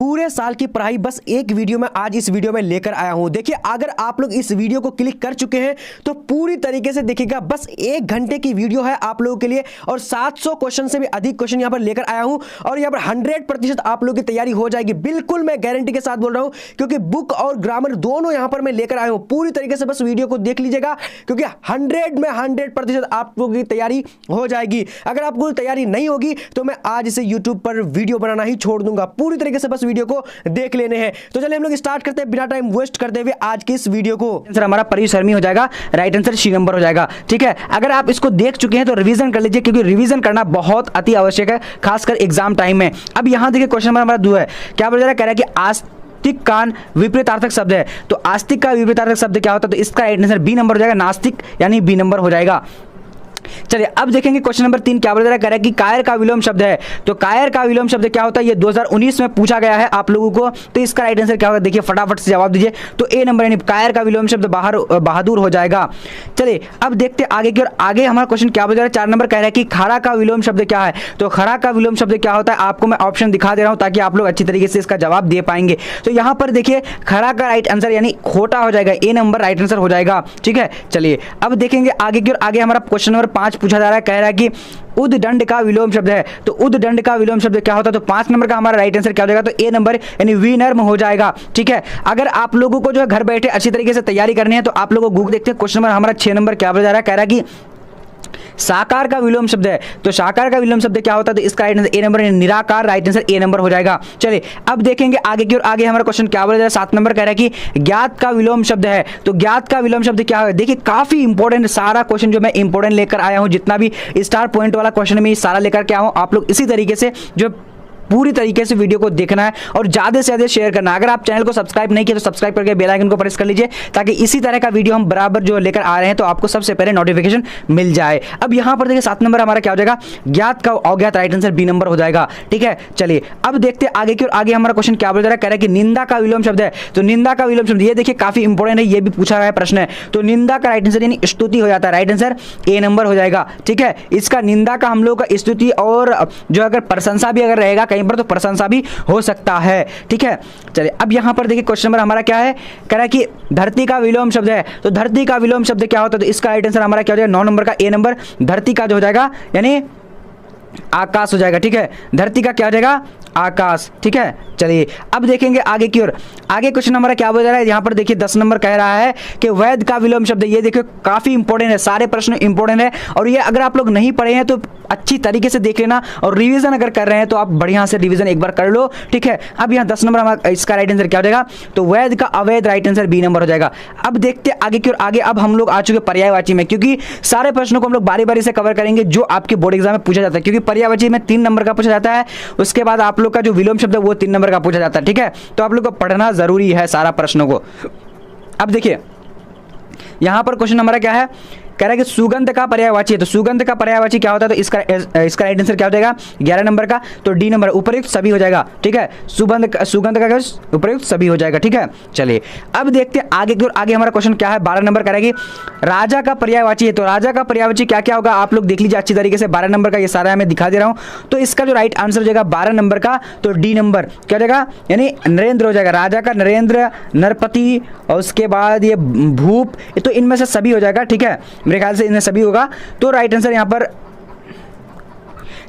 पूरे साल की पढ़ाई बस एक वीडियो में आज इस वीडियो में लेकर आया हूं। देखिए, अगर आप लोग इस वीडियो को क्लिक कर चुके हैं तो पूरी तरीके से देखिएगा, बस 1 घंटे की वीडियो है आप लोगों के लिए और 700 क्वेश्चन से भी अधिक क्वेश्चन यहां पर लेकर आया हूं और यहां पर 100% आप लोगों की तैयारी हो जाएगी। बिल्कुल मैं गारंटी के साथ बोल रहा हूं, क्योंकि बुक और ग्रामर दोनों यहां पर मैं लेकर आया हूं। पूरी तरीके से बस वीडियो को देख लीजिएगा, क्योंकि 100% आप लोगों की तैयारी हो जाएगी। अगर आपको तैयारी नहीं होगी तो मैं आज इसे यूट्यूब पर वीडियो बनाना ही छोड़ दूंगा। पूरी तरीके से बस वीडियो को देख लेने हैं। तो चलिए हम लोग स्टार्ट करते हैं बिना टाइम वेस्ट करते हुए आज की इस वीडियो को। आंसर हमारा परिसरमी हो जाएगा, राइट आंसर सी नंबर हो जाएगा। ठीक है, अगर आप इसको देख चुके हैं तो रिवीजन कर लीजिए, क्योंकि रिवीजन करना बहुत अति आवश्यक है, खासकर एग्जाम टाइम में। अब यहां देखिए क्वेश्चन नंबर हमारा 2 है। क्या बोल रहा है? कह रहा है कि आस्तिक का विपरीतार्थक शब्द है, तो आस्तिक का विपरीतार्थक शब्द क्या होता है? तो इसका राइट आंसर बी नंबर हो जाएगा। नास्तिक यानी बी नंबर हो जाएगा। चलिए अब देखेंगे क्वेश्चन नंबर 3 क्या बोल रहा है कि कायर का विलोम शब्द है, तो कायर का विलोम शब्द क्या होता है? ये 2019 में पूछा गया है आप लोगों को, तो इसका राइट आंसर क्या होगा? देखिए फटाफट से जवाब दीजिए। तो ए नंबर यानी कायर का विलोम शब्द बहादुर हो जाएगा। चलिए अब देखते आगे की ओर। आगे हमारा क्वेश्चन क्या बोल रहा है? 4 नंबर कह रहा है कि खड़ा का विलोम शब्द क्या है, तो खड़ा का विलोम शब्द क्या होता है? आपको मैं ऑप्शन दिखा दे रहा हूं ताकि आप लोग अच्छी तरीके से इसका जवाब दे पाएंगे। तो यहां पर देखिए खड़ा का राइट आंसर यानी खोटा हो जाएगा, ए नंबर राइट आंसर हो जाएगा। ठीक है, चलिए अब देखेंगे आगे की ओर। आगे हमारा क्वेश्चन नंबर 5 पूछा जा रहा है, कह रहा है कि उद्दंड का विलोम शब्द है, तो उद्दंड का विलोम शब्द क्या होता है? तो 5 नंबर का हमारा राइट आंसर क्या हो जाएगा? तो ए नंबर यानी विनर्म हो जाएगा। ठीक है, अगर आप लोगों को जो है घर बैठे अच्छी तरीके से तैयारी करनी है तो आप लोगों को गूगल देखते हैं। क्वेश्चन नंबर हमारा 6 नंबर क्या बोला जा रहा है? कह रहा है कि साकार का विलोम शब्द है, तो साकार का विलोम शब्द क्या होता है? तो इसका राइट आंसर ए नंबर निराकार, राइट आंसर ए नंबर हो जाएगा। चलिए अब देखेंगे आगे की ओर। आगे हमारा क्वेश्चन क्या बोला जा रहा है? 7 नंबर कह रहा है कि ज्ञात का विलोम शब्द है, तो ज्ञात का विलोम शब्द क्या है? देखिए काफी इंपॉर्टेंट सारा क्वेश्चन जो मैं इंपॉर्टेंट लेकर आया हूं, जितना भी स्टार पॉइंट वाला क्वेश्चन में सारा लेकर के आया हूं। आप लोग इसी तरीके से जो पूरी तरीके से वीडियो को देखना है और ज्यादा से ज्यादा शेयर करना है। अगर आप चैनल को सब्सक्राइब नहीं किया तो सब्सक्राइब करके बेल आइकन को प्रेस कर लीजिए, ताकि इसी तरह का वीडियो हम बराबर जो लेकर आ रहे हैं तो आपको सबसे पहले नोटिफिकेशन मिल जाए। अब यहां पर देखिए 7 नंबर हमारा क्या हो जाएगा? ज्ञात का अज्ञात, राइट आंसर बी नंबर हो जाएगा। ठीक है, चलिए अब देखते हैं आगे की ओर। आगे हमारा क्वेश्चन क्या बोल रहा है? कह रहा है कि निंदा का विलोम शब्द है, तो निंदा का विलोम शब्द ये देखिए काफी इंपॉर्टेंट है, ये भी पूछा गया प्रश्न है। तो निंदा का राइट आंसर यानी स्तुति हो जाता है, राइट आंसर ए नंबर हो जाएगा। ठीक है, इसका निंदा का हम लोग का स्तुति और जो अगर प्रशंसा भी अगर रहेगा कहीं पर तो प्रशंसा भी हो सकता है। ठीक है, चलिए अब यहां पर देखिए क्वेश्चन नंबर हमारा क्या है? कह रहा है कि धरती का विलोम शब्द है, तो धरती का विलोम शब्द क्या होता है? तो इसका राइट आंसर हमारा क्या हो जाएगा? 9 नंबर का ए नंबर धरती का जो हो जाएगा यानी आकाश हो जाएगा। ठीक है, धरती का क्या हो जाएगा? आकाश। ठीक है, चलिए अब देखेंगे आगे की ओर। आगे क्वेश्चन हमारा क्या बोल रहा है? यहाँ पर देखिए 10 नंबर कह रहा है कि वैध का विलोम शब्द, ये देखिए काफी इंपॉर्टेंट है, सारे प्रश्न इंपॉर्टेंट है और ये अगर आप लोग नहीं पढ़े हैं तो अच्छी तरीके से देख लेना और रिवीजन अगर कर रहे हैं तो आप बढ़िया से रिवीजन एक बार कर लो। ठीक है, अब यहाँ 10 नंबर हमारा इसका राइट आंसर क्या हो जाएगा? तो वैध का अवैध, राइट आंसर बी नंबर हो जाएगा। अब देखते आगे की ओर। आगे अब हम लोग आ चुके पर्यायवाची में, क्योंकि सारे प्रश्नों को हम लोग बारी बारी से कवर करेंगे जो आपके बोर्ड एग्जाम में पूछा जाता है, क्योंकि पर्यायवाची में 3 नंबर का पूछा जाता है, उसके बाद आप लोग का जो विलोम शब्द है वो 3 नंबर का पूछा जाता है। ठीक है, तो आप लोग को पढ़ना जरूरी है सारा प्रश्नों को। अब देखिए यहां पर क्वेश्चन हमारा क्या है? कह रहा है कि सुगंध का पर्यायवाची है, तो सुगंध का पर्यायवाची क्या होता है? तो इसका राइट आंसर क्या हो जाएगा? 11 नंबर का, तो डी नंबर उपयुक्त सभी हो जाएगा। ठीक है, सुगंध का उपयुक्त सभी हो जाएगा। ठीक है, चलिए अब देखते हैं आगे की ओर। आगे हमारा क्वेश्चन क्या है? 12 नंबर कह रहा है कि राजा का पर्यायवाची है, तो राजा का पर्यायवाची क्या क्या होगा? आप लोग देख लीजिए अच्छी तरीके से। 12 नंबर का ये सारा मैं दिखा दे रहा हूं, तो इसका जो राइट आंसर हो जाएगा 12 नंबर का, तो डी नंबर क्या हो जाएगा? यानी नरेंद्र हो जाएगा। राजा का नरेंद्र, नरपति और उसके बाद ये भूप, तो इनमें से सभी हो जाएगा। ठीक है, मेरे ख्याल से इनमें सभी होगा, तो राइट आंसर यहां पर।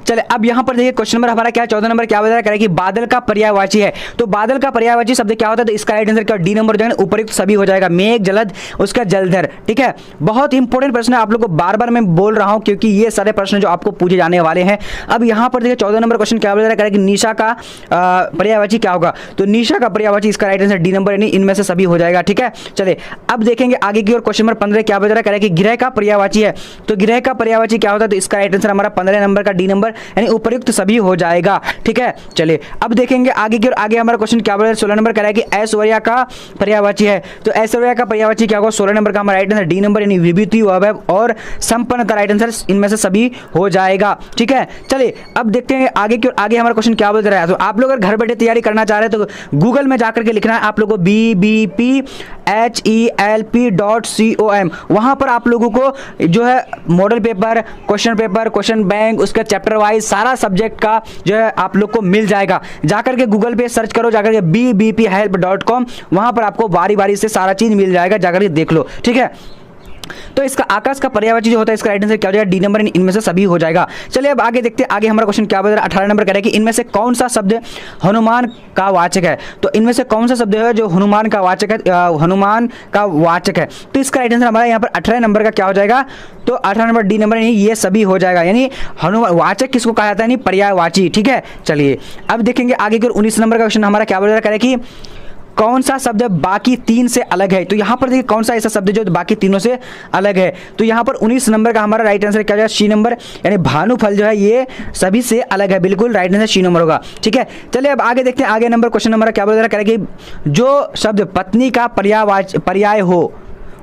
चले अब यहां पर देखिए क्वेश्चन नंबर हमारा क्या है? 14 नंबर क्या बता रहा है कि बादल का पर्यायवाची है, तो बादल का पर्यायवाची शब्द क्या होता है? तो इसका राइट आंसर क्या? डी नंबर जो है उपयुक्त सभी हो जाएगा। मेघ, जलद, उसका जलधर। ठीक है, बहुत इंपॉर्टेंट प्रश्न है, आप लोग को बार बार मैं बोल रहा हूं क्योंकि ये सारे प्रश्न जो आपको पूछे जाने वाले हैं। अब यहां पर देखिए 14 नंबर क्वेश्चन क्या बता रहा है कि निशा का पर्यायवाची क्या होगा? तो निशा का पर्यायवाची इसका राइट आंसर डी नंबर यानी इनमें से सभी हो जाएगा। ठीक है, चले अब देखेंगे आगे की ओर। क्वेश्चन नंबर 15 क्या बता रहा है कि गृह का पर्यायवाची है, तो गृह का पर्यायवाची क्या होता है? तो इसका राइट आंसर हमारा 15 नंबर का डी नंबर यानी उपयुक्त सभी हो जाएगा। ठीक है, चलिए अब देखेंगे आगे की ओर। आगे हमारा क्वेश्चन क्या बोल रहा है? 16 नंबर कह रहा है कि ऐश्वर्या का पर्यायवाची है, तो ऐश्वर्या का पर्यायवाची क्या होगा? 16 नंबर का हमारा राइट आंसर डी नंबर यानी विभूति, वैभव और संपन्नता, राइट आंसर इनमें से सभी हो जाएगा। ठीक है, चलिए अब देखते हैं आगे की ओर। आगे हमारा क्वेश्चन क्या बोल रहा है? तो आप लोग अगर घर बैठे तैयारी करना चाह रहे हैं तो गूगल में जाकर के लिखना है आप लोगों को BBPHELP.com, वहां पर आप लोगों को जो है मॉडल पेपर, क्वेश्चन बैंक, उसका चैप्टर वाइज सारा सब्जेक्ट का जो है आप लोग को मिल जाएगा। जाकर के गूगल पे सर्च करो, जाकर के bbphelp.com, वहां पर आपको बारी बारी से सारा चीज मिल जाएगा, जाकर के देख लो, ठीक है। तो इसका आकाश का पर्यायवाची जो होता है, इसका राइट आंसर क्या हो जाएगा, डी नंबर, इनमें से सभी हो जाएगा। चलिए अब आगे देखते हैं, आगे हमारा क्वेश्चन क्या बता रहा है, 18 नंबर कह रहा है कि इनमें से कौन सा शब्द हनुमान का वाचक है। तो इनमें से कौन सा शब्द है जो हनुमान का वाचक है, हनुमान का वाचक है। तो इसका राइट आंसर हमारा यहाँ पर 18 नंबर का क्या हो जाएगा, तो 18 नंबर डी नंबर, यानी ये सभी हो जाएगा। यानी हनुमान वाचक किसको कहा जाता है, यानी पर्यायवाची, ठीक है। चलिए अब देखेंगे आगे की 19 नंबर का क्वेश्चन हमारा क्या बोल रहा है कि कौन सा शब्द बाकी तीन से अलग है। तो यहाँ पर देखिए कौन सा ऐसा शब्द जो बाकी तीनों से अलग है। तो यहाँ पर 19 नंबर का हमारा राइट आंसर क्या हो जाएगा, सी नंबर, यानी भानुफल जो है ये सभी से अलग है, बिल्कुल राइट आंसर सी नंबर होगा, ठीक है। चलिए अब आगे देखते हैं, आगे नंबर क्वेश्चन हमारा क्या बोल रहा है कि जो शब्द पत्नी का पर्याय हो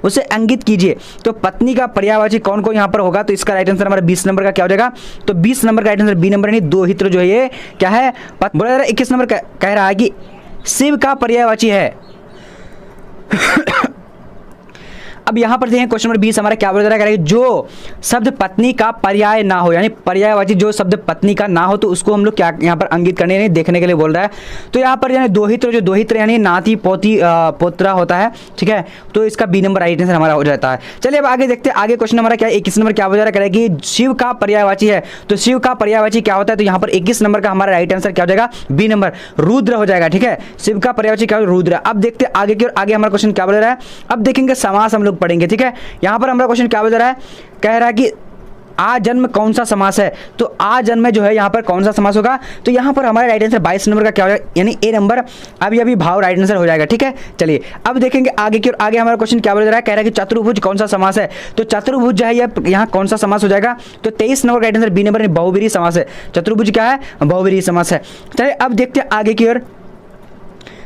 उसे अंकित कीजिए। तो पत्नी का पर्यायवाची कौन कौन यहाँ पर होगा, तो इसका राइट आंसर हमारा 20 नंबर का क्या हो जाएगा, तो 20 नंबर का राइट आंसर बी नंबर, यानी दोहित्र जो है ये क्या है, बोला जा रहा है। 21 नंबर कह रहा है कि शिव का पर्यायवाची है। अब यहां पर देखें क्वेश्चन नंबर 20 हमारा क्या बोला जा रहा है कि जो शब्द पत्नी का पर्याय ना हो, यानी पर्यायवाची जो शब्द पत्नी का ना हो, तो उसको हम लोग क्या यहां पर अंकित करने यानी देखने के लिए बोल रहा है। तो यहां पर यानी दोहित्र, जो दोहित्र यानी नाती पोती पोत्रा होता है, ठीक है। तो इसका बी नंबर राइट आंसर हमारा हो जाता है। चलिए अब आगे देखते हैं, आगे क्वेश्चन हमारा क्या 21 नंबर क्या बोला जा रहा है कि शिव का पर्यायवाची है। तो शिव का पर्यायवाची क्या होता है, तो यहाँ पर 21 नंबर का हमारा राइट आंसर क्या हो जाएगा, बी नंबर, रुद्र हो जाएगा, ठीक है। शिव का पर्यायवाची क्या हो, रुद्र। अब देखते हैं आगे की ओर, आगे हमारा क्वेश्चन क्या बोल रहा है, अब देखेंगे समास हम लोग पढ़ेंगे, ठीक है। यहां पर हमारा क्वेश्चन क्या बता रहा है, कह रहा है कि आजन्म कौन सा समास है। तो आजन्म जो है यहाँ पर कौन सा समास होगा, तो यहाँ पर हमारा राइट आंसर 22 नंबर का क्या हो जाएगा, यानी ए नंबर, अभी भाव राइट आंसर हो जाएगा, ठीक है। चलिए अब देखेंगे आगे की ओर, आगे हमारा क्वेश्चन क्या बोल रहा है, कह रहा है कि चतुर्भुज कौन सा समास है। तो चतुर्भुज जो है यहाँ कौन सा समास हो जाएगा, तो 23 number right answer B number, बहुब्रीहि समास है। चतुर्भुज क्या है, बहुब्रीहि समास है। चलिए अब देखते हैं आगे की ओर,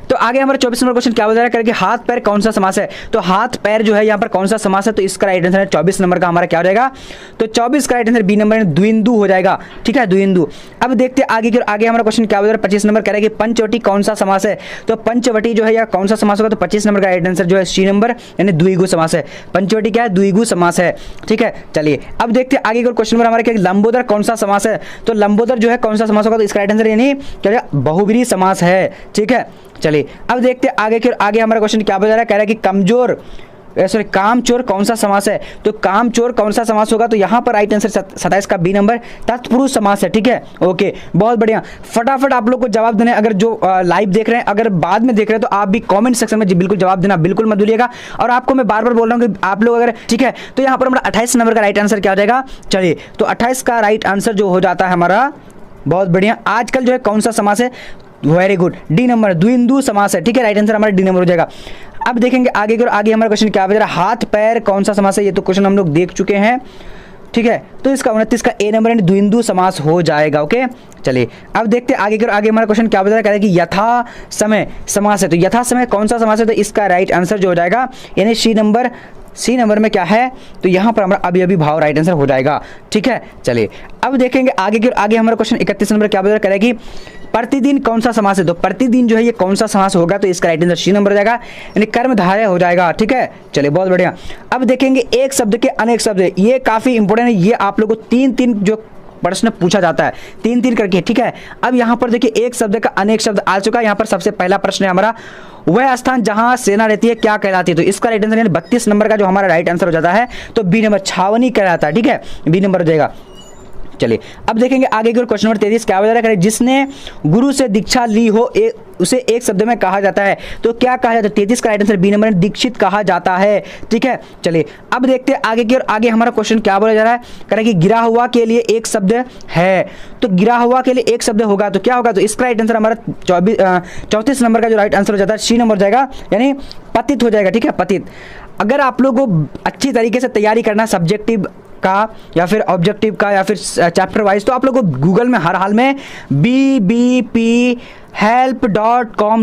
तो आगे हमारा 24 नंबर क्वेश्चन क्या बता रहा है कि हाथ पैर कौन सा समास है। तो हाथ पैर जो है यहाँ पर कौन सा समास है, तो इसका राइट आंसर है 24 नंबर का हमारा क्या हो जाएगा, तो 24 का राइट आंसर बी नंबर, द्विंदु हो जाएगा, ठीक है, द्विंदु। अब देखते हैं आगे की, आगे हमारा क्वेश्चन क्या बता रहा है, 25 नंबर कह रहा है कि पंचवटी कौन सा समास है। तो पंचवटी जो है या कौन सा समास होगा, तो 25 नंबर का राइट आंसर जो है सी नंबर, यानी द्विगु समास है। पंचवटी क्या है, द्विगु समास है, ठीक है। चलिए अब देखते हैं आगे की क्वेश्चन नंबर हमारा क्या, लंबोदर कौन सा समास है। तो लंबोदर जो है कौन सा समास होगा, तो इसका राइट आंसर यानी क्या, बहुब्रीहि समास है, ठीक है। चलिए अब देखते हैं आगे की, आगे हमारा क्वेश्चन क्या बता रहा है, कह रहा है कि कमजोर कामचोर कौन सा समास है। तो कामचोर कौन सा समास होगा, तो यहाँ पर राइट आंसर 27 का बी नंबर, तत्पुरुष समास है, ठीक है। ओके, बहुत बढ़िया। फटाफट आप लोग को जवाब देना है, अगर जो लाइव देख रहे हैं, अगर बाद में देख रहे हैं तो आप भी कमेंट सेक्शन में बिल्कुल जवाब देना बिल्कुल मत भूलिएगा। और आपको मैं बार बार बोल रहा हूँ कि आप लोग अगर, ठीक है, तो यहाँ पर हमारा 28 नंबर का राइट आंसर क्या हो जाएगा। चलिए तो 28 का राइट आंसर जो हो जाता है हमारा, बहुत बढ़िया, आजकल जो है कौन सा समास है, वेरी गुड, डी नंबर, द्विंदु समास है, ठीक है। राइट आंसर हमारा डी नंबर हो जाएगा। अब देखेंगे आगे की, आगे हमारा क्वेश्चन क्या बता रहा है, हाथ पैर कौन सा समास है। ये तो क्वेश्चन हम लोग देख चुके हैं, ठीक है। तो इसका 29 का ए नंबर, यानी द्विंदु समास हो जाएगा, ओके। चलिए अब देखते हैं आगे की, आगे हमारा क्वेश्चन क्या बता रहा है, कह रहा है कि यथा समय समास है। तो यथा समय कौन सा समास है, तो इसका राइट आंसर जो हो जाएगा, यानी सी नंबर में क्या है, तो यहाँ पर हमारा अभी भाव राइट आंसर हो जाएगा, ठीक है। चलिए अब देखेंगे आगे की, आगे हमारा क्वेश्चन 31 नंबर क्या बता रहा है, कह रहा है कि प्रतिदिन कौन सा समास है। तो प्रतिदिन जो है ये कौन सा समास होगा, तो इसका राइट आंसर सी नंबर हो जाएगा, यानी कर्मधारय हो जाएगा, ठीक है। चलिए बहुत बढ़िया। अब देखेंगे एक शब्द के अनेक शब्द, ये काफी इंपॉर्टेंट है, ये आप लोगों को 3-3 जो प्रश्न पूछा जाता है, 3-3 करके, ठीक है। अब यहाँ पर देखिए एक शब्द का अनेक शब्द आ चुका है। यहाँ पर सबसे पहला प्रश्न है हमारा, वह स्थान जहां सेना रहती है क्या कहलाती है। तो इसका राइट आंसर यानी 32 नंबर का जो हमारा राइट आंसर हो जाता है, तो बी नंबर, छावनी कहलाता है, ठीक है, बी नंबर हो जाएगा। चलिए अब देखेंगे आगे की क्वेश्चन नंबर 33 क्या बता रहा है, जिसने गुरु से दीक्षा ली हो उसे एक शब्द में कहा जाता है। तो क्या कहा जाता है, 33 का राइट आंसर बी नंबर, दीक्षित कहा जाता है, ठीक है। चलिए अब देखते हैं आगे की, और आगे हमारा क्वेश्चन क्या बोला जा रहा है, कह रहा है कि गिरा हुआ के लिए एक शब्द है। तो गिरा हुआ के लिए एक शब्द होगा तो क्या होगा, तो इसका राइट आंसर हमारा 34 नंबर का जो राइट आंसर हो जाता है सी नंबर जाएगा, यानी पतित हो जाएगा, ठीक है, पतित। अगर आप लोगों को अच्छी तरीके से तैयारी करना सब्जेक्टिव का या फिर ऑब्जेक्टिव का या फिर चैप्टर वाइज, तो आप लोगों को गूगल में हर हाल में bbphelp.com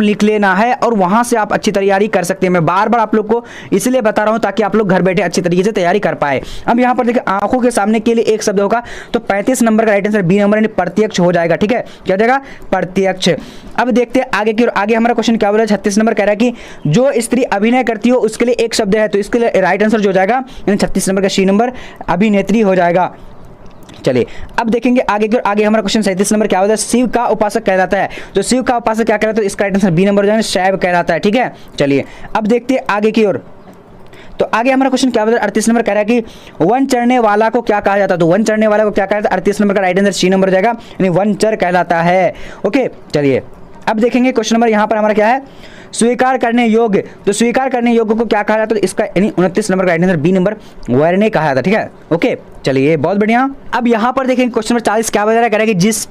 लिख लेना है और वहां से आप अच्छी तैयारी कर सकते हैं। मैं बार बार आप लोग को इसलिए बता रहा हूं ताकि आप लोग घर बैठे अच्छी तरीके से तैयारी कर पाए। अब यहां पर देखिए आंखों के सामने के लिए एक शब्द होगा, तो 35 नंबर का राइट आंसर बी नंबर, यानी प्रत्यक्ष हो जाएगा, ठीक है, क्या हो जाएगा, प्रत्यक्ष। अब देखते हैं आगे की, आगे हमारा क्वेश्चन क्या बोला है, 36 नंबर कह रहा है कि जो स्त्री अभिनय करती हो उसके लिए एक शब्द है। तो इसके लिए राइट आंसर जो हो जाएगा, यानी 36 नंबर का सी नंबर, अभिनेत्री हो जाएगा। चलिए अब देखेंगे आगे की ओर। आगे हमारा क्वेश्चन 37 नंबर क्या होता है, शिव का उपासक कहलाता है। तो शिव का उपासक क्या कहलाता है, तो इसका राइट आंसर बी नंबर हो जाएगा, शैव कहलाता है। ठीक है, चलिए अब देखते हैं आगे की ओर। तो आगे हमारा क्वेश्चन क्या होता है, 38 नंबर कह रहा है कि वन चढ़ने वाला को क्या कहा जाता है। तो वन चढ़ने वाला को क्या कहा जाता है, 38 नंबर का राइट आंसर सी नंबर हो जाएगा, यानी वनचर कहलाता है। ओके, चलिए अब देखेंगे क्वेश्चन नंबर यहाँ पर हमारा क्या है, स्वीकार करने योग्य। तो स्वीकार करने योग्य को क्या कहा जाता है, तो इसका यानी 29 नंबर का राइट आंसर बी नंबर वरने कहा जाता है। ठीक है, ओके, चलिए बहुत बढ़िया। अब यहाँ पर देखेंगे क्वेश्चन नंबर 40 क्या बता रहा है कि जिस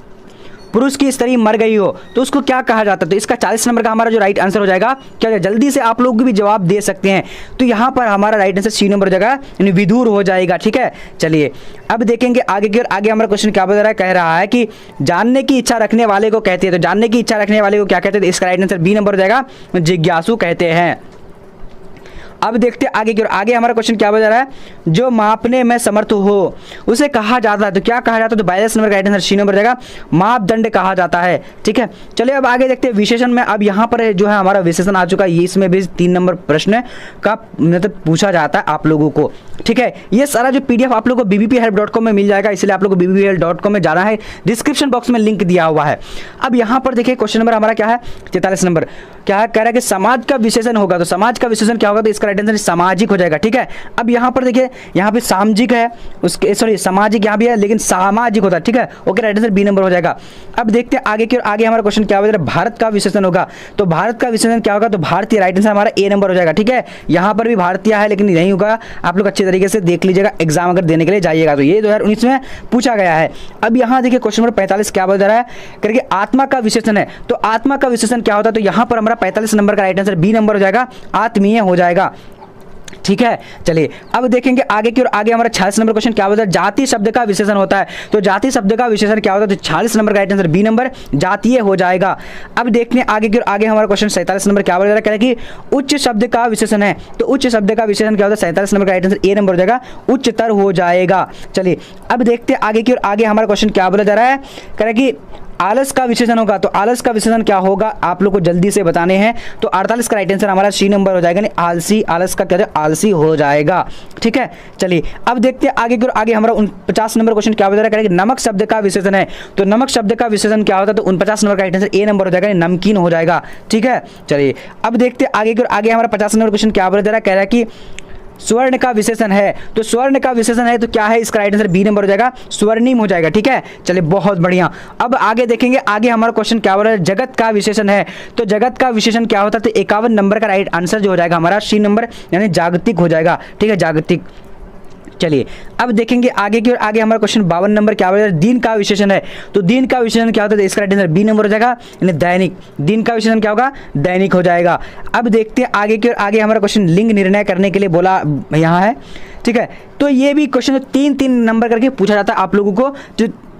पुरुष की स्त्री मर गई हो तो उसको क्या कहा जाता है। तो इसका 40 नंबर का हमारा जो राइट आंसर हो जाएगा, क्या जल्दी से आप लोग भी जवाब दे सकते हैं। तो यहाँ पर हमारा राइट आंसर सी नंबर हो जाएगा, यानी विधुर हो जाएगा। ठीक है, चलिए अब देखेंगे आगे की ओर। आगे हमारा क्वेश्चन क्या बता रहा है, कह रहा है कि जानने की इच्छा रखने वाले को कहते हैं। तो जानने की इच्छा रखने वाले को क्या कहते हैं, तो इसका राइट आंसर बी नंबर हो जाएगा, जिज्ञासु कहते हैं। अब देखते हैं आगे की ओर। आगे हमारा क्वेश्चन क्या बता रहा है, जो मापने में समर्थ हो उसे कहा जाता है। तो क्या कहा जाता है, तो 42 नंबर का राइट आंसर सी नंबर जाएगा, मापदंड कहा जाता है। ठीक है, चलिए अब आगे देखते हैं विशेषण में। अब यहाँ पर जो है हमारा विशेषण आ चुका है, ये इसमें भी 3 नंबर प्रश्न का मतलब पूछा जाता है आप लोगों को। ठीक है, ये सारा जो पीडीएफ आप लोगों को bbphelp.com में मिल जाएगा, इसलिए आप लोगों को bbphelp.com में जाना है, डिस्क्रिप्शन बॉक्स में लिंक दिया हुआ है। अब यहाँ पर देखिए क्वेश्चन नंबर हमारा क्या है, 44 नंबर क्या है, कह रहा है कि समाज का विशेषण होगा। तो समाज का विशेषण क्या होगा, तो इसका राइट आंसर सामाजिक हो जाएगा। ठीक है, अब यहाँ पर देखिए, यहाँ पे सामाजिक है, उसके सॉरी सामाजिक यहाँ भी है लेकिन सामाजिक होता है। ठीक है, okay, right answer B number हो जाएगा। अब देखते हैं आगे की ओर। आगे हमारा क्वेश्चन क्या होगा, भारत का विशेषण होगा। तो भारत का विशेषण क्या होगा, तो भारतीय, राइट आंसर हमारा ए नंबर हो जाएगा। ठीक है, यहाँ पर भी भारतीय है लेकिन नहीं होगा, आप लोग अच्छे तरीके से देख लीजिएगा, एग्जाम अगर देने के लिए जाइएगा तो ये 2019 में पूछा गया है। अब यहाँ देखिए क्वेश्चन नंबर 45 क्या बता रहा है, करके आत्मा का विशेषण है। तो आत्मा का विशेषण क्या होता है, तो यहाँ पर हमारा 45 नंबर का राइट आंसर बी नंबर हो जाएगा, आत्मीय हो जाएगा। ठीक है, चलिए अब देखेंगे आगे की ओर। आगे हमारा 46 नंबर क्वेश्चन क्या होता है, जाति शब्द का विशेषण होता है। तो जाति शब्द का विशेषण क्या होता है, तो 46 नंबर का राइट आंसर बी नंबर, जातीय हो जाएगा। अब देखते हैं आगे की ओर। आगे हमारा क्वेश्चन 47 नंबर क्या बोल रहा है कि उच्च शब्द का विशेषण है। तो उच्च शब्द का विशेषण क्या होता है, 47 नंबर का राइट आंसर ए नंबर हो जाएगा, उच्चतर हो जाएगा। चलिए अब देखते हैं आगे की ओर। आगे हमारा क्वेश्चन क्या बोला जा रहा है, कह रहा है कि आलस का विशेषण होगा। तो आलस का विशेषण क्या होगा, आप लोग को जल्दी से बताने हैं। तो 48 का राइट आंसर हमारा सी नंबर हो जाएगा, यानी आलसी, आलस का क्या है, आलसी हो जाएगा। ठीक है, चलिए अब देखते हैं आगे की ओर। आगे हमारा 49 नंबर क्वेश्चन क्या बता रहा है कि नमक शब्द का विशेषण है। तो नमक शब्द का विशेषण क्या होता है, तो 49 नंबर का राइट आंसर ए नंबर हो जाएगा, नमकीन हो जाएगा। ठीक है, चलिए अब देखते हैं आगे की ओर। आगे हमारा 50 नंबर क्वेश्चन क्या बता रहा है, कह रहा है कि स्वर्ण का विशेषण है। तो स्वर्ण का विशेषण है तो क्या है, इसका राइट आंसर बी नंबर हो जाएगा, स्वर्णिम हो जाएगा। ठीक है, चलिए बहुत बढ़िया। अब आगे देखेंगे। आगे हमारा क्वेश्चन क्या हो रहा है, जगत का विशेषण है। तो जगत का विशेषण क्या होता है, तो 51 नंबर का राइट आंसर जो हो जाएगा हमारा सी नंबर, यानी जागतिक हो जाएगा। ठीक है, जागतिक। चलिए अब देखेंगे आगे की ओर। आगे हमारा क्वेश्चन 52 नंबर क्या होगा, दिन का विशेषण है। तो दिन का विशेषण क्या होता है, इसका राइट आंसर बी नंबर हो जाएगा, यानी दैनिक। दिन का विशेषण क्या होगा, दैनिक हो जाएगा। अब देखते हैं आगे की ओर। आगे हमारा क्वेश्चन लिंग निर्णय करने के लिए बोला यहाँ है। ठीक है, तो ये भी क्वेश्चन 3-3 नंबर करके पूछा जाता है आप लोगों को,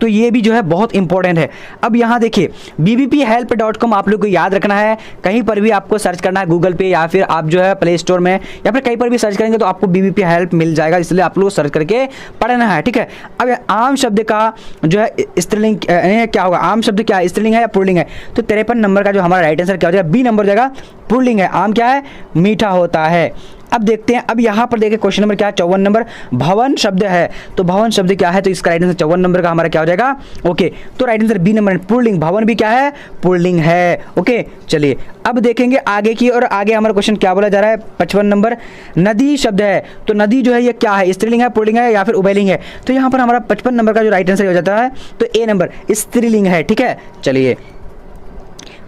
तो ये भी जो है बहुत इंपॉर्टेंट है। अब यहाँ देखिए bbphelp.com आप लोग को याद रखना है, कहीं पर भी आपको सर्च करना है गूगल पे या फिर आप जो है प्ले स्टोर में या फिर कहीं पर भी सर्च करेंगे तो आपको BBP हेल्प मिल जाएगा, इसलिए आप लोग सर्च करके पढ़ना है। ठीक है, अब आम शब्द का जो है स्त्रीलिंग क्या होगा, आम शब्द क्या है, स्त्रीलिंग है या पुल्लिंग है। तो 53 नंबर का जो हमारा राइट आंसर क्या हो जाएगा, बी नंबर हो जाएगा, पुल्लिंग है। आम क्या है, मीठा होता है। अब देखते हैं। अब यहाँ पर देखिए क्वेश्चन नंबर क्या है, 54 नंबर, भवन शब्द है। तो भवन शब्द क्या है, तो इसका राइट आंसर 54 नंबर का हमारा क्या हो जाएगा, ओके। तो राइट आंसर बी नंबर, पुल्लिंग। भवन भी क्या है, पुल्लिंग है। ओके, चलिए अब देखेंगे आगे की। और आगे हमारा क्वेश्चन क्या बोला जा रहा है, 55 नंबर, नदी शब्द है। तो नदी जो है ये क्या है, स्त्रीलिंग है, पुल्लिंग है या फिर उभयलिंग है। तो यहाँ पर हमारा 55 नंबर का जो राइट आंसर हो जाता है तो ए नंबर, स्त्रीलिंग है। ठीक है, चलिए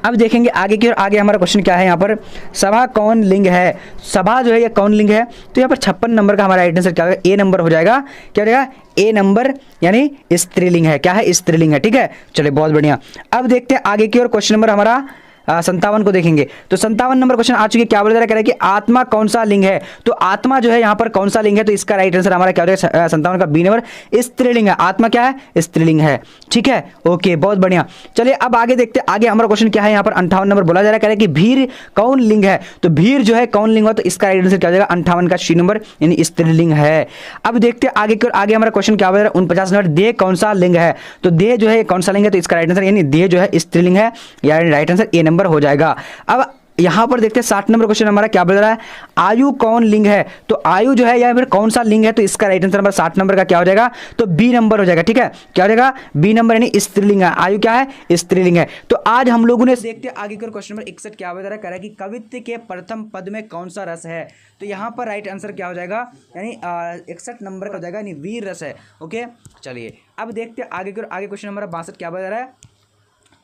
अब देखेंगे आगे की। और आगे हमारा क्वेश्चन क्या है यहाँ पर, सभा कौन लिंग है। सभा जो है ये कौन लिंग है। तो यहाँ पर 56 नंबर का हमारा राइट आंसर क्या होगा, ए नंबर हो जाएगा। क्या हो जाएगा, ए नंबर, यानी स्त्रीलिंग है। क्या है, स्त्रीलिंग है। ठीक है, चलिए बहुत बढ़िया। अब देखते हैं आगे की। और क्वेश्चन नंबर हमारा 57 को देखेंगे। तो 57 नंबर क्वेश्चन आ चुके, क्या बोला जा रहा है कि आत्मा कौन सा लिंग है। तो आत्मा जो है यहाँ पर कौन सा लिंग है, तो इसका राइट आंसर हमारा क्या हो जाएगा, 57 का बी नंबर, स्त्रीलिंग है। आत्मा क्या है, स्त्रीलिंग है। ठीक है, ओके, बहुत बढ़िया। चलिए अब आगे देखते हैं। आगे हमारा क्वेश्चन क्या है, यहाँ पर 58 नंबर बोला जा रहा है कि भीर कौन लिंग है। तो भीर जो है कौन लिंग हो, तो इसका राइट आंसर क्या हो जाएगा, 58 का सी नंबर, यानी स्त्रीलिंग है। अब देखते हैं आगे की। आगे हमारा क्वेश्चन क्या बोला जा रहा है, 49 नंबर, देह कौन सा लिंग है। तो देह जो है कौन सा लिंग है, तो इसका राइट आंसर यानी देह जो है स्त्रीलिंग है, यानी राइट आंसर ए नंबर हो जाएगा। अब यहाँ पर देखते हैं 60 नंबर क्वेश्चन हमारा क्या बता रहा है, आयु कौन लिंग है। तो आयु जो है या फिर कौन सा लिंग है, तो इसका राइट आंसर नंबर 60 नंबर का क्या हो जाएगा, तो बी नंबर हो जाएगा। ठीक है, क्या हो जाएगा, बी नंबर, यानी स्त्रीलिंग है। आयु क्या है, स्त्रीलिंग है। तो आज हम लोगों ने देखते हैं आगे का क्वेश्चन नंबर 61 क्या बता रहा है, कह रहा है कि कवित्व के प्रथम पद में कौन सा रस है। तो यहाँ पर राइट आंसर क्या हो जाएगा, यानी 61 नंबर का हो जाएगा, यानी वीर रस है। ओके, चलिए अब देखते हैं आगे क्वेश्चन नंबर 62 क्या बता रहा है,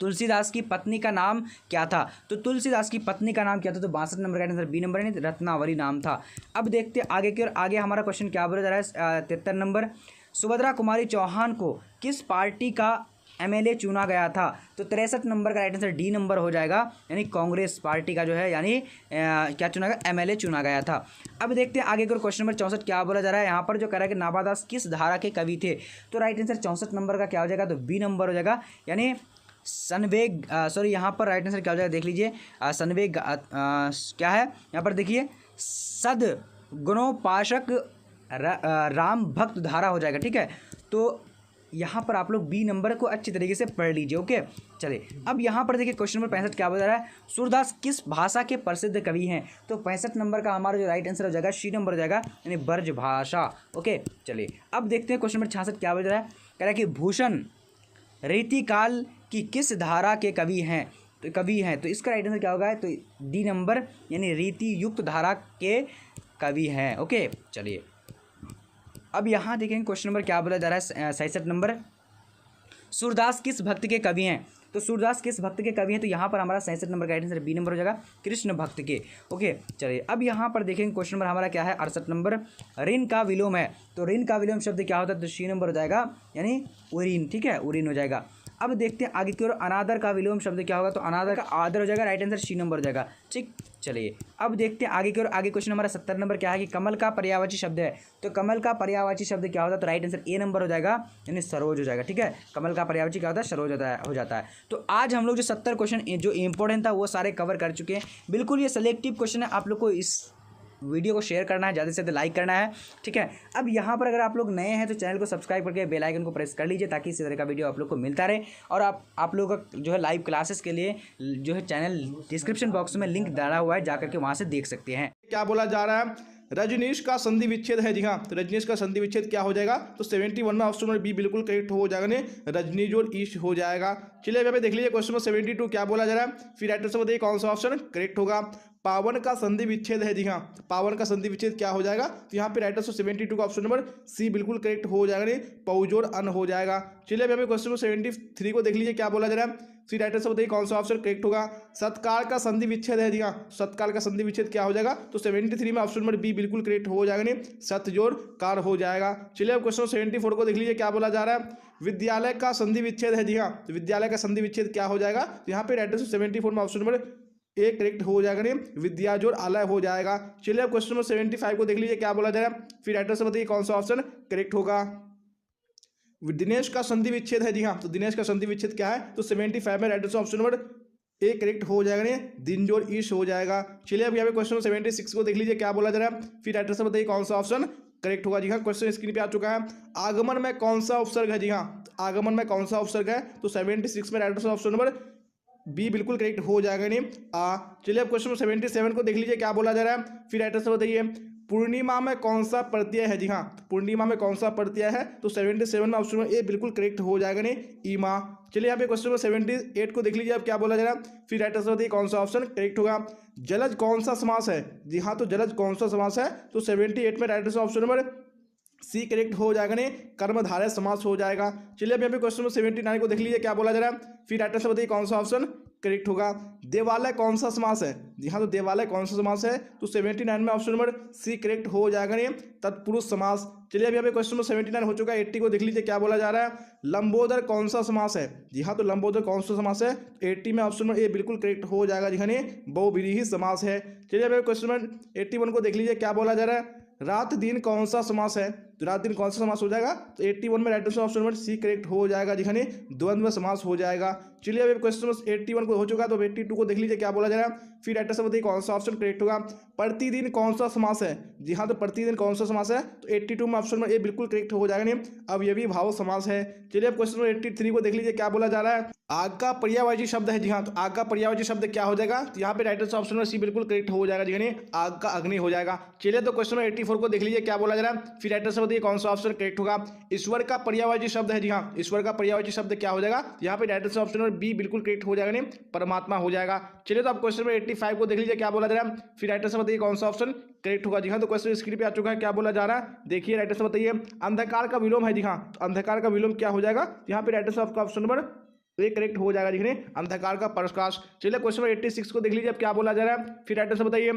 तुलसीदास की पत्नी का नाम क्या था। तो तुलसीदास की पत्नी का नाम क्या था, तो 62 नंबर का आंसर बी नंबर, यानी रत्नावली नाम था। अब देखते हैं आगे की ओर, आगे हमारा क्वेश्चन क्या बोला जा रहा है, 73 नंबर, सुभद्रा कुमारी चौहान को किस पार्टी का एमएलए चुना गया था। तो 63 नंबर का राइट आंसर डी नंबर हो जाएगा, यानी कांग्रेस पार्टी का जो है, यानी क्या चुना गया, एमएलए चुना गया था। अब देखते हैं आगे की ओर, क्वेश्चन नंबर 64 क्या बोला जा रहा है, यहाँ पर जो कह रहा है कि नाभादास किस धारा के कवि थे। तो राइट आंसर 64 नंबर का क्या हो जाएगा, तो बी नंबर हो जाएगा, यानी सनवेग, सॉरी यहाँ पर राइट आंसर क्या हो जाएगा, देख लीजिए, सनवेग क्या है, यहाँ पर देखिए सद गुणोपासक राम भक्त धारा हो जाएगा। ठीक है, तो यहाँ पर आप लोग बी नंबर को अच्छी तरीके से पढ़ लीजिए। ओके, चलिए अब यहाँ पर देखिए क्वेश्चन नंबर 65 क्या बता रहा है, सूरदास किस भाषा के प्रसिद्ध कवि हैं। तो 65 नंबर का हमारा जो राइट आंसर हो जाएगा, सी नंबर हो जाएगा, यानी ब्रज भाषा। ओके, चलिए अब देखते हैं क्वेश्चन नंबर 66 क्या बता रहा है, कह रहा है कि भूषण रीतिकाल की किस धारा के कवि हैं। तो इसका राइट आंसर क्या होगा, तो डी नंबर, यानी रीति युक्त धारा के कवि हैं। ओके, चलिए अब यहाँ देखेंगे क्वेश्चन नंबर क्या बोला जा रहा है, 67 नंबर, सूरदास किस भक्त के कवि हैं। तो सूरदास किस भक्त के कवि हैं, तो यहाँ पर हमारा 67 नंबर का राइट आंसर बी नंबर हो जाएगा, कृष्ण भक्त के। ओके, चलिए अब यहाँ पर देखेंगे क्वेश्चन नंबर हमारा क्या है, 68 नंबर, ऋण का विलोम है। तो ऋण का विलोम शब्द क्या होता है, तो सी नंबर हो जाएगा, यानी उरीन। ठीक है, उरीन हो जाएगा। अब देखते हैं आगे की ओर, अनादर का विलोम शब्द क्या होगा, तो अनादर का आदर हो जाएगा, राइट आंसर सी नंबर हो जाएगा। ठीक, चलिए अब देखते हैं आगे की ओर, आगे क्वेश्चन हमारा 70 नंबर क्या है कि कमल का पर्यायवाची शब्द है। तो कमल का पर्यायवाची शब्द क्या होता है, तो राइट आंसर ए नंबर हो जाएगा, यानी सरोज हो जाएगा। ठीक है, कमल का पर्यायवाची क्या होता है, सरोज हो जाता है। तो आज हम लोग जो 70 क्वेश्चन जो इंपॉर्टेंट था वो सारे कवर कर चुके हैं। बिल्कुल ये सिलेक्टिव क्वेश्चन है, आप लोग को इस वीडियो को शेयर करना है, ज़्यादा से ज़्यादा लाइक करना है। ठीक है, अब यहाँ पर अगर आप लोग नए हैं तो चैनल को सब्सक्राइब करके बेल आइकन को प्रेस कर लीजिए, ताकि इसी तरह का वीडियो आप लोग को मिलता रहे। और आप लोगों का जो है लाइव क्लासेस के लिए जो है चैनल डिस्क्रिप्शन बॉक्स में लिंक डाला हुआ है, जाकर के वहाँ से देख सकते हैं। क्या बोला जा रहा है, रजनीश का संधि विच्छेद है। जी हाँ, तो रजनीश का संधि विच्छेद क्या हो जाएगा, तो 71 में ऑप्शन नंबर बी बिल्कुल करेक्ट हो जाएगा, ने रजनीश और ईश हो जाएगा। चलिए यहाँ पे देख लीजिए क्वेश्चन नंबर 72 क्या बोला जा रहा है, फिर राइटर से बताइए कौन सा ऑप्शन करेक्ट होगा। पावन का संधि विच्छेद है। जी हाँ, पावन का संधि विच्छेद क्या हो जाएगा, तो यहाँ पे राइटर 72 का ऑप्शन नंबर सी बिल्कुल करेक्ट हो जाएगा, नहीं पौजोर अन हो जाएगा। चलिए अब यहाँ पे क्वेश्चन नंबर 73 को देख लीजिए क्या बोला जा रहा है, फिर राइटर से बताइए कौन सा ऑप्शन करेक्ट होगा। सत्काल का संधि विच्छेद है। जी हाँ, सत्काल का संधि विच्छेद क्या हो जाएगा, तो 73 में ऑप्शन नंबर बी बिल्कुल करेक्ट हो जाएगा, नहीं सतजोड़ कार हो जाएगा। चलिए अब क्वेश्चन 74 को देख लीजिए क्या बोला जा रहा है, विद्यालय का संधि विच्छेद है। जी हाँ, तो विद्यालय का संधि विच्छेद क्या हो जाएगा, तो यहाँ पे राइटर 74 में ऑप्शन नंबर ए करेक्ट हो जाएगा, नहीं विद्या जोड़ आलय हो जाएगा। चलिए अब क्वेश्चन नंबर 75 को देख लीजिए क्या बोला जा रहा है, फिर राइटर से बताइए कौन सा ऑप्शन करेक्ट होगा। दिनेश का संधि विच्छेद है। जी हाँ, तो दिनेश का संधि विच्छेद क्या है, तो 75 में राइटर से ऑप्शन नंबर ए करेक्ट हो जाएगा, नहीं दिन जोड़ ईश हो जाएगा। चलिए अब यहाँ पे क्वेश्चन 76 को देख लीजिए क्या बोला जा रहा है, फिर राइटर से बताइए कौन सा ऑप्शन करेक्ट होगा। जी हाँ, क्वेश्चन स्क्रीन पे आ चुका है, आगमन में कौन सा उपसर्ग है। जी हाँ, आगमन में कौन सा उपसर्ग है, तो 76 में राइटर से ऑप्शन नंबर बी बिल्कुल करेक्ट हो जाएगा, नहीं चलिए अब क्वेश्चन 77 को देख लीजिए क्या बोला जा रहा है, फिर राइटर से बताइए पूर्णिमा में कौन सा प्रत्यय है। जी हाँ, पूर्णिमा में कौन सा प्रत्यय है, तो 77 में ऑप्शन नंबर ए बिल्कुल करेक्ट हो जाएगा, नहीं ईमा। चलिए यहाँ पे क्वेश्चन नंबर 78 को देख लीजिए अब क्या बोला जा रहा है, फिर राइटर से बताइए कौन सा ऑप्शन करेक्ट होगा। जलज कौन सा समास है। जी हाँ, तो जलज कौन सा समास है, तो 78 में राइटर से ऑप्शन नंबर सी करेक्ट हो जाएगा, नहीं कर्मधारय समास हो जाएगा। चलिए अब यहाँ पे क्वेश्चन नंबर 79 को देख लीजिए क्या बोला जा रहा है, फिर राइटर से बताइए कौन सा ऑप्शन करेक्ट होगा। देवालय कौन सा समास है। जी हाँ, तो देवालय कौन सा समास है, तो 79 में ऑप्शन नंबर सी करेक्ट हो जाएगा, नहीं तत्पुरुष समास। चलिए अब यहाँ पे क्वेश्चन नंबर 79 हो चुका है। 80 को देख लीजिए क्या बोला जा रहा है, लंबोदर कौन सा समास है। जी हाँ, तो लंबोदर कौन सा समास है, 80 में ऑप्शन नंबर ए बिल्कुल करेक्ट हो जाएगा, जी हाँ नहीं बहुव्रीहि समास है। चलिए अब क्वेश्चन नंबर 81 को देख लीजिए क्या बोला जा रहा है, रात दिन कौन सा समास है। तो रात दिन कौन सा समास हो जाएगा, तो 81 में right answer option number C correct हो जाएगा जी हाँ, द्वंद्व समास हो जाएगा। चलिए अब क्वेश्चन नंबर 81 को हो चुका, तो 82 को देख लीजिए क्या बोला जा रहा है। फिर राइट आंसर बताइए कौन सा ऑप्शन करेक्ट होगा। प्रतिदिन कौन सा समास है, जी हाँ, तो प्रतिदिन कौन सा समास है, तो 82 में ऑप्शन नंबर ए बिल्कुल करेक्ट हो जाएगा। नहीं अब ये भी भाव समास है। चलिए अब क्वेश्चन नंबर 83 को देख लीजिए क्या बोला जा रहा है। आग का पर्यायवाची शब्द है, जी हाँ, तो आग का पर्यायवाची शब्द क्या हो जाएगा, तो यहाँ पे right answer option number C बिल्कुल करेक्ट हो जाएगा जी हाँ, आग का अग्नि हो जाएगा। चलिए तो क्वेश्चन नंबर 84 को देख लीजिए क्या बोला जा रहा है। फिर राइट आंसर बताइए कौन सा ऑप्शन करेक्ट होगा। ईश्वर का पर्यायवाची शब्द है, जी हाँ, ईश्वर का पर्यायवाची शब्द क्या हो जाएगा, यहाँ पे right answer option number B बिल्कुल करेक्ट हो जाएगा, नहीं परमात्मा हो जाएगा। चलिए तो आप क्वेश्चन नंबर 85 को देख लीजिए क्या बोला जा रहा है। फिर राइट आंसर बताइए कौन सा ऑप्शन करेक्ट होगा। जी हाँ, तो क्वेश्चन स्क्रीन पे आ चुका है, क्या बोला जा रहा है देखिए, राइट आंसर बताइए। अंधकार का विलोम है, जी हाँ, तो अंधकार का विलोम क्या हो जाएगा, यहाँ पे राइट आंसर आपका ऑप्शन नंबर ये करेक्ट हो जाएगा, देखिए अंधकार का प्रकाश। चलिए क्वेश्चन नंबर 86 को देख लीजिए अब क्या बोला जा रहा है। फिर राइट आंसर बताइए।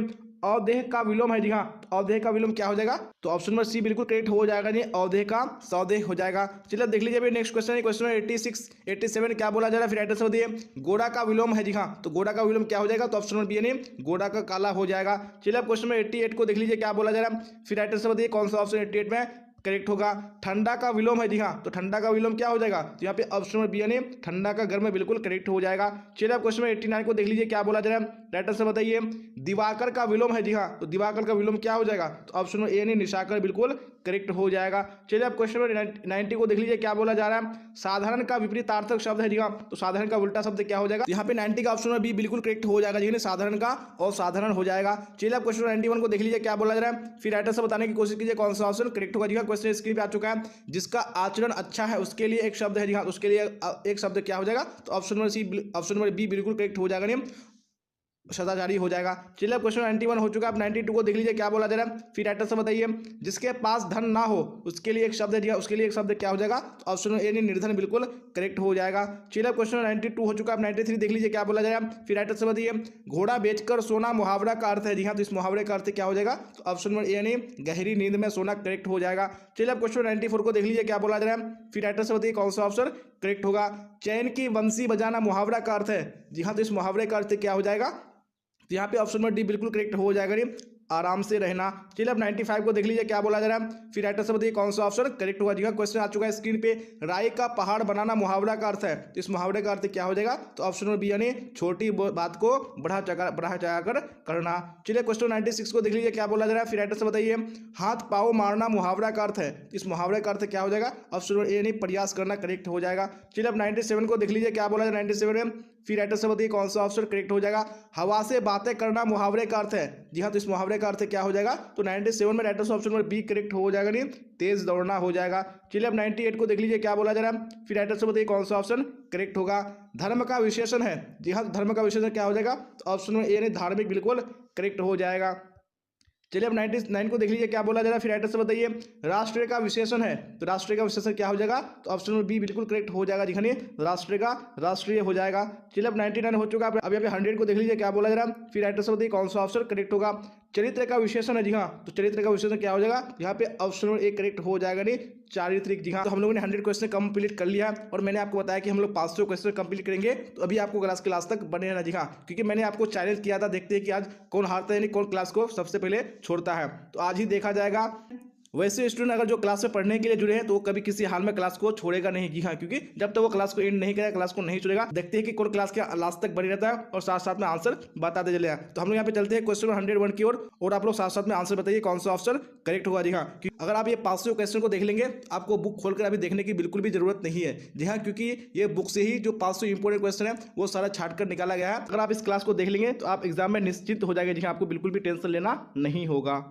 अवदेह का विलोम है, जी हाँ, अवदेह का विलोम क्या हो जाएगा, तो ऑप्शन नंबर सी बिल्कुल करेक्ट हो जाएगा, जी अवदेह का सौदेह हो जाएगा। चलिए देख लीजिए नेक्स्ट क्वेश्चन है, क्वेश्चन नंबर 86 87 क्या बोला जा रहा है। फिर राइट आंसर बताइए। गोरा का विलोम है, जी हाँ, तो गोरा का विलोम क्या हो जाएगा, तो ऑप्शन नंबर बी यानी गोरा का काला हो जाएगा। चलिए अब क्वेश्चन नंबर 88 को देख लीजिए क्या बोला जा रहा है। फिर राइट आंसर बताइए कौन सा ऑप्शन 88 में करेक्ट होगा। ठंडा का विलोम है, जी हाँ, तो ठंडा का विलोम क्या हो जाएगा, तो यहाँ पे ऑप्शन नंबर बी यानी ठंडा का गर्म बिल्कुल करेक्ट हो जाएगा। चलिए अब क्वेश्चन नंबर 89 को देख लीजिए क्या बोला जा रहा है। राइट आंसर बताइए। दिवाकर का विलोम है, जी हाँ, तो दिवाकर का विलोम क्या हो जाएगा, तो ऑप्शन नंबर ए यानी निशाकर बिल्कुल करेक्ट हो जाएगा। चलिए अब क्वेश्चन नंबर 90 को देख लीजिए क्या बोला जा रहा है। साधारण का विपरीतार्थक शब्द है, जी हाँ, तो साधारण का उल्टा शब्द क्या हो जाएगा, यहाँ पे 90 का ऑप्शन नंबर बी बिल्कुल करेक्ट हो जाएगा, जी साधारण का और साधारण हो जाएगा। चलिए अब क्वेश्चन 91 को देख लीजिए क्या बोला जा रहा है। फिर राइट आंसर बताने की कोशिश कीजिए कौन सा ऑप्शन करेक्ट होगा। जी हाँ, क्वेश्चन स्क्रीन पे आ चुका है। जिसका आचरण अच्छा है उसके लिए एक शब्द है, जी हाँ, उसके लिए एक शब्द क्या हो जाएगा, तो option number C option number B बिल्कुल करेक्ट हो जाएगा, नहीं सदाचारी हो जाएगा। चलिए क्वेश्चन 91 हो चुका है। अब 92 को देख लीजिए क्या बोला जा रहा है। फिर राइट आंसर बताइए। जिसके पास धन ना हो उसके लिए एक शब्द है, जी हाँ, उसके लिए एक शब्द क्या हो जाएगा, तो ऑप्शन नंबर ए निर्धन बिल्कुल करेक्ट हो जाएगा। चलिए क्वेश्चन 92 हो चुका है। अब 93 देख लीजिए क्या बोला जा रहा है। फिर राइट आंसर बताइए। घोड़ा बेचकर सोना मुहावरा का अर्थ है, जी हाँ, तो इस मुहावरे का अर्थ क्या हो जाएगा, तो ऑप्शन नंबर ए यानी गहरी नींद में सोना करेक्ट हो जाएगा। चलिए अब क्वेश्चन 94 को देख लीजिए क्या बोला जा रहा है। फिर राइट आंसर बताइए कौन सा ऑप्शन करेक्ट होगा। चैन की बंसी बजाना मुहावरा का अर्थ है, जी हाँ, तो इस मुहावरे का अर्थ क्या हो जाएगा, तो यहाँ पे ऑप्शन नंबर डी बिल्कुल करेक्ट हो जाएगा, नहीं आराम से रहना। चलिए अब 95 को देख लीजिए क्या बोला जा रहा है। फिर राइट आंसर बताइए कौन सा ऑप्शन करेक्ट होगा। जी हाँ, क्वेश्चन आ चुका है स्क्रीन पे। राय का पहाड़ बनाना मुहावरा का अर्थ है, तो इस मुहावरे का अर्थ क्या हो जाएगा, तो ऑप्शन नंबर बी यानी छोटी बात को बढ़ा चढ़ा कर करना। चलिए क्वेश्चन 96 को देख लीजिए क्या बोला जा रहा है। फिर राइट आंसर बताइए। हाथ पाँव मारना मुहावरा का अर्थ है, तो इस मुहावरे का अर्थ क्या हो जाएगा, ऑप्शन नंबर ए यानी प्रयास करना करेक्ट हो जाएगा। चलिए अब 97 को देख लीजिए क्या बोला जा रहा है 97 में। फिर राइट आंसर बताइए कौन सा ऑप्शन करेक्ट हो जाएगा। हवा से बातें करना मुहावरे का अर्थ है, जी हाँ, तो इस मुहावरे का अर्थ क्या हो जाएगा, तो 97 में right answer option number B correct हो जाएगा, नहीं तेज दौड़ना हो जाएगा। चलिए अब 98 को देख लीजिए क्या बोला जा रहा है। फिर राइट आंसर बताइए कौन सा ऑप्शन करेक्ट होगा। धर्म का विशेषण है, जी हाँ, धर्म का विशेषण क्या हो जाएगा, तो ऑप्शन नंबर ए यानी धार्मिक बिल्कुल करेक्ट हो जाएगा। चलिए अब 99 को देख लीजिए क्या बोला जा रहा है। फिर राइट आंसर बताइए। राष्ट्र का विशेषण है, तो राष्ट्र का विशेषण क्या हो जाएगा, तो ऑप्शन नंबर बी बिल्कुल करेक्ट हो जाएगा, दिखाने राष्ट्र का राष्ट्रीय हो जाएगा। चलिए अब 99 हो चुका है। अब यहाँ पे 100 को देख लीजिए क्या बोला जा रहा है। फिर राइट आंसर बताइए कौन सा ऑप्शन करेक्ट होगा। चरित्र का विशेषण है, जी हाँ, तो चरित्र का विशेषण क्या हो जाएगा, यहाँ पे ऑप्शन नंबर ए करेक्ट हो जाएगा, नहीं चारित्रिक। जी हाँ, तो हम लोगों ने 100 क्वेश्चन कंप्लीट कर लिया है और मैंने आपको बताया कि हम लोग 500 क्वेश्चन कंप्लीट करेंगे। तो अभी आपको क्लास तक बने रहना, जी हाँ, क्योंकि मैंने आपको चैलेंज किया था, देखते हैं कि आज कौन हारता है, यानी कौन क्लास को सबसे पहले छोड़ता है। तो आज ही देखा जाएगा। वैसे स्टूडेंट अगर जो क्लास में पढ़ने के लिए जुड़े हैं तो वो कभी किसी हाल में क्लास को छोड़ेगा नहीं, जी हाँ, क्योंकि जब तक वो क्लास को एंड नहीं करेगा, क्लास को नहीं छोड़ेगा। देखते हैं कि कौन क्लास के लास्ट तक बनी रहता है और साथ साथ में आंसर बताते चले। तो हम लोग यहाँ पे चलते हैं क्वेश्चन 101 की ओर और आप लोग साथ साथ में आंसर बताइए कौन सा ऑप्शन करेक्ट होगा। जी हाँ, अगर आप ये 500 क्वेश्चन को देख लेंगे आपको बुक खोलकर अभी देखने की बिल्कुल भी जरूरत नहीं है। जी हाँ, क्योंकि ये बुक से ही जो 500 इंपोर्टेंट क्वेश्चन है वो सारा छाट कर निकाला गया है। अगर आप इस क्लास को देख लेंगे तो आप एग्जाम में निश्चित हो जाएंगे। जी हाँ, आपको बिल्कुल भी टेंशन लेना नहीं होगा।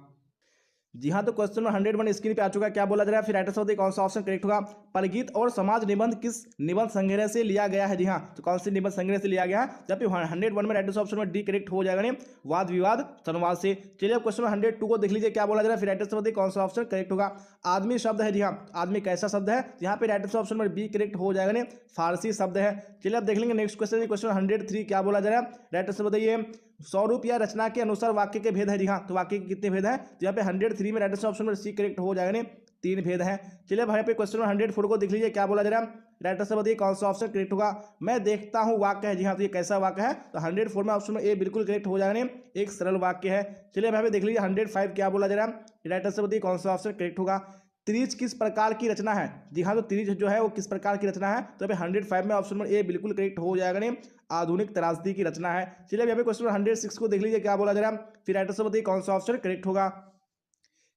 जी हाँ, तो क्वेश्चन नंबर 101 स्क्रीन पे आ चुका है। क्या बोला जा रहा है। फिर राइट आंसर बताइए कौन सा ऑप्शन करेक्ट होगा। परगीत और समाज निबंध किस निबंध संग्रह से लिया गया है। जी हाँ, तो कौन से निबंध संग्रह से लिया गया है, जब पे 101 में राइट आंसर ऑप्शन में डी करेक्ट हो जाएगा, नहीं वाद विवाद संवाद से। चलिए अब क्वेश्चन 102 को देख लीजिए क्या बोला जा रहा है। फिर राइट आंसर बताइए कौन सा ऑप्शन करेक्ट होगा। आदमी शब्द है, जी हाँ, आदमी कैसा शब्द है, यहाँ पे राइट आंसर ऑप्शन में बी करेक्ट हो जाएगा, नहीं फारसी शब्द है। चलिए अब देख लेंगे नेक्स्ट क्वेश्चन, क्वेश्चन 103 क्या बोला जा रहा है। राइट आंसर बताइए। स्वरूप या रचना के अनुसार वाक्य के भेद है। जी हाँ, तो वाक्य के कितने भेद हैं, तो यहाँ पे 103 में राइट आंसर ऑप्शन में सी करेक्ट हो जाएगा, नहीं 3 भेद हैं। चलिए भाई पे क्वेश्चन 104 को देख लीजिए क्या बोला जा रहा है। राइट आंसर बताइए कौन सा ऑप्शन करेक्ट होगा। मैं देखता हूँ वाक्य है, जी हाँ, तो ये कैसा वाक्य है, तो 104 में ऑप्शन में ए बिल्कुल करेक्ट हो जाएगा, नहीं एक सरल वाक्य है। चलिए भाई देख लीजिए 105 क्या बोला जा रहा है। राइट आंसर बताइए कौन सा ऑप्शन करेक्ट होगा। त्रिज किस प्रकार की रचना है? जी हाँ, तो त्रिज जो है वो किस प्रकार की रचना है? तो यहाँ पे 105 में ऑप्शन नंबर ए बिल्कुल करेक्ट हो जाएगा नहीं, आधुनिक त्रासदी की रचना है। चलिए अब यहाँ पे क्वेश्चन नंबर 106 को देख लीजिए क्या बोला जा रहा है, फिर राइटर से बताइए कौन सा ऑप्शन करेक्ट होगा।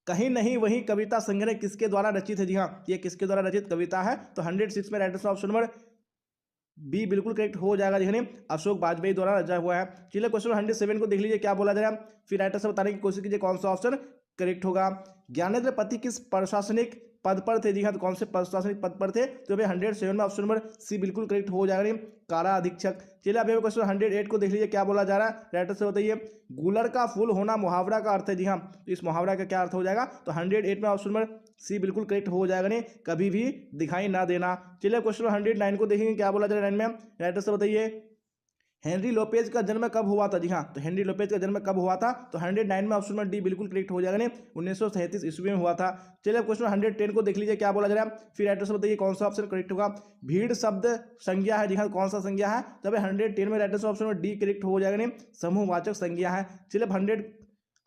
कहीं नहीं वही कविता संग्रह किसके द्वारा रचित है? जी हाँ, ये किसके द्वारा रचित कविता है? तो 106 में राइटर ऑप्शन नंबर बी बिल्कुल करेक्ट हो जाएगा, देखने अशोक वाजपेयी द्वारा रचा हुआ है। चलिए क्वेश्चन 107 को देख लीजिए क्या बोला जा रहा है, फिर राइटर से बताने की कोशिश कीजिए कौन सा ऑप्शन करेक्ट होगा। ज्ञानेंद्र पति किस प्रशासनिक पद पर थे? जी हाँ, तो कौन से प्रशासनिक पद पर थे? तो भाई 107 में ऑप्शन नंबर सी बिल्कुल करेक्ट हो जाएगा, नहीं कारा अधीक्षक। चलिए अब क्वेश्चन 108 को देख लीजिए क्या बोला जा रहा है, राइटर से बताइए। गुलर का फूल होना मुहावरा का अर्थ है। जी हाँ, तो इस मुहावरा का क्या अर्थ हो जाएगा? तो 108 में ऑप्शन नंबर सी बिल्कुल करेक्ट हो जाएगा, नहीं कभी भी दिखाई ना देना। चलिए क्वेश्चन 109 को देखेंगे क्या बोला जा रहा है 9 में, राइटर से बताइए। हेनरी लोपेज का जन्म कब हुआ था? जी हाँ, तो हेनरी लोपेज का जन्म कब हुआ था? तो 109 में ऑप्शन नंबर डी बिल्कुल करेक्ट हो जाएगा, नहीं 1937 ईस्वी में हुआ था। चलिए क्वेश्चन 110 को देख लीजिए क्या बोला जा रहा है, फिर राइटर से बताइए कौन सा ऑप्शन करेक्ट होगा। भीड़ शब्द संज्ञा है। जी हाँ, कौन सा संज्ञा है? तो भाई 110 में राइटर से ऑप्शन नंबर डी करेक्ट हो जाएगा, नहीं समूहवाचक संज्ञा है। चलिए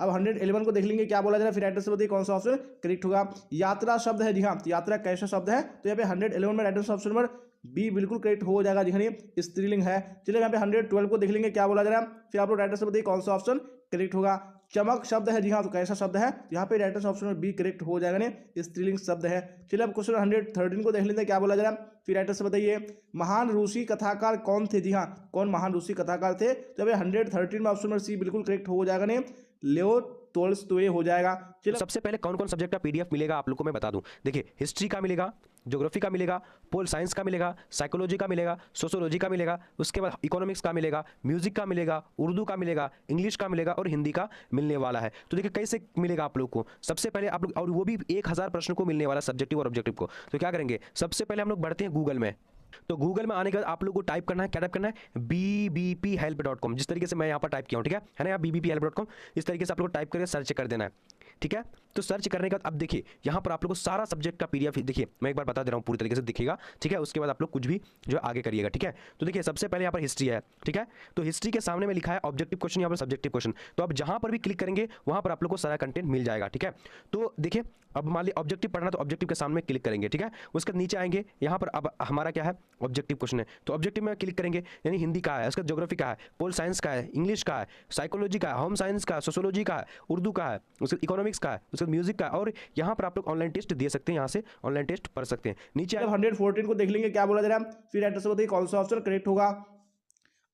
अब 111 को देख लेंगे क्या बोला जा रहा है, फिर राइटर से बताइए कौन सा ऑप्शन करेक्ट होगा। यात्रा शब्द है। जी हाँ, तो यात्रा कैसा शब्द है? तो यहाँ पे 111 में राइटर से ऑप्शन नंबर बी बिल्कुल करेक्ट हो जाएगा, जी हाँ स्त्रीलिंग है। चलिए यहाँ पे 112 को देख लेंगे क्या बोला जा रहा है, फिर आप लोग राइटर से बताइए कौन सा ऑप्शन करेक्ट होगा। चमक शब्द है। जी हाँ, तो कैसा शब्द है? यहाँ पे writer option number B correct हो जाएगा, नहीं स्त्रीलिंग शब्द है। चलिए अब क्वेश्चन 113 को देख लेते हैं क्या बोला जा रहा है, फिर राइटर से बताइए महान रूसी कथाकार कौन थे? जी हाँ, कौन महान रूसी कथाकार थे? तो अभी 113 में ऑप्शन नंबर सी बिल्कुल करेक्ट हो जाएगा, नहीं लेओ टोल्स्टॉय हो जाएगा। चलो सबसे पहले कौन कौन सब्जेक्ट का पीडीएफ मिलेगा आप लोगों को मैं बता दूं। देखिए हिस्ट्री का मिलेगा, ज्योग्राफी का मिलेगा, पोल साइंस का मिलेगा, साइकोलॉजी का मिलेगा, सोशियोलॉजी का मिलेगा, उसके बाद इकोनॉमिक्स का मिलेगा, म्यूजिक का मिलेगा, उर्दू का मिलेगा, इंग्लिश का मिलेगा और हिंदी का मिलने वाला है। तो देखिए कैसे मिलेगा आप लोग को, सबसे पहले आप लोग, और वो भी 1000 प्रश्न को मिलने वाला सब्जेक्टिव और ऑब्जेक्टिव को। तो क्या करेंगे, सबसे पहले हम लोग बढ़ते हैं गूगल में। तो गूगल में आने के बाद आप लोग को टाइप करना है, क्या टाइप करना है, bbphelp.com, जिस तरीके से मैं यहाँ पर टाइप किया हूँ, ठीक है ना, यहाँ bbphelp.com इस तरीके से आप लोग टाइप करके सर्च कर देना है, ठीक है। तो सर्च करने के बाद अब देखिए यहाँ पर आप लोग को सारा सब्जेक्ट का पीडीएफ, देखिए मैं एक बार बता दे रहा हूँ पूरी तरीके से दिखेगा, ठीक है। उसके बाद आप लोग कुछ भी जो आगे करिएगा, ठीक है। तो देखिए सबसे पहले यहाँ पर हिस्ट्री है, ठीक है। तो हिस्ट्री के सामने में लिखा है ऑब्जेक्टिव क्वेश्चन, यहाँ पर सब्जेक्टिव क्वेश्चन। तो आप जहाँ पर भी क्लिक करेंगे वहाँ पर आप लोग को सारा कंटेंट मिल जाएगा, ठीक है। तो देखिए अब मान लीजिए ऑब्जेक्टिव पढ़ना, तो ऑब्जेक्टिव के सामने क्लिक करेंगे, ठीक है। उसके नीचे आएंगे, यहाँ पर अब हमारा क्या है, ऑब्जेक्टिव क्वेश्चन है, तो ऑब्जेक्टिव में क्लिक करेंगे, यानी हिंदी का है, उसका ज्योग्राफी का है, पोल साइंस का है, इंग्लिश का है, साइकोलॉजी का है, होम साइंस का है, सोशियोलॉजी का है, उर्दू का है, उसके इकोनॉमिक्स का है, उसके म्यूजिक का है, और यहाँ पर आप लोग ऑनलाइन टेस्ट दे सकते हैं, यहाँ से ऑनलाइन टेस्ट पढ़ सकते हैं। नीचे 114 को देख लेंगे क्या बोला जा रहा है, फिर राइटर से बताइए कौन सा ऑप्शन करेक्ट होगा।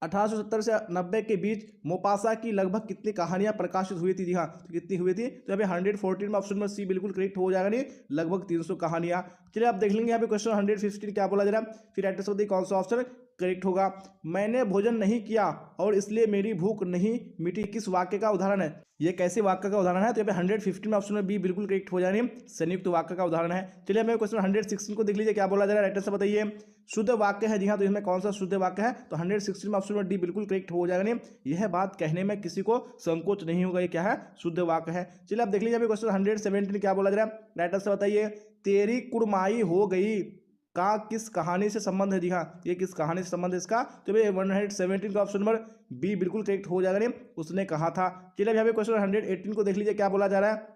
1870 से 90 के बीच मोपासा की लगभग कितनी कहानियां प्रकाशित हुई थी? जी हाँ, तो कितनी हुई थी? तो यहाँ पे 114 में ऑप्शन नंबर सी बिल्कुल करेक्ट हो जाएगा, नहीं लगभग 300 कहानियां। चलिए आप देख लेंगे यहाँ पे क्वेश्चन 115 क्या बोला जा रहा है, फिर राइटर से बताइए कौन सा ऑप्शन करेक्ट होगा। मैंने भोजन नहीं किया और इसलिए मेरी भूख नहीं मिटी, किस वाक्य का उदाहरण है? ये कैसे वाक्य का उदाहरण है? तो यहाँ पे 115 में ऑप्शन में बी बिल्कुल करेक्ट हो जाएंगे, संयुक्त वाक्य का उदाहरण है। चलिए हमें क्वेश्चन 116 को देख लीजिए क्या बोला जा रहा है, राइटर से बताइए शुद्ध वाक्य है। जी हाँ, तो इसमें कौन सा शुद्ध वाक्य है? तो 116 में ऑप्शन में डी बिल्कुल करेक्ट हो जाएगा, नहीं यह बात कहने में किसी को संकोच नहीं होगा, ये क्या है, शुद्ध वाक्य है। चलिए आप देख लीजिए क्वेश्चन 117 क्या बोला जा रहा है, राइटर से बताइए तेरी कुड़माई हो गई का किस कहानी से संबंध है? जी हाँ, ये किस कहानी से संबंध है इसका? तो भाई 117 का ऑप्शन नंबर बी बिल्कुल करेक्ट हो जाएगा, नहीं उसने कहा था। चलिए यहाँ पे क्वेश्चन 118 को देख लीजिए क्या बोला जा रहा है,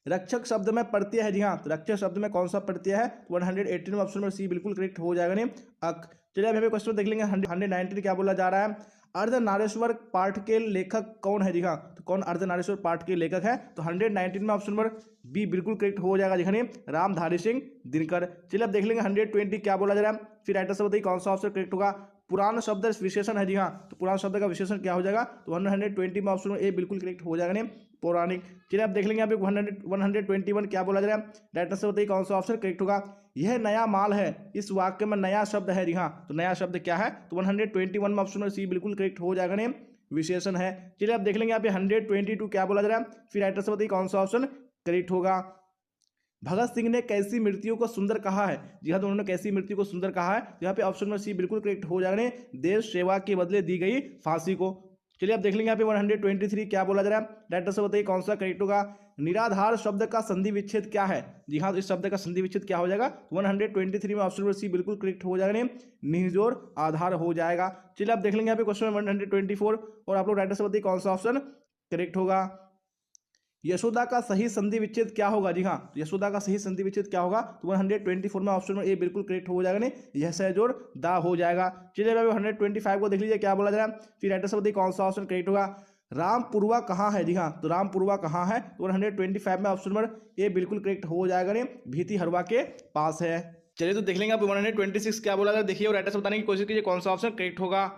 रक्षक शब्द में प्रत्यय है। जी हाँ, तो रक्षक शब्द में कौन सा प्रत्यय है? 118 में ऑप्शन नंबर सी बिल्कुल करेक्ट हो जाएगा, नहीं अक। चलिए अब यहाँ पे क्वेश्चन देख लेंगे 119 क्या बोला जा रहा है, अर्धनारीश्वर पाठ के लेखक कौन है? जी हाँ, तो कौन अर्धनारीश्वर पाठ के लेखक है? तो 119 में ऑप्शन नंबर बी बिल्कुल करेक्ट हो जाएगा, जी हाँ रामधारी सिंह दिनकर। चलिए अब देख लेंगे 120 क्या बोला जा रहा है, फिर राइटर से बताइए कौन सा ऑप्शन करेक्ट होगा। पुराण शब्द विशेषण है। जी हाँ, तो पुराण शब्द का विशेषण क्या हो जाएगा? तो 120 में ऑप्शन ए बिल्कुल करेक्ट हो जाएगा, नहीं पौराणिक। चलिए आप देख लेंगे यहाँ पे 121 क्या बोला जा रहा है, राइटर से बताइए कौन सा ऑप्शन करेक्ट होगा। यह नया माल है, इस वाक्य में नया शब्द है। जी हाँ, तो नया शब्द क्या है? तो 121 में ऑप्शन सी बिल्कुल करेक्ट हो जाएगा, नहीं विशेषण है। चलिए आप देख लेंगे यहाँ पे 122 क्या बोला जा रहा है, फिर राइटर से बताइए कौन सा ऑप्शन करेक्ट होगा। भगत सिंह ने कैसी मृत्यु को सुंदर कहा है? जी हाँ, तो उन्होंने कैसी मृत्यु को सुंदर कहा है? यहाँ पे ऑप्शन में सी बिल्कुल करेक्ट हो जाएगा, देश सेवा के बदले दी गई फांसी को। चलिए आप देख लेंगे यहाँ पे 123 क्या बोला जा रहा है, राइटर से बताइए कौन सा करेक्ट होगा। निराधार शब्द का संधि विच्छेद क्या है? जी हाँ, तो इस शब्द का संधि विच्छेद क्या हो जाएगा? 123 में ऑप्शन सी बिल्कुल करेक्ट हो जाएगा, निजोर आधार हो जाएगा। चलिए आप देख लेंगे यहाँ पे क्वेश्चन 124 और आप लोग राइटर से बताइए कौन सा ऑप्शन करेक्ट होगा। यशोदा का सही संधि विच्छेद क्या होगा? जी हाँ, तो यशोदा का सही संधि विच्छेद क्या होगा? तो 124 में ऑप्शन नंबर ए बिल्कुल करेक्ट हो जाएगा, नहीं यह सह जोड़ दा हो जाएगा। चलिए अभी 125 को देख लीजिए क्या बोला जा रहा है। फिर राइटर से बताइए कौन सा ऑप्शन करेक्ट होगा। रामपुरवा कहाँ है? जी हाँ, तो रामपुरवा कहाँ है? तो 125 में ऑप्शन नंबर ए बिल्कुल करेक्ट हो जाएगा, नहीं भीति हरवा के पास है। चलिए तो देख लेंगे आप 126 क्या बोला जा रहा है। देखिए और राइटर से बताने की कोशिश कीजिए कौन सा ऑप्शन करेक्ट होगा।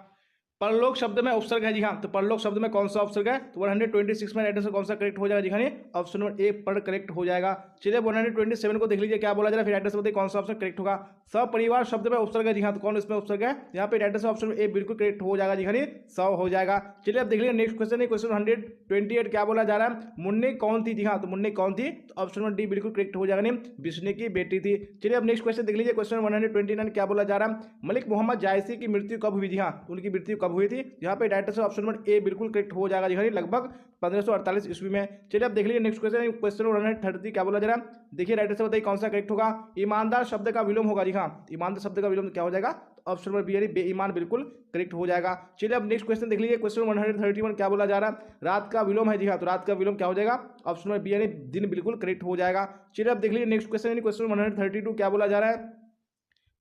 परलोक शब्द में उपसर्ग है। जी हाँ, तो परलोक शब्द में कौन सा उपसर्ग है? तो 126 में राइटर से कौन सा करेक्ट हो जाएगा? जी हाँ, ऑप्शन नंबर ए पर करेक्ट हो जाएगा। चलिए 127 को देख लीजिए क्या बोला जा रहा है। फिर राइटर से बताइए कौन सा ऑप्शन करेक्ट होगा। सपरिवार शब्द में उपसर्ग है। जी हाँ, तो कौन इसमें उपसर्ग है? यहाँ पे राइटर से ऑप्शन ए बिल्कुल करेक्ट हो जाएगा। जी हाँ, 100 हो जाएगा। चलिए अब देख लीजिए नेक्स्ट क्वेश्चन है, क्वेश्चन 128 क्या बोला जा रहा है। मुन्नी कौन थी? जी हाँ, तो मुन्नी कौन थी? तो ऑप्शन नंबर डी बिल्कुल करेक्ट हो जाएगा, नहीं विष्णु की बेटी थी। चलिए अब नेक्स्ट क्वेश्चन देख लीजिए, क्वेश्चन 129 क्या बोला जा रहा है। मलिक मोहम्मद जायसी की मृत्यु कब हुई? जी हाँ, तो उनकी मृत्यु कब हुई थी? यहाँ पे राइटर से ऑप्शन नंबर ए बिल्कुल करेक्ट हो जाएगा। जी हाँ, लगभग 1548 ईस्वी में। चलिए अब देख लीजिए नेक्स्ट क्वेश्चन, क्वेश्चन 130 क्या बोला जा रहा है। देखिए राइटर से बताइए कौन सा करेक्ट होगा। ईमानदार शब्द का विलोम होगा। जी हाँ, ईमानदार शब्द का विलोम क्या हो जाएगा? ऑप्शन नंबर बी यानी बेईमान बिल्कुल करेक्ट हो जाएगा। चलिए अब नेक्स्ट क्वेश्चन देख लीजिए, क्वेश्चन 131 क्या बोला जा रहा है। रात का विलोम है। जी हाँ, तो रात का विलोम क्या हो जाएगा? ऑप्शन नंबर बी यानी दिन बिल्कुल करेक्ट हो जाएगा। चलिए अब देख लीजिए नेक्स्ट क्वेश्चन, क्वेश्चन 132 क्या बोला जा रहा है।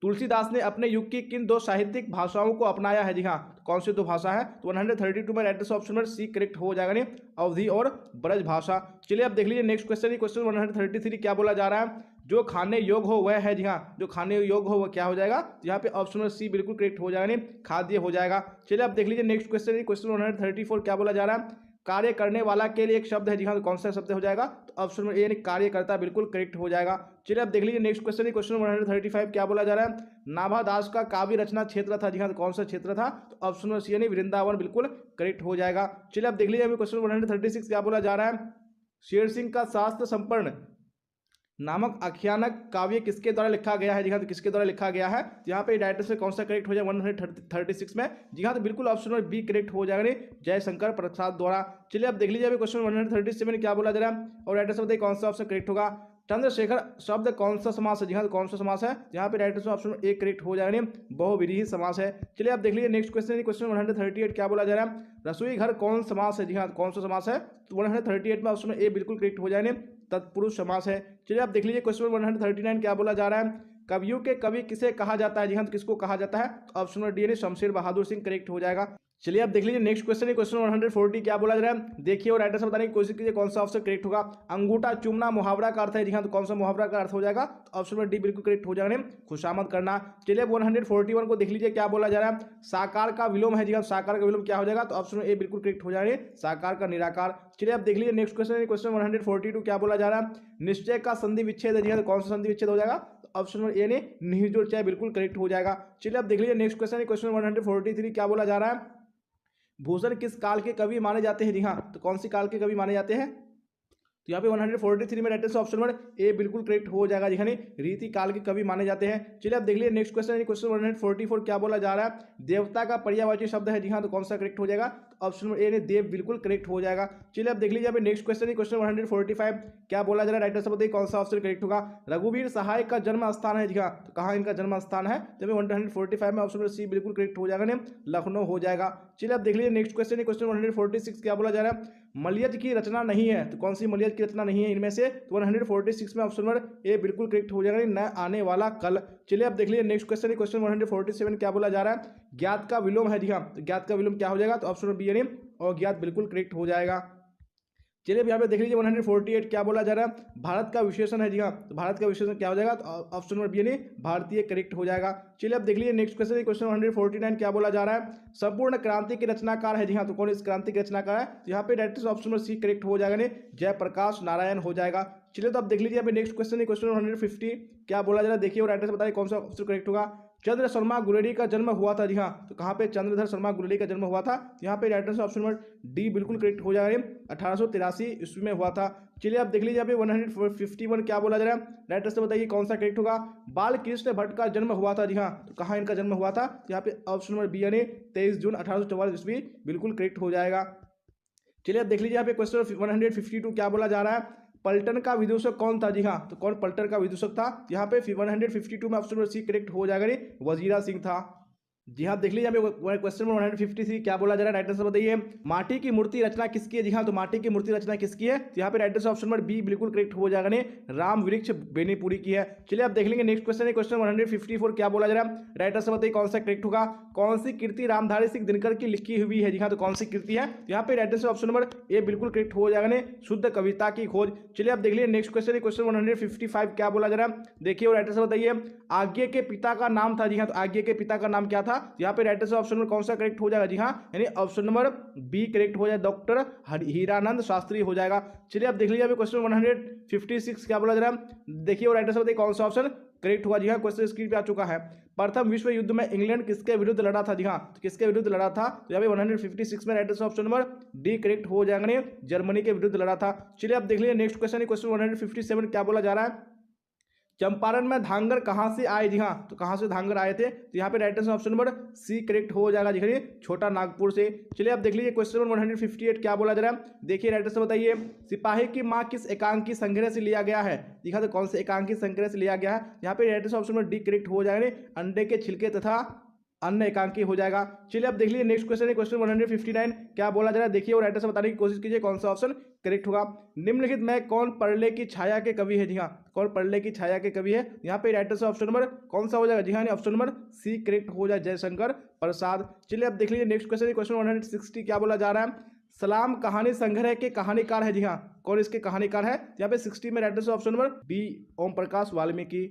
तुलसीदास ने अपने युग की किन दो साहित्यिक भाषाओं को अपनाया है? जी हाँ, कौन सी दो भाषा है? तो 132 में right answer option number C correct हो जाएगा, नहीं अवधी और ब्रज भाषा। चलिए अब देख लीजिए नेक्स्ट क्वेश्चन, क्वेश्चन 133 क्या बोला जा रहा है। जो खाने योग हो वह है। जी हाँ, जो खाने योग हो वह क्या हो जाएगा? यहाँ पे ऑप्शन नंबर सी बिल्कुल करेक्ट हो जाएगा, नहीं खाद्य हो जाएगा। चलिए अब देख लीजिए नेक्स्ट क्वेश्चन, क्वेश्चन 134 क्या बोला जा रहा है। कार्य करने वाला के लिए एक शब्द है। जी हाँ, तो कौन सा शब्द हो जाएगा? तो ऑप्शन नंबर ए यानी कार्यकर्ता बिल्कुल करेक्ट हो जाएगा। चलिए अब देख लीजिए नेक्स्ट क्वेश्चन, क्वेश्चन 135 क्या बोला जा रहा है। नाभादास का काव्य रचना क्षेत्र था। जी हाँ, तो कौन सा क्षेत्र था? तो ऑप्शन नंबर सी यानी वृंदावन बिल्कुल करेक्ट हो जाएगा। चलिए अब देख लीजिए अभी क्वेश्चन 136 क्या बोला जा रहा है। शेर सिंह का शास्त्र संपन्न नामक आख्यानक काव्य किसके द्वारा लिखा गया है? जी हाँ, तो किसके द्वारा लिखा गया है? तो यहाँ पे राइटर से कौन सा करेक्ट हो जाएगा 136 में? जी हाँ, तो बिल्कुल ऑप्शन नंबर बी करेक्ट हो जाएगा, नहीं जयशंकर प्रसाद द्वारा। चलिए अब देख लीजिए अभी क्वेश्चन 137 क्या बोला जा रहा है और राइटर से बताइए कौन सा ऑप्शन करेक्ट होगा। चंद्रशेखर शब्द कौन सा समास है? जी हाँ, तो कौन सा समास है? यहाँ पे राइटर से ऑप्शन ए करेक्ट हो जाएगा, नहीं बहुव्रीहि समास है। चलिए अब देख लीजिए नेक्स्ट क्वेश्चन, क्वेश्चन 138 क्या बोला जा रहा है। रसोई घर कौन समास है? जी हाँ, कौन सा समास है? तो 138 में ऑप्शन ए बिल्कुल करेक्ट हो जाएगा, तत्पुरुष समास है। चलिए आप देख लीजिए क्वेश्चन 139 क्या बोला जा रहा है। कवियों के कवि किसे कहा जाता है? जी हाँ, तो किसको कहा जाता है? तो ऑप्शन नंबर डी यानी शमशेर बहादुर सिंह करेक्ट हो जाएगा। चलिए आप देख लीजिए नेक्स्ट क्वेश्चन, क्वेश्चन 140 क्या बोला जा रहा है। देखिए और राइटर से बताने की कोशिश कीजिए कौन सा ऑप्शन करेक्ट होगा। अंगूठा चूमना मुहावरा का अर्थ है। जी हाँ, तो कौन सा मुहावरा का अर्थ हो जाएगा? तो ऑप्शन नंबर डी बिल्कुल करेक्ट हो जाएगा, खुशामद करना। चलिए अब 141 को देख लीजिए क्या बोला जा रहा है। साकार का विलोम है। जी हाँ, साकार का विलोम क्या हो जाएगा? तो ऑप्शन ए बिल्कुल करेक्ट हो जाएगा, साकार का निराकार। चलिए आप देख लीजिए नेक्स्ट क्वेश्चन, क्वेश्चन 142 क्या बोला जा रहा है। निश्चय का संधि विच्छेद है। जी हाँ, तो कौन सा संधि विच्छेद हो जाएगा? तो ऑप्शन नंबर ए ने नहीं जोड़ चाहे बिल्कुल करेक्ट हो जाएगा। चलिए आप देख लीजिए नेक्स्ट क्वेश्चन, क्वेश्चन 143 क्या बोला जा रहा है। भूषण किस काल के कवि माने जाते हैं? जी हाँ, तो कौन सी काल के कवि माने जाते हैं? तो यहाँ पे 143 में राइटर से ऑप्शन नंबर ए बिल्कुल करेक्ट हो जाएगा। जी हाँ, रीति काल के कवि माने जाते हैं। चलिए अब देख लीजिए नेक्स्ट क्वेश्चन, क्वेश्चन 144 क्या बोला जा रहा है। देवता का पर्यायवाची शब्द है। जी हाँ, तो कौन सा करेक्ट हो जाएगा? तो ऑप्शन नंबर ए ने देव बिल्कुल करेक्ट हो जाएगा। चलिए अब देख लीजिए यहाँ पे नेक्स्ट क्वेश्चन, क्वेश्चन 145 क्या बोला जा रहा है। राइटर से बताइए कौन सा ऑप्शन करेक्ट होगा। रघुवीर सहाय का जन्म स्थान है। जी हाँ, तो कहाँ इनका जन्म स्थान है? जब 145 में ऑप्शन नंबर सी बिल्कुल करेक्ट हो जाएगा, लखनऊ हो जाएगा। चलिए अब देख लीजिए नेक्स्ट क्वेश्चन, क्वेश्चन 146 क्या बोला जा रहा है। मलयज की रचना नहीं है। तो कौन सी मलयज की रचना नहीं है इनमें से? तो 146 में ऑप्शन नंबर ए बिल्कुल करेक्ट हो जाएगा, न आने वाला कल। चलिए अब देख लीजिए नेक्स्ट क्वेश्चन, क्वेश्चन 147 क्या बोला जा रहा है। ज्ञात का विलोम है। जी हाँ, तो ज्ञात का विलोम क्या हो जाएगा? तो ऑप्शन नंबर बी यानी और ज्ञात बिल्कुल करेक्ट हो जाएगा। चलिए अब यहाँ पे देख लीजिए 148 क्या बोला जा रहा है। भारत का विशेषण है। जी हाँ, तो भारत का विशेषण क्या हो जाएगा? तो ऑप्शन नंबर बी यानी भारतीय करेक्ट हो जाएगा। चलिए अब देख लीजिए नेक्स्ट क्वेश्चन, क्वेश्चन 149 क्या बोला जा रहा है। संपूर्ण क्रांति के रचनाकार है। जी हाँ, तो कौन इस क्रांति के रचनाकार है? तो यहाँ पे direct option number C correct हो जाएगा, जयप्रकाश नारायण हो जाएगा। चलिए तो अब देख लीजिए यहाँ पे नेक्स्ट क्वेश्चन, क्वेश्चन 150 क्या बोला जा रहा है। देखिए और राइटर से बताइए कौन सा ऑप्शन करेक्ट होगा। चंद्र शर्मा गुलेरी का जन्म हुआ था। जी हाँ, तो कहाँ पे चंद्रधर शर्मा गुलेरी का जन्म हुआ था? यहाँ पे राइटर से ऑप्शन नंबर डी बिल्कुल करेक्ट हो जाएगा, 1883 ईस्वी में हुआ था। चलिए आप देख लीजिए यहाँ पे 151 क्या बोला जा रहा है। राइटर से बताइए कौन सा करेक्ट होगा। बाल कृष्ण भट्ट का जन्म हुआ था। जी हाँ, तो कहाँ इनका जन्म हुआ था? यहाँ पे ऑप्शन नंबर बी यानी 23 जून 1844 ईस्वी बिल्कुल करेक्ट हो जाएगा। चलिए आप देख लीजिए यहाँ पे क्वेश्चन 152 क्या बोला जा रहा है। पलटन का विदूषक कौन था? जी हाँ, तो कौन पलटन का विदूषक था? यहाँ पे 152 में ऑप्शन नंबर सी करेक्ट हो जाएगा, वजीरा सिंह था। जी हाँ, देख लीजिए यहाँ पे क्वेश्चन नंबर 153 क्या बोला जा रहा है, राइट आंसर बताइए। माटी की मूर्ति रचना किसकी है? जी हाँ, तो माटी की मूर्ति रचना किसकी है? तो यहाँ पे right answer option number B बिल्कुल करेक्ट हो जाएगा, ने राम वृक्ष बेनीपुरी की है। चलिए आप देख लेंगे नेक्स्ट क्वेश्चन है, क्वेश्चन 154 क्या बोला जा रहा है, राइट आंसर बताइए कौन सा करेक्ट होगा। कौन सी कृति रामधारी सिंह दिनकर की लिखी हुई है? जी हाँ, तो कौन सी कृति है? यहाँ पे right answer option number A बिल्कुल करेक्ट हो जाएगा, ने शुद्ध कविता की खोज। चलिए आप देख लीजिए नेक्स्ट क्वेश्चन है, क्वेश्चन 155 क्या बोला जा रहा है, देखिए और राइट आंसर बताइए। आज्ञे के पिता का नाम था? जी हाँ, तो आज्ञे के पिता का नाम क्या था? यहाँ पे राइट आंसर ऑप्शन नंबर कौन सा करेक्ट हो जाएगा? जी हाँ, यानी ऑप्शन नंबर बी करेक्ट हो जाए, डॉक्टर हीरानंद शास्त्री हो जाएगा। चलिए आप देख लीजिए अभी क्वेश्चन 156 क्या बोला जा रहा है, देखिए और राइट आंसर बताइए कौन सा ऑप्शन करेक्ट हुआ। जी हाँ, क्वेश्चन स्क्रीन पे आ चुका है। प्रथम विश्व युद्ध में इंग्लैंड किसके विरुद्ध लड़ा था? जी हाँ, तो किसके विरुद्ध लड़ा था? तो यहाँ पे 156 में right answer option number D correct हो जाएगा, ने जर्मनी के विरुद्ध लड़ा था। चलिए आप देख लीजिए नेक्स्ट क्वेश्चन है, क्वेश्चन 157 क्या बोला जा रहा है, चंपारण में धांगर कहां से आए? जी हाँ, तो कहां से धांगर आए थे? तो यहाँ पे right answer option number C correct हो जाएगा, देखिए छोटा नागपुर से। चलिए आप देख लीजिए क्वेश्चन नंबर 158 क्या बोला जा रहा है, देखिए राइट आंसर बताइए। सिपाही की मां किस एकांकी संग्रह से लिया गया है? जी हाँ, तो कौन से एकांकी संग्रह से लिया गया है? यहाँ पे right answer option number D correct हो जाएगा, अंडे के छिलके तथा अन्य एकांकी हो जाएगा। चलिए आप देख लीजिए नेक्स्ट क्वेश्चन है, क्वेश्चन 159 क्या बोला जा रहा है, देखिए और राइट आंसर बताने की कोशिश कीजिए कौन सा ऑप्शन करेक्ट होगा। निम्नलिखित में कौन परले की छाया के कवि है? जी हाँ, कौन परले की छाया के कवि है? यहाँ पे राइट आंसर ऑप्शन नंबर कौन सा हो जाएगा? जी हाँ, ऑप्शन नंबर सी करेक्ट हो जाए, जयशंकर प्रसाद। चलिए आप देख लीजिए नेक्स्ट क्वेश्चन है, क्वेश्चन 160 क्या बोला जा रहा है, सलाम कहानी संग्रह के कहानीकार है? जी हाँ, कौन इसके कहानीकार है? यहाँ पे 60 में right answer option number B Om Prakash Valmiki.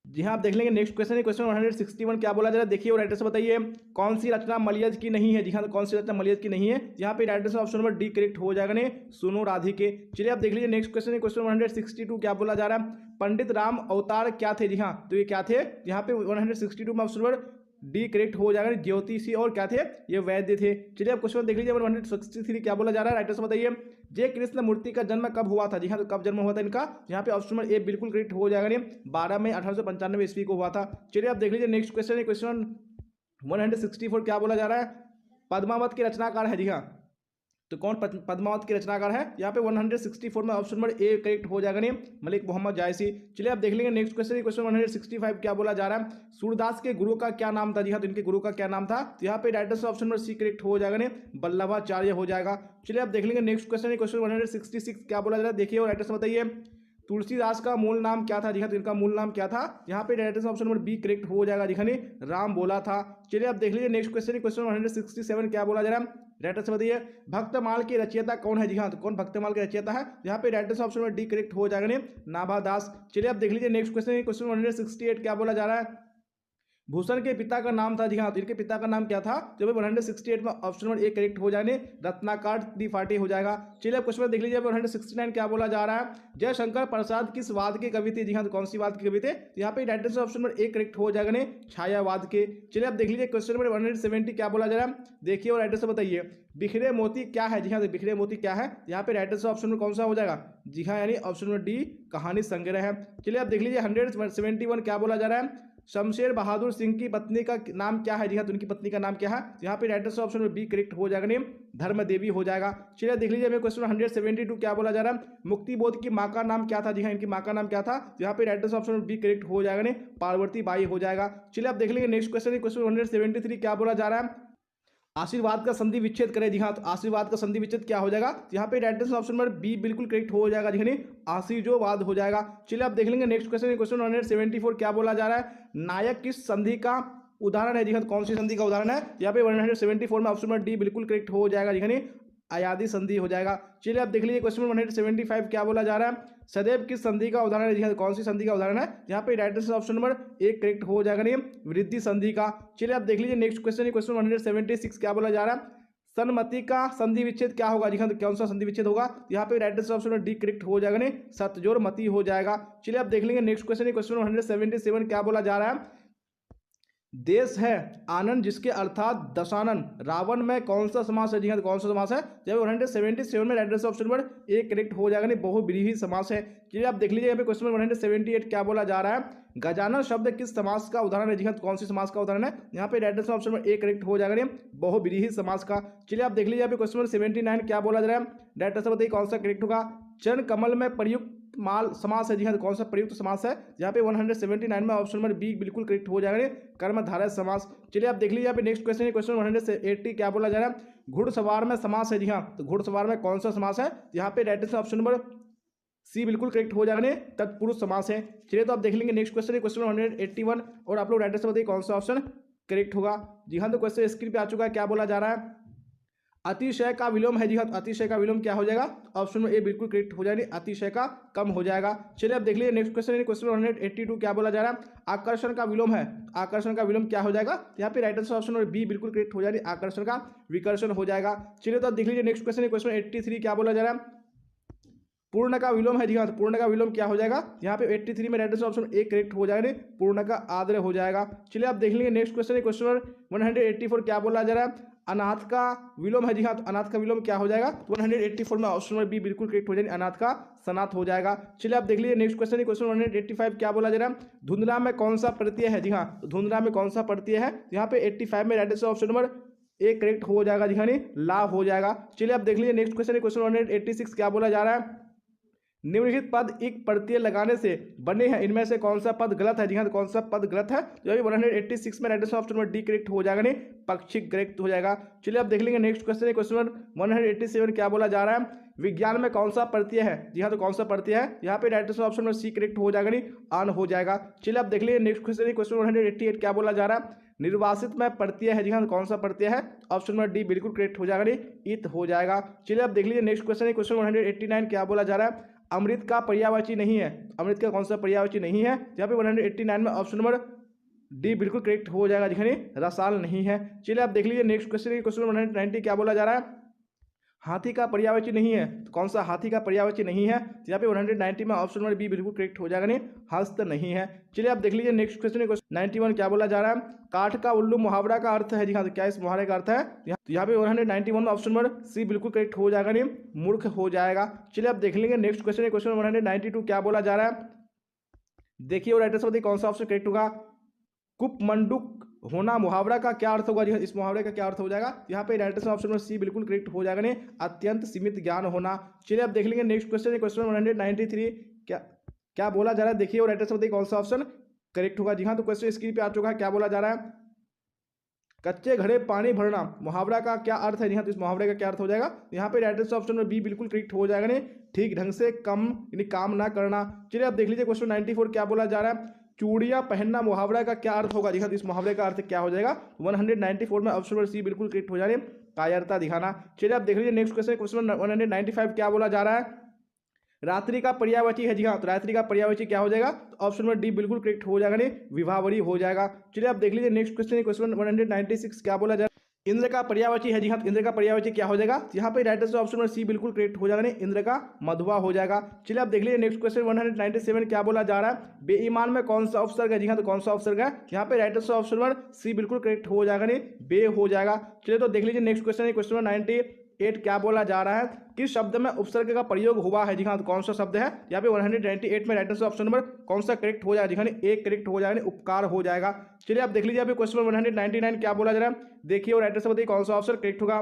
जी हाँ, आप देख लेंगे नेक्स्ट क्वेश्चन है, क्वेश्चन 161 क्या बोला जा रहा है, देखिए और राइट आंसर बताइए। कौन सी रचना मलयज की नहीं है? जी हाँ, तो कौन सी रचना मलयज की नहीं है? यहाँ पे right answer option number D correct हो जाएगा, ने सुनो राधिके। चलिए आप देख लीजिए नेक्स्ट क्वेश्चन है, क्वेश्चन 162 क्या बोला जा रहा है, पंडित राम अवतार क्या थे? जी हाँ, तो ये क्या थे? यहाँ पे 162 में ऑप्शन नंबर डी करेक्ट हो जाएगा, ज्योतिषी और क्या थे? ये वैद्य थे। चलिए आप क्वेश्चन देख लीजिए 163 क्या बोला जा रहा है, राइट आंसर बताइए। जय कृष्ण मूर्ति का जन्म कब हुआ था? जी हाँ, तो कब जन्म हुआ था इनका? यहाँ पे ऑप्शन नंबर ए बिल्कुल करेक्ट हो जाएगा, 12 मई 1895 ईस्वी को हुआ था। चलिए आप देख लीजिए नेक्स्ट क्वेश्चन है, क्वेश्चन 164 क्या बोला जा रहा है, पद्मावत के रचनाकार है? जी हाँ, तो कौन पद्मावत के रचनाकार है? यहाँ पे 164 में ऑप्शन नंबर ए करेक्ट हो जाएगा, नहीं मलिक मोहम्मद जायसी। चलिए आप देख लेंगे नेक्स्ट क्वेश्चन, क्वेश्चन 165 क्या बोला जा रहा है, सूरदास के गुरु का क्या नाम था? जी हाँ, तो इनके गुरु का क्या नाम था? तो यहाँ पे right answer option number C correct हो जाएगा, नहीं वल्लभाचार्य हो जाएगा। चलिए आप देख लेंगे नेक्स्ट क्वेश्चन, क्वेश्चन 166 क्या बोला जा रहा है, देखिए और राइट आंसर बताइए। तुलसीदास का मूल नाम क्या था? जी हाँ, तो इनका मूल नाम क्या था? यहाँ पे right answer option number B correct हो जाएगा, दिखाने राम बोला था। चलिए आप देख लीजिए नेक्स्ट क्वेश्चन, क्वेश्चन 167 क्या बोला जा रहा है, राइट आंसर बताइए। भक्तमाल की रचयिता कौन है? जी हाँ, तो कौन भक्तमाल के रचयिता है? यहाँ पे right answer option number D correct हो जाएगा, नाभा दास। चलिए आप देख लीजिए नेक्स्ट क्वेश्चन, क्वेश्चन 168 क्या बोला जा रहा है, भूषण के पिता का नाम था? जी हाँ, तो इनके पिता का नाम क्या था? जब 168 में ऑप्शन नंबर ए करेक्ट हो जाने रत्नाकर त्रिपाठी हो जाएगा। चलिए आप क्वेश्चन देख लीजिए 169 क्या बोला जा रहा है, जयशंकर प्रसाद किस वाद के कवि थे? जी हाँ, तो कौन सी वाद के कवि थे? तो यहाँ पे right answer option number A correct हो जाएगा, छायावाद के। चलिए आप देख लीजिए क्वेश्चन नंबर 170 क्या बोला जा रहा है, देखिए और राइट आंसर बताइए। बिखरे मोती क्या है? जी हाँ, तो बिखरे मोती क्या है? यहाँ पे राइट आंसर ऑप्शन नंबर कौन सा हो जाएगा? जी हाँ, यानी ऑप्शन नंबर डी कहानी संग्रह है। चलिए आप देख लीजिए 171 क्या बोला जा रहा है, शमशेर बहादुर सिंह की पत्नी का नाम क्या है? जी हाँ, तो उनकी पत्नी का नाम क्या है? यहाँ पे राइट आंसर ऑप्शन में बी करेक्ट हो जाएगा, नेम धर्म देवी हो जाएगा। चलिए देख लीजिए हमें क्वेश्चन 172 क्या बोला जा रहा है, मुक्ति बोध की माँ का नाम क्या था? जी हाँ, इनकी माँ का नाम क्या था? यहाँ पे राइट आंसर ऑप्शन में बी करेक्ट हो जाएगा, ने पार्वती बाई हो जाएगा। चलिए आप देख लेंगे नेक्स्ट क्वेश्चन, क्वेश्चन 173 क्या बोला जा रहा है, आशीर्वाद का संधि विच्छेद करें? जी हाँ, तो आशीर्वाद का संधि विच्छेद क्या हो जाएगा? यहाँ पे right answer option number B बिल्कुल करेक्ट हो जाएगा, जी आशीर्वाद हो जाएगा। चलिए आप देख लेंगे नेक्स्ट क्वेश्चन, क्वेश्चन 174 क्या बोला जा रहा है, नायक किस संधि का उदाहरण है? जी हाँ, तो कौन सी संधि का उदाहरण है? यहाँ पे 174 में ऑप्शन नंबर डी बिल्कुल करेक्ट हो जाएगा, जी अयादी संधि हो जाएगा। चलिए आप देख लीजिए क्वेश्चन 175 क्या बोला जा रहा है, सदैव किस संधि का उदाहरण है? जी हाँ, कौन सी संधि का उदाहरण है? यहाँ पे राइट आंसर ऑप्शन नंबर एक करेक्ट हो जाएगा, नहीं वृद्धि संधि का। चलिए आप देख लीजिए नेक्स्ट क्वेश्चन, क्वेश्चन 176 क्या बोला जा रहा है, सन्मति का संधि विच्छेद क्या होगा? जी हाँ, तो कौन सा संधि विच्छेद होगा? यहाँ पे right answer option D correct हो जाएगा, नहीं सतजोर मति हो जाएगा। चलिए आप देख लेंगे नेक्स्ट क्वेश्चन, क्वेश्चन 177 क्या बोला जा रहा है, देश है आनंद जिसके अर्थात दशानन रावण में कौन सा समास है? जी हाँ, कौन सा समास है? जब 177 में right answer option number A correct हो जाएगा, नहीं बहुव्रीहि समास है। चलिए आप देख लीजिए यहाँ पे क्वेश्चन 178 क्या बोला जा रहा है, गजानन शब्द किस समास का उदाहरण है? जी हाँ, कौन सी समास का उदाहरण है? यहाँ पे right answer option number A correct हो जाएगा, नहीं बहुव्रीहि समास का। चलिए आप देख लीजिए यहाँ पे क्वेश्चन 79 क्या बोला जा रहा है, राइट आंसर बताइए कौन सा करेक्ट होगा, चरण कमल में प्रयुक्त माल समास है जी हाँ, तो कौन सा प्रयुक्त समास है? यहाँ पे 179 में ऑप्शन नंबर बी बिल्कुल करेक्ट हो जाएगा। कर्मधारय समास। चलिए आप देख लीजिए यहाँ पे नेक्स्ट क्वेश्चन है, क्वेश्चन 180 क्या बोला जा रहा है? घुड़सवार में समास है जी हाँ, तो घुड़सवार में कौन सा समास है? यहाँ पे right answer option number C बिल्कुल करेक्ट हो जाएगा। तत्पुरुष समास है। चलिए तो आप देख लेंगे नेक्स्ट क्वेश्चन है, क्वेश्चन 181 और आप लोग राइट आंसर बताइए कौन सा ऑप्शन करेक्ट होगा। जी हाँ, तो क्वेश्चन स्क्रीन पे आ चुका है। क्या बोला जा रहा है? अतिशय का विलोम है जी हाँ, तो अतिशय का विलोम क्या हो जाएगा? ऑप्शन में ए बिल्कुल करेक्ट हो जाएगा। अतिशय का कम हो जाएगा। चलिए अब देख लीजिए नेक्स्ट क्वेश्चन है, क्वेश्चन 182 क्या बोला जा रहा है? आकर्षण का विलोम है। आकर्षण का विलोम क्या हो जाएगा? यहाँ पे राइट आंसर ऑप्शन और बी बिल्कुल करेक्ट हो जाएगी। आकर्षण का विकर्षण हो जाएगा। चलिए तो आप देख लीजिए नेक्स्ट क्वेश्चन है, क्वेश्चन 83 क्या बोला जा रहा है? पूर्ण का विलोम है जी हाँ, तो पूर्ण का विलोम क्या हो जाएगा? यहाँ पे 83 में right answer option A correct हो जाएगा। पूर्ण का आदर हो जाएगा। चलिए आप देख लेंगे नेक्स्ट क्वेश्चन है, क्वेश्चन 184 क्या बोला जा रहा है? अनाथ का विलोम है जी हाँ, तो अनाथ का विलोम क्या हो जाएगा? 184 में ऑप्शन नंबर बी बिल्कुल करेक्ट हो जाएगा। अनाथ का सनाथ हो जाएगा। चलिए आप देख लीजिए नेक्स्ट क्वेश्चन है, क्वेश्चन 185 क्या बोला जा रहा है? धुंधला में कौन सा प्रत्यय है? जी हाँ, तो धुंधला में कौन सा प्रत्यय है? यहाँ पे 85 में right answer option number A correct हो जाएगा जी हाँ, लाभ हो जाएगा। चलिए आप देख लीजिए नेक्स्ट क्वेश्चन है, क्वेश्चन 186 क्या बोला जा रहा है? निम्नलिखित पद एक प्रत्यय लगाने से बने हैं, इनमें से कौन सा पद गलत है? जी हाँ, तो कौन सा पद गलत है? जो अभी 186 में right answer option number D correct हो जाएगा। पक्षिक करेक्ट हो जाएगा। चलिए आप देख लेंगे नेक्स्ट क्वेश्चन है, क्वेश्चन 187 क्या बोला जा रहा है? विज्ञान में कौन सा प्रत्यय है? जी हाँ, तो कौन सा प्रत्यय है? यहाँ पे right answer option number C correct हो जाएगा। आन हो जाएगा। चलिए आप देख लीजिए नेक्स्ट क्वेश्चन है, क्वेश्चन 188 क्या बोला जा रहा है? निर्वासित में प्रत्यय है जी हाँ, तो कौन सा प्रत्यय है? ऑप्शन नंबर डी बिल्कुल करेक्ट हो जाएगा। इत हो जाएगा। चलिए आप देख लीजिए नेक्स्ट क्वेश्चन है, क्वेश्चन 189 क्या बोला जा रहा है? अमृत का पर्यायवाची नहीं है। अमृत का कौन सा पर्यायवाची नहीं है? यहाँ पे 189 में ऑप्शन नंबर डी बिल्कुल करेक्ट हो जाएगा। दिखाने रसाल नहीं है। चलिए आप देख लीजिए नेक्स्ट क्वेश्चन है, क्वेश्चन 190 क्या बोला जा रहा है? हाथी का पर्यायवाची नहीं है, तो कौन सा हाथी का पर्यायवाची नहीं है? यहाँ पे 190 में ऑप्शन नंबर बी बिल्कुल करेक्ट हो जाएगा। हस्त नहीं है। चलिए आप देख लीजिए नेक्स्ट क्वेश्चन है, क्वेश्चन 91 क्या बोला जा रहा है? काठ का उल्लू मुहावरा का अर्थ है जी हाँ, तो क्या इस मुहावरे का अर्थ है? तो यहाँ पे 191 में ऑप्शन नंबर सी बिल्कुल करेक्ट हो जाएगा। मूर्ख हो जाएगा। चलिए आप देख लेंगे नेक्स्ट क्वेश्चन है, क्वेश्चन 192 क्या बोला जा रहा है? देखिए और राइट आंसर बताइए कौन सा ऑप्शन करेक्ट होगा। कुपमंडुक होना मुहावरा का क्या अर्थ होगा? इस मुहावरे का क्या अर्थ हो जाएगा? यहाँ पे right answer option number C बिल्कुल करेक्ट हो जाएगा। अत्यंत सीमित ज्ञान होना। चलिए आप देख लेंगे नेक्स्ट क्वेश्चन है, क्वेश्चन 193 क्या बोला जा रहा है? देखिए और राइट आंसर बताइए कौन सा ऑप्शन करेक्ट होगा। जी हाँ, तो क्वेश्चन स्क्रीन पे आ चुका है। क्या बोला जा रहा है? कच्चे घड़े पानी भरना मुहावरा का क्या अर्थ है? जी हाँ, तो इस मुहावरे का क्या अर्थ हो जाएगा? यहाँ पे right answer option number B बिल्कुल करेक्ट हो जाएगा। ठीक ढंग से कम यानी काम ना करना। चलिए आप देख लीजिए क्वेश्चन 94 क्या बोला जा रहा है? चूड़ियां पहनना मुहावरा का क्या अर्थ होगा? जी हाँ, तो इस मुहावरे का अर्थ क्या हो जाएगा? 194 में ऑप्शन नंबर सी बिल्कुल करेक्ट हो जाए। कायरता दिखाना। चलिए आप देख लीजिए नेक्स्ट क्वेश्चन, क्वेश्चन 195 क्या बोला जा रहा है? रात्रि का पर्यायवाची है जी हाँ, तो रात्रि का पर्यायवाची क्या हो जाएगा? तो ऑप्शन नंबर डी बिल्कुल करेक्ट हो जाएगा। विभावरी हो जाएगा। चलिए आप देख लीजिए नेक्स्ट क्वेश्चन, क्वेश्चन 196 क्या बोला जा रहा है? इंद्र का पर्यायवाची है जी हाँ, तो इंद्र का पर्यायवाची क्या हो जाएगा? यहाँ पे right answer option number C बिल्कुल करेक्ट हो जाएगा। इंद्र का मधुआ हो जाएगा। चलिए आप देख लीजिए नेक्स्ट क्वेश्चन 197 क्या बोला जा रहा है? बेईमान में कौन सा उपसर्ग है? जी हाँ, तो कौन सा उपसर्ग है? यहाँ पे right answer option number C बिल्कुल करेक्ट हो जाएगा। बे हो जाएगा। चलिए तो देख लीजिए नेक्स्ट क्वेश्चन है, क्वेश्चन 98 क्या बोला जा रहा है? किस शब्द में उपसर्ग का प्रयोग हुआ है? जी हाँ, तो कौन सा शब्द है? यहाँ पे 198 में राइट आंसर ऑप्शन नंबर कौन सा करेक्ट हो जाएगा? जी हाँ, एक करेक्ट हो जाएगा। उपकार हो जाएगा। चलिए आप देख लीजिए यहाँ पे क्वेश्चन 199 क्या बोला जा रहा है? देखिए और राइट आंसर बताइए कौन सा ऑप्शन करेक्ट होगा।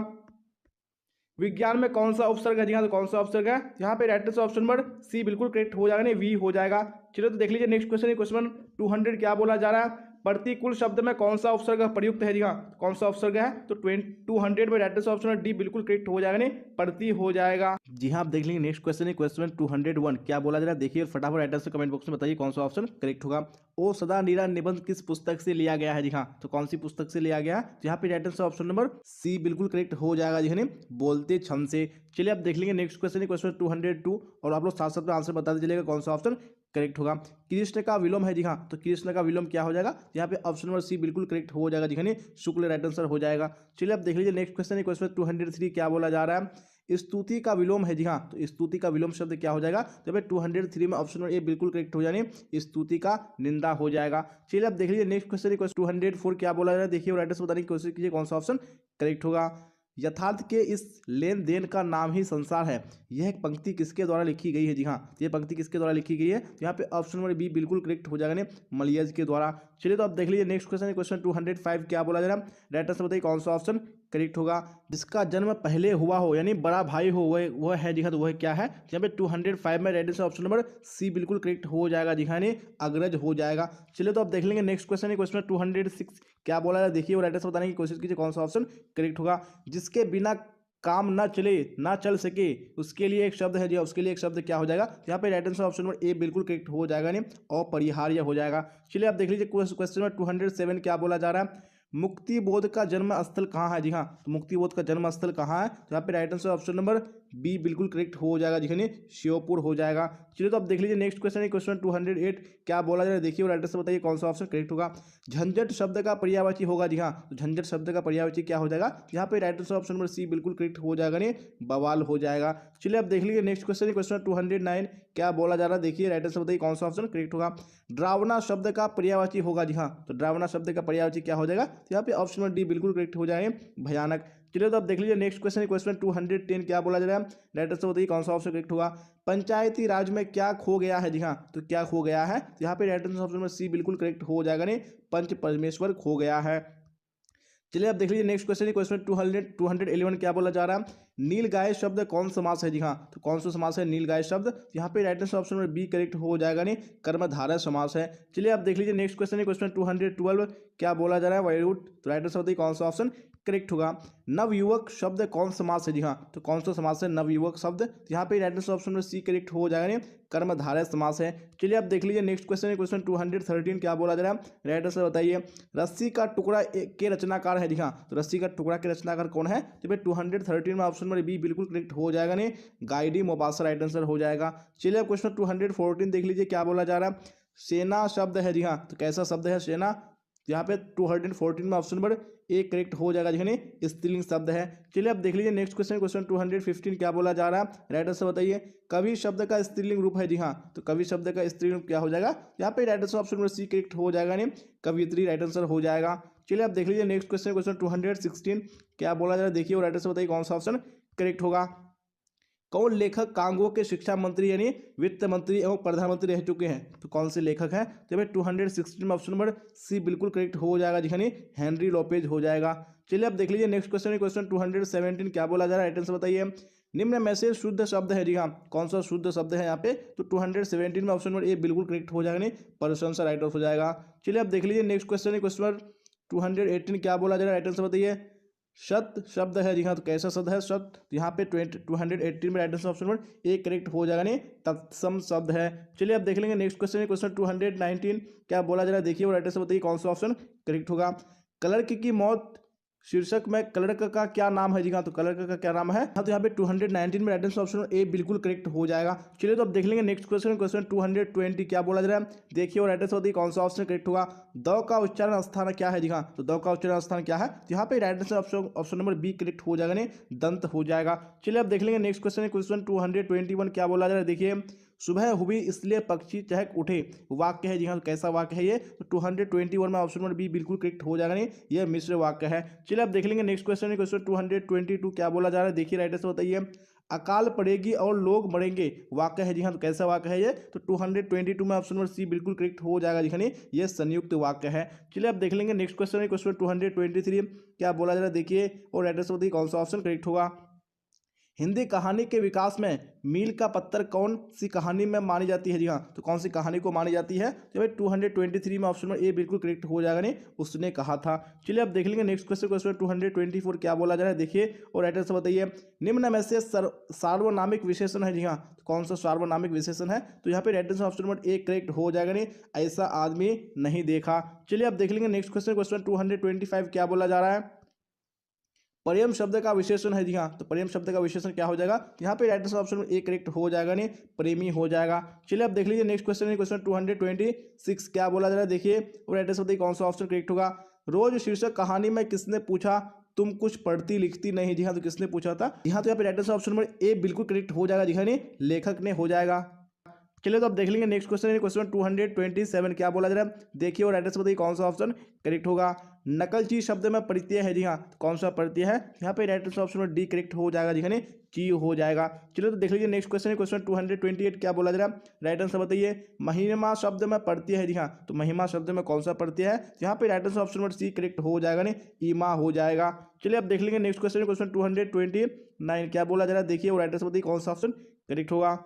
विज्ञान में कौन सा उपसर्ग है? जी हाँ, तो कौन सा उपसर्ग है? यहाँ पे right answer option number C बिल्कुल करेक्ट हो जाएगा। वी हो जाएगा। चलिए तो देख लीजिए नेक्स्ट क्वेश्चन है, क्वेश्चन 200 क्या बोला जा रहा है? प्रतिकूल शब्द में कौन सा उपसर्ग प्रयुक्त है? जी हाँ, कौन सा उपसर्ग है? तो 200 में राइट आंसर ऑप्शन डी बिल्कुल करेक्ट हो जाएगा। प्रति हो जाएगा। जी हाँ, आप देख लेंगे नेक्स्ट क्वेश्चन है, क्वेश्चन 201 क्या बोला जा रहा है? देखिए फटाफट राइट आंसर कमेंट बॉक्स में बताइए कौन सा ऑप्शन करेक्ट होगा। ओ सदा नीरा निबंध किस पुस्तक से लिया गया है? जी हाँ, तो कौन सी पुस्तक से लिया गया? यहाँ पे right answer option number C बिल्कुल करेक्ट हो जाएगा। जी हाँ, बोलते छंद से। चलिए आप देख लेंगे नेक्स्ट क्वेश्चन है, क्वेश्चन 202 और आप लोग साथ साथ में आंसर बताते चलेगा कौन सा ऑप्शन करेक्ट होगा। कृष्ण का विलोम है। जी हाँ, तो कृष्ण का विलोम क्या हो जाएगा? यहाँ पे ऑप्शन नंबर सी बिल्कुल करेक्ट हो जाएगा। जी हाँ, शुक्ल राइट आंसर हो जाएगा। चलिए आप देख लीजिए नेक्स्ट क्वेश्चन है, क्वेश्चन 203 क्या बोला जा रहा है? स्तुति का विलोम है। जी हाँ, तो स्तुति का विलोम शब्द क्या हो जाएगा? तो यहाँ पे 203 में ऑप्शन नंबर ए बिल्कुल करेक्ट हो जाने स्तुति का निंदा हो जाएगा। चलिए आप देख लीजिए नेक्स्ट क्वेश्चन है, क्वेश्चन 204 क्या बोला जा रहा है? देखिए राइट आंसर बताने की कोशिश कीजिए कौन सा ऑप्शन करेक्ट होगा। यथार्थ के इस लेन देन का नाम ही संसार है। यह पंक्ति किसके द्वारा लिखी गई है? जी हाँ, यह पंक्ति किसके द्वारा लिखी गई है? यहाँ पे ऑप्शन नंबर बी बिल्कुल करेक्ट हो जाएगा। मलियज के द्वारा। चलिए तो आप देख लीजिए नेक्स्ट क्वेश्चन है, क्वेश्चन 205 क्या बोला जा रहा है? राइट आंसर बताइए कौन सा ऑप्शन करेक्ट होगा। जिसका जन्म पहले हुआ हो यानी बड़ा भाई हो वह है जी हाँ, तो वह क्या है, यहाँ पे 205 में right answer option number C बिल्कुल करेक्ट हो जाएगा जी हाँ, यानी अग्रज हो जाएगा। चलिए तो अब देख लेंगे नेक्स्ट क्वेश्चन है, क्वेश्चन 206 क्या बोला है देखिए और राइट आंसर बताने की कोशिश कीजिए कौन सा ऑप्शन करेक्ट होगा। जिसके बिना काम ना चल सके उसके लिए एक शब्द है जी, उसके लिए एक शब्द क्या हो जाएगा, यहाँ पे right answer option number A बिल्कुल करेक्ट हो जाएगा, नहीं अपरिहार्य हो जाएगा। चलिए आप देख लीजिए क्वेश्चन नंबर 207 क्या बोला जा रहा है, मुक्ति बोध का जन्म स्थल कहाँ है जी हाँ, तो मुक्ति बोध का जन्म स्थल कहाँ है, तो यहाँ पे right answer option number B बिल्कुल करेक्ट हो जाएगा जी हाँ, श्योपुर हो जाएगा। चलिए तो आप देख लीजिए नेक्स्ट क्वेश्चन है, क्वेश्चन 208 क्या बोला जा रहा है देखिए और राइट आंसर बताइए कौन सा ऑप्शन करेक्ट होगा। झंझट शब्द का पर्यायवाची होगा जी हाँ, तो झंझट शब्द का पर्यायवाची क्या हो जाएगा, यहाँ पे right answer option number C बिल्कुल करेक्ट हो जाएगा, नहीं बवाल हो जाएगा। चलिए आप देख लीजिए नेक्स्ट क्वेश्चन है, क्वेश्चन 209 क्या बोला जा रहा है देखिए राइट आंसर बताइए कौन सा ऑप्शन करेक्ट होगा। ड्रावना शब्द का पर्यायवाची होगा जी हाँ, तो ड्रावना शब्द का पर्यायवाची क्या हो जाएगा, तो यहाँ पे ऑप्शन नंबर डी बिल्कुल करेक्ट हो जाएंगे भयानक। चलिए तो आप देख लीजिए नेक्स्ट क्वेश्चन है, क्वेश्चन 210 क्या बोला जा रहा है राइट आंसर बताइए कौन सा ऑप्शन करेक्ट होगा। पंचायती राज में क्या खो गया है जी हाँ, तो क्या खो गया है, तो यहाँ पे right answer option number C बिल्कुल करेक्ट हो जाएगा, नहीं पंच परमेश्वर खो गया है। चलिए आप देख लीजिए नेक्स्ट क्वेश्चन है, क्वेश्चन 211 क्या बोला जा रहा है, नीलगाय शब्द कौन समास है जी हाँ, तो कौन सा समास है नीलगाय शब्द, यहाँ पे right answer option number B correct हो जाएगा, नहीं कर्मधारय समास है। चलिए आप देख लीजिए नेक्स्ट क्वेश्चन है, क्वेश्चन 212 क्या बोला जा रहा है वैरूट, तो राइट आंसर बताइए कौन सा ऑप्शन करेक्ट होगा। नवयुवक शब्द कौन समास है जी हाँ, तो कौन सा समास है नवयुवक शब्द, तो यहाँ पे right answer option number C correct हो जाएगा, नहीं कर्मधारय समास है। चलिए आप देख लीजिए नेक्स्ट क्वेश्चन है, क्वेश्चन 213 क्या बोला जा रहा है राइट आंसर बताइए। रस्सी का टुकड़ा के रचनाकार है जी हाँ, तो रस्सी का टुकड़ा के रचनाकार कौन है, तो भाई 213 में ऑप्शन नंबर बी बिल्कुल करेक्ट हो जाएगा, नहीं गाइडी मोबासा राइट आंसर हो जाएगा। चलिए आप क्वेश्चन 214 देख लीजिए क्या बोला जा रहा है, सेना शब्द है जी हाँ, तो कैसा शब्द है सेना, यहाँ पे 214 में ऑप्शन नंबर ए करेक्ट हो जाएगा जी हाँ, स्त्रीलिंग शब्द है। चलिए अब देख लीजिए नेक्स्ट क्वेश्चन, क्वेश्चन 215 क्या बोला जा रहा है राइट आंसर बताइए। कवि शब्द का स्त्रीलिंग रूप है जी हाँ, तो कवि शब्द का स्त्रीलिंग रूप क्या हो जाएगा, यहाँ पे right answer option number C correct हो जाएगा, नहीं कवियत्री राइट आंसर हो जाएगा। चलिए आप देख लीजिए नेक्स्ट क्वेश्चन, क्वेश्चन 216 क्या बोला जा रहा है देखिए और राइट आंसर बताइए कौन सा ऑप्शन करेक्ट होगा। कौन लेखक कांगो के शिक्षा मंत्री यानी वित्त मंत्री एवं प्रधानमंत्री रह चुके हैं, तो कौन से लेखक हैं, तो भाई 216 में ऑप्शन नंबर सी बिल्कुल करेक्ट हो जाएगा जी हाँ, हेनरी लोपेज हो जाएगा। चलिए अब देख लीजिए नेक्स्ट क्वेश्चन, क्वेश्चन 217 क्या बोला जा रहा है राइट आंसर बताइए। निम्न में से शुद्ध शब्द है जी हाँ, कौन सा शुद्ध शब्द है यहाँ पे, तो 217 में ऑप्शन नंबर ए बिल्कुल करेक्ट हो जाएगा, नहीं प्रशंसा राइट आंसर हो जाएगा। चलिए अब देख लीजिए नेक्स्ट क्वेश्चन, क्वेश्चन 218 क्या बोला जा रहा है राइट आंसर बताइए। शत शब्द है जी हाँ, तो कैसा शब्द है शत, यहाँ पे 218 में right answer option number A correct हो जाएगा, नहीं तत्सम शब्द है। चलिए अब देख लेंगे नेक्स्ट क्वेश्चन है, क्वेश्चन 219 क्या बोला जा रहा है देखिए और राइट आंसर बताइए कौन सा ऑप्शन करेक्ट होगा। क्लर्क की मौत शीर्षक में क्लर्क का क्या नाम है जी हाँ, तो क्लर्क का क्या नाम है, हाँ तो यहाँ पे 219 में राइट आंसर ऑप्शन ए बिल्कुल करेक्ट हो जाएगा। चलिए तो अब देख लेंगे नेक्स्ट क्वेश्चन, क्वेश्चन 220 क्या बोला जा रहा है देखिए और राइट आंसर बताइए कौन सा ऑप्शन करेक्ट होगा। द का उच्चारण स्थान क्या है जी हाँ, तो द का उच्चारण स्थान क्या है, तो यहाँ पे right answer option number B correct हो जाएगा, नहीं दंत हो जाएगा। चलिए अब देख लेंगे नेक्स्ट क्वेश्चन, क्वेश्चन 221 क्या बोला जा रहा है देखिए। सुबह हुई इसलिए पक्षी चहक उठे वाक्य है जी हाँ, तो कैसा वाक्य है ये, तो 221 में ऑप्शन नंबर बी बिल्कुल करेक्ट हो जाएगा, नहीं ये मिश्र वाक्य है। चलिए अब देख लेंगे नेक्स्ट क्वेश्चन, क्वेश्चन 222 क्या बोला जा रहा है देखिए राइट आंसर बताइए। अकाल पड़ेगी और लोग मरेंगे वाक्य है जी हाँ, तो कैसा वाक्य है ये, तो 222 में ऑप्शन नंबर सी बिल्कुल करेक्ट हो जाएगा जी हाँ, नहीं ये संयुक्त वाक्य है। चलिए अब देख लेंगे नेक्स्ट क्वेश्चन, क्वेश्चन 223 क्या बोला जा रहा है देखिए और राइट आंसर बताइए कौन सा ऑप्शन करेक्ट होगा। हिंदी कहानी के विकास में मील का पत्थर कौन सी कहानी में मानी जाती है जी हाँ, तो कौन सी कहानी को मानी जाती है, तो भाई 223 में ऑप्शन नंबर ए बिल्कुल करेक्ट हो जाएगा, नहीं उसने कहा था। चलिए अब देख लेंगे नेक्स्ट क्वेश्चन, क्वेश्चन 224 क्या बोला जा रहा है देखिए और राइट आंसर बताइए। निम्न में से सार्वनामिक विशेषण है जी हाँ, तो कौन सा सार्वनामिक विशेषण है, तो यहाँ पे right answer option number A correct हो जाएगा, नहीं ऐसा आदमी नहीं देखा। चलिए अब देख लेंगे नेक्स्ट क्वेश्चन, क्वेश्चन 225 क्या बोला जा रहा है। प्रेम शब्द का विशेषण है जी हाँ, तो प्रेम शब्द का विशेषण क्या हो जाएगा, यहाँ पे right answer option A correct हो जाएगा, नहीं प्रेमी हो जाएगा। चलिए अब देख लीजिए नेक्स्ट क्वेश्चन, क्वेश्चन 226 क्या बोला जा रहा है देखिए और राइट आंसर बताइए कौन सा ऑप्शन करेक्ट होगा। रोज शीर्षक कहानी में किसने पूछा तुम कुछ पढ़ती लिखती नहीं, जी हाँ तो किसने पूछा था, यहाँ तो यहाँ पे right answer option number A बिल्कुल करेक्ट हो जाएगा जी हाँ, नहीं लेखक ने हो जाएगा। चलिए तो अब देख लेंगे नेक्स्ट क्वेश्चन, क्वेश्चन 227 क्या बोला जा रहा है देखिए और राइट आंसर बताइए कौन सा ऑप्शन करेक्ट होगा। नकलची शब्द में प्रत्यय है जी हाँ, कौन सा प्रत्यय है, यहाँ पे राइट आंसर ऑप्शन में डी करेक्ट हो जाएगा जी हाँ, ची हो जाएगा। चलिए तो देख लीजिए नेक्स्ट क्वेश्चन है क्वेश्चन 228 क्या बोला जरा राइट आंसर बताइए। महिमा शब्द में पढ़ती है जी हाँ, तो महिमा शब्द में कौन सा पढ़ती है, यहाँ पे right answer option number C correct हो जाएगा नहीं, ईमा हो जाएगा। चलिए अब देख लेंगे नेक्स्ट क्वेश्चन है क्वेश्चन 229 क्या बोला जरा देखिए और राइट आंसर बताइए कौन सा ऑप्शन करेक्ट होगा।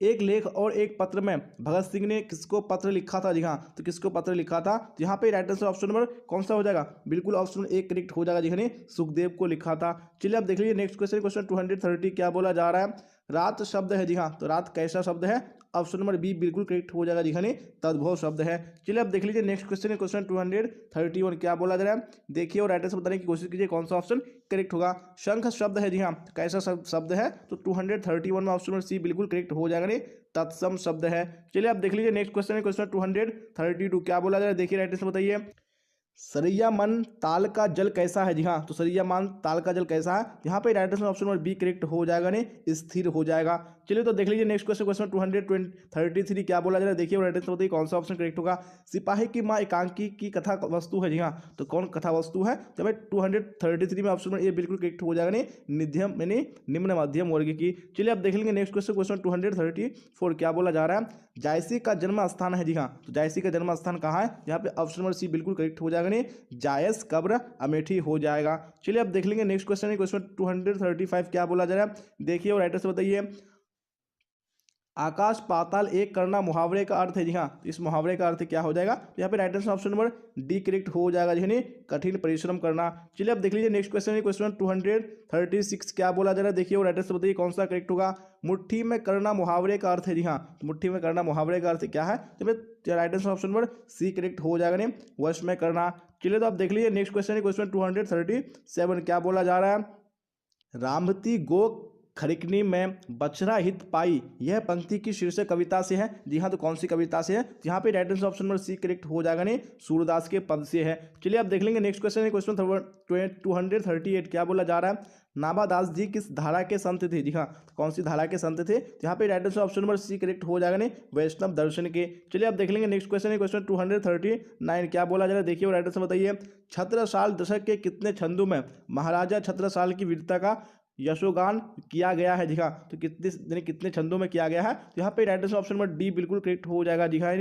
एक लेख और एक पत्र में भगत सिंह ने किसको पत्र लिखा था, जी हाँ तो किसको पत्र लिखा था, यहाँ पे राइट आंसर ऑप्शन नंबर कौन सा हो जाएगा, बिल्कुल ऑप्शन एक करेक्ट हो जाएगा, जी हाँ सुखदेव को लिखा था। चलिए अब देख लीजिए नेक्स्ट क्वेश्चन क्वेश्चन 230 क्या बोला जा रहा है। रात शब्द है, जी हाँ तो रात कैसा शब्द है, ऑप्शन नंबर बी बिल्कुल करेक्ट हो जाएगा, जी हाँ तद्भव शब्द है। चलिए अब देख लीजिए नेक्स्ट क्वेश्चन क्वेश्चन 231 क्या बोला जा रहा है देखिए और राइट आंसर बताने की कोशिश कीजिए कौन सा ऑप्शन करेक्ट होगा। शंख शब्द है, जी हाँ कैसा शब्द है, तो 231 में ऑप्शन नंबर सी बिल्कुल करेक्ट हो जाएगा, नहीं तत्सम शब्द है। चलिए अब देख लीजिए नेक्स्ट क्वेश्चन क्वेश्चन 232 क्या बोला जा रहा है देखिए राइट आंसर बताइए। सरिया मन ताल का जल कैसा है, जी हाँ तो सरिया मन ताल का जल कैसा है, यहाँ पे right answer option number B correct हो जाएगा, नहीं स्थिर हो जाएगा। चलिए तो देख लीजिए नेक्स्ट क्वेश्चन क्वेश्चन 233 क्या बोला जा रहा है देखिए और राइट आंसर बताइए कौन सा ऑप्शन करेक्ट होगा। सिपाही की माँ एकांकी की कथा वस्तु है, जी हाँ तो कौन कथा वस्तु है, तो भाई 233 में ऑप्शन नंबर ए बिल्कुल करेक्ट हो जाएगा, नहीं मध्यम यानी निम्न मध्यम वर्ग की। चलिए अब देख लेंगे नेक्स्ट क्वेश्चन क्वेश्चन 234 क्या बोला जा रहा है। जायसी का जन्म स्थान है, जी हाँ तो जायसी का जन्म स्थान कहाँ है, यहाँ पे ऑप्शन नंबर सी बिल्कुल करेक्ट हो जाएगा, नहीं जायस कब्र अमेठी हो जाएगा। चलिए अब देख लेंगे नेक्स्ट क्वेश्चन क्वेश्चन 235 क्या बोला जा रहा है देखिए और राइट आंसर बताइए। आकाश पाताल एक करना मुहावरे का अर्थ है, जी हाँ तो इस मुहावरे का अर्थ क्या हो जाएगा, यहाँ पे right answer option number D correct हो जाएगा, जी कठिन परिश्रम करना। चलिए अब देख लीजिए नेक्स्ट क्वेश्चन क्वेश्चन 236 क्या बोला जा रहा है देखिए और राइट आंसर बताइए कौन सा करेक्ट होगा। मुट्ठी में करना मुहावरे का अर्थ है, जी हाँ तो मुट्ठी में करना मुहावरे का अर्थ क्या है, तो right answer option number C correct हो जाएगा, नहीं वश में करना। चलिए तो आप देख लीजिए नेक्स्ट क्वेश्चन क्वेश्चन 237 क्या बोला जा रहा है। रामती गो खरिकनी में बछड़ा हित पाई, यह पंक्ति की शीर्षक कविता से है, जी हाँ तो कौन सी कविता से है, यहाँ पे right answer option number C correct हो जाएगा, नहीं सूरदास के पद से है। चलिए अब देख लेंगे नेक्स्ट क्वेश्चन क्वेश्चन 238 क्या बोला जा रहा है। नाभादास जी किस धारा के संत थे, जी हाँ तो कौन सी धारा के संत थे, यहाँ पे right answer option number C correct हो जाएगा, नहीं वैष्णव दर्शन के। चलिए अब देख लेंगे नेक्स्ट क्वेश्चन क्वेश्चन 239 क्या बोला जा रहा है देखिए और राइट आंसर बताइए। छत्रसाल दशक के कितने छंदों में महाराजा छत्रसाल की वीरता का यशोगान किया गया है, जी हाँ तो कितने छंदों में किया गया है, तो यहाँ पे right answer option number D बिल्कुल करेक्ट हो जाएगा, जी हाँ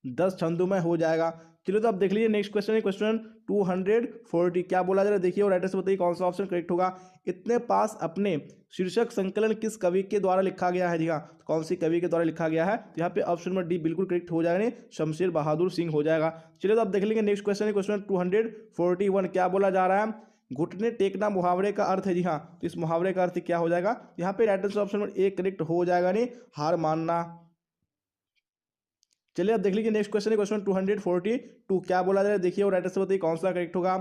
10 छंदों में हो जाएगा। चलिए तो अब देख लीजिए नेक्स्ट क्वेश्चन क्वेश्चन 240 क्या बोला जा रहा है देखिए और राइट आंसर बताइए कौन सा ऑप्शन करेक्ट होगा। इतने पास अपने शीर्षक संकलन किस कवि के द्वारा लिखा गया है, जी हाँ तो कौन सी कवि के द्वारा लिखा गया है, तो यहाँ पे ऑप्शन नंबर डी बिल्कुल करेक्ट हो जाएगा, नहीं शमशेर बहादुर सिंह हो जाएगा। चलिए तो अब देख लेंगे नेक्स्ट क्वेश्चन क्वेश्चन 241 क्या बोला जा रहा है। घुटने टेकना मुहावरे का अर्थ है, जी हाँ तो इस मुहावरे का अर्थ क्या हो जाएगा, यहाँ पे right answer option number A correct हो जाएगा, नहीं हार मानना। चलिए अब देख लीजिए नेक्स्ट क्वेश्चन क्वेश्चन 242 क्या बोला जा रहा है देखिए और राइट आंसर बताइए कौन सा करेक्ट होगा।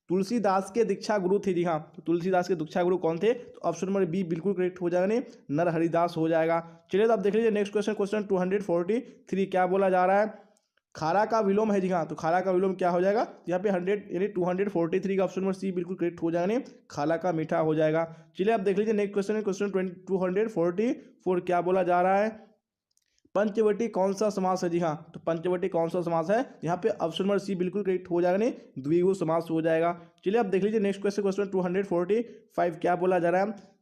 तुलसीदास के दीक्षा गुरु थे, जी हाँ तो तुलसीदास के दीक्षा गुरु कौन थे, तो ऑप्शन नंबर बी बिल्कुल करेक्ट हो जाएगा, नहीं नरहरिदास हो जाएगा। चलिए तो आप देख लीजिए नेक्स्ट क्वेश्चन क्वेश्चन 243 क्या बोला जा रहा है। खारा का विलोम है, जी हाँ तो खारा का विलोम क्या हो जाएगा, यहाँ पे 100 यानी 243 का ऑप्शन नंबर सी बिल्कुल करेक्ट हो जाएगा, नहीं खाला का मीठा हो जाएगा। चलिए आप देख लीजिए नेक्स्ट क्वेश्चन क्वेश्चन 244 क्या बोला जा रहा है। पंचवटी कौन सा समास है, जी हाँ तो पंचवटी कौन सा समास है, यहाँ पे ऑप्शन नंबर सी बिल्कुल करेक्ट हो जाएगा, नहीं द्विगु समास हो जाएगा। चलिए आप देख लीजिए नेक्स्ट क्वेश्चन क्वेश्चन 245 क्या बोला जा रहा है।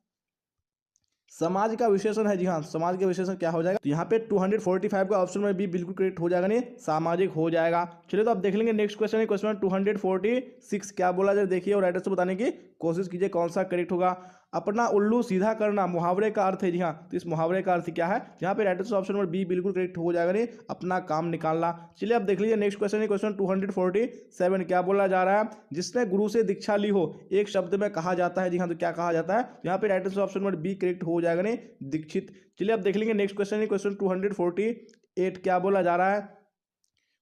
समाज का विशेषण है, जी हाँ समाज का विशेषण क्या हो जाएगा, तो यहाँ पे 245 का ऑप्शन में भी बिल्कुल करेक्ट हो जाएगा, नहीं सामाजिक हो जाएगा। चलिए तो आप देख लेंगे नेक्स्ट क्वेश्चन क्वेश्चन 246 क्या बोला जाए देखिए और राइट आंसर बताने की कोशिश कीजिए कौन सा करेक्ट होगा। अपना उल्लू सीधा करना मुहावरे का अर्थ है, जी हाँ तो इस मुहावरे का अर्थ क्या है, यहाँ पे right answer option number B बिल्कुल करेक्ट हो जाएगा, नहीं अपना काम निकालना। चलिए अब देख लीजिए नेक्स्ट क्वेश्चन क्वेश्चन 247 क्या बोला जा रहा है। जिसने गुरु से दीक्षा ली हो एक शब्द में कहा जाता है, जी हाँ तो क्या कहा जाता है, यहाँ पे right answer option number B correct हो जाएगा, नहीं दीक्षित। चलिए अब देख लेंगे नेक्स्ट क्वेश्चन क्वेश्चन 248 क्या बोला जा रहा है।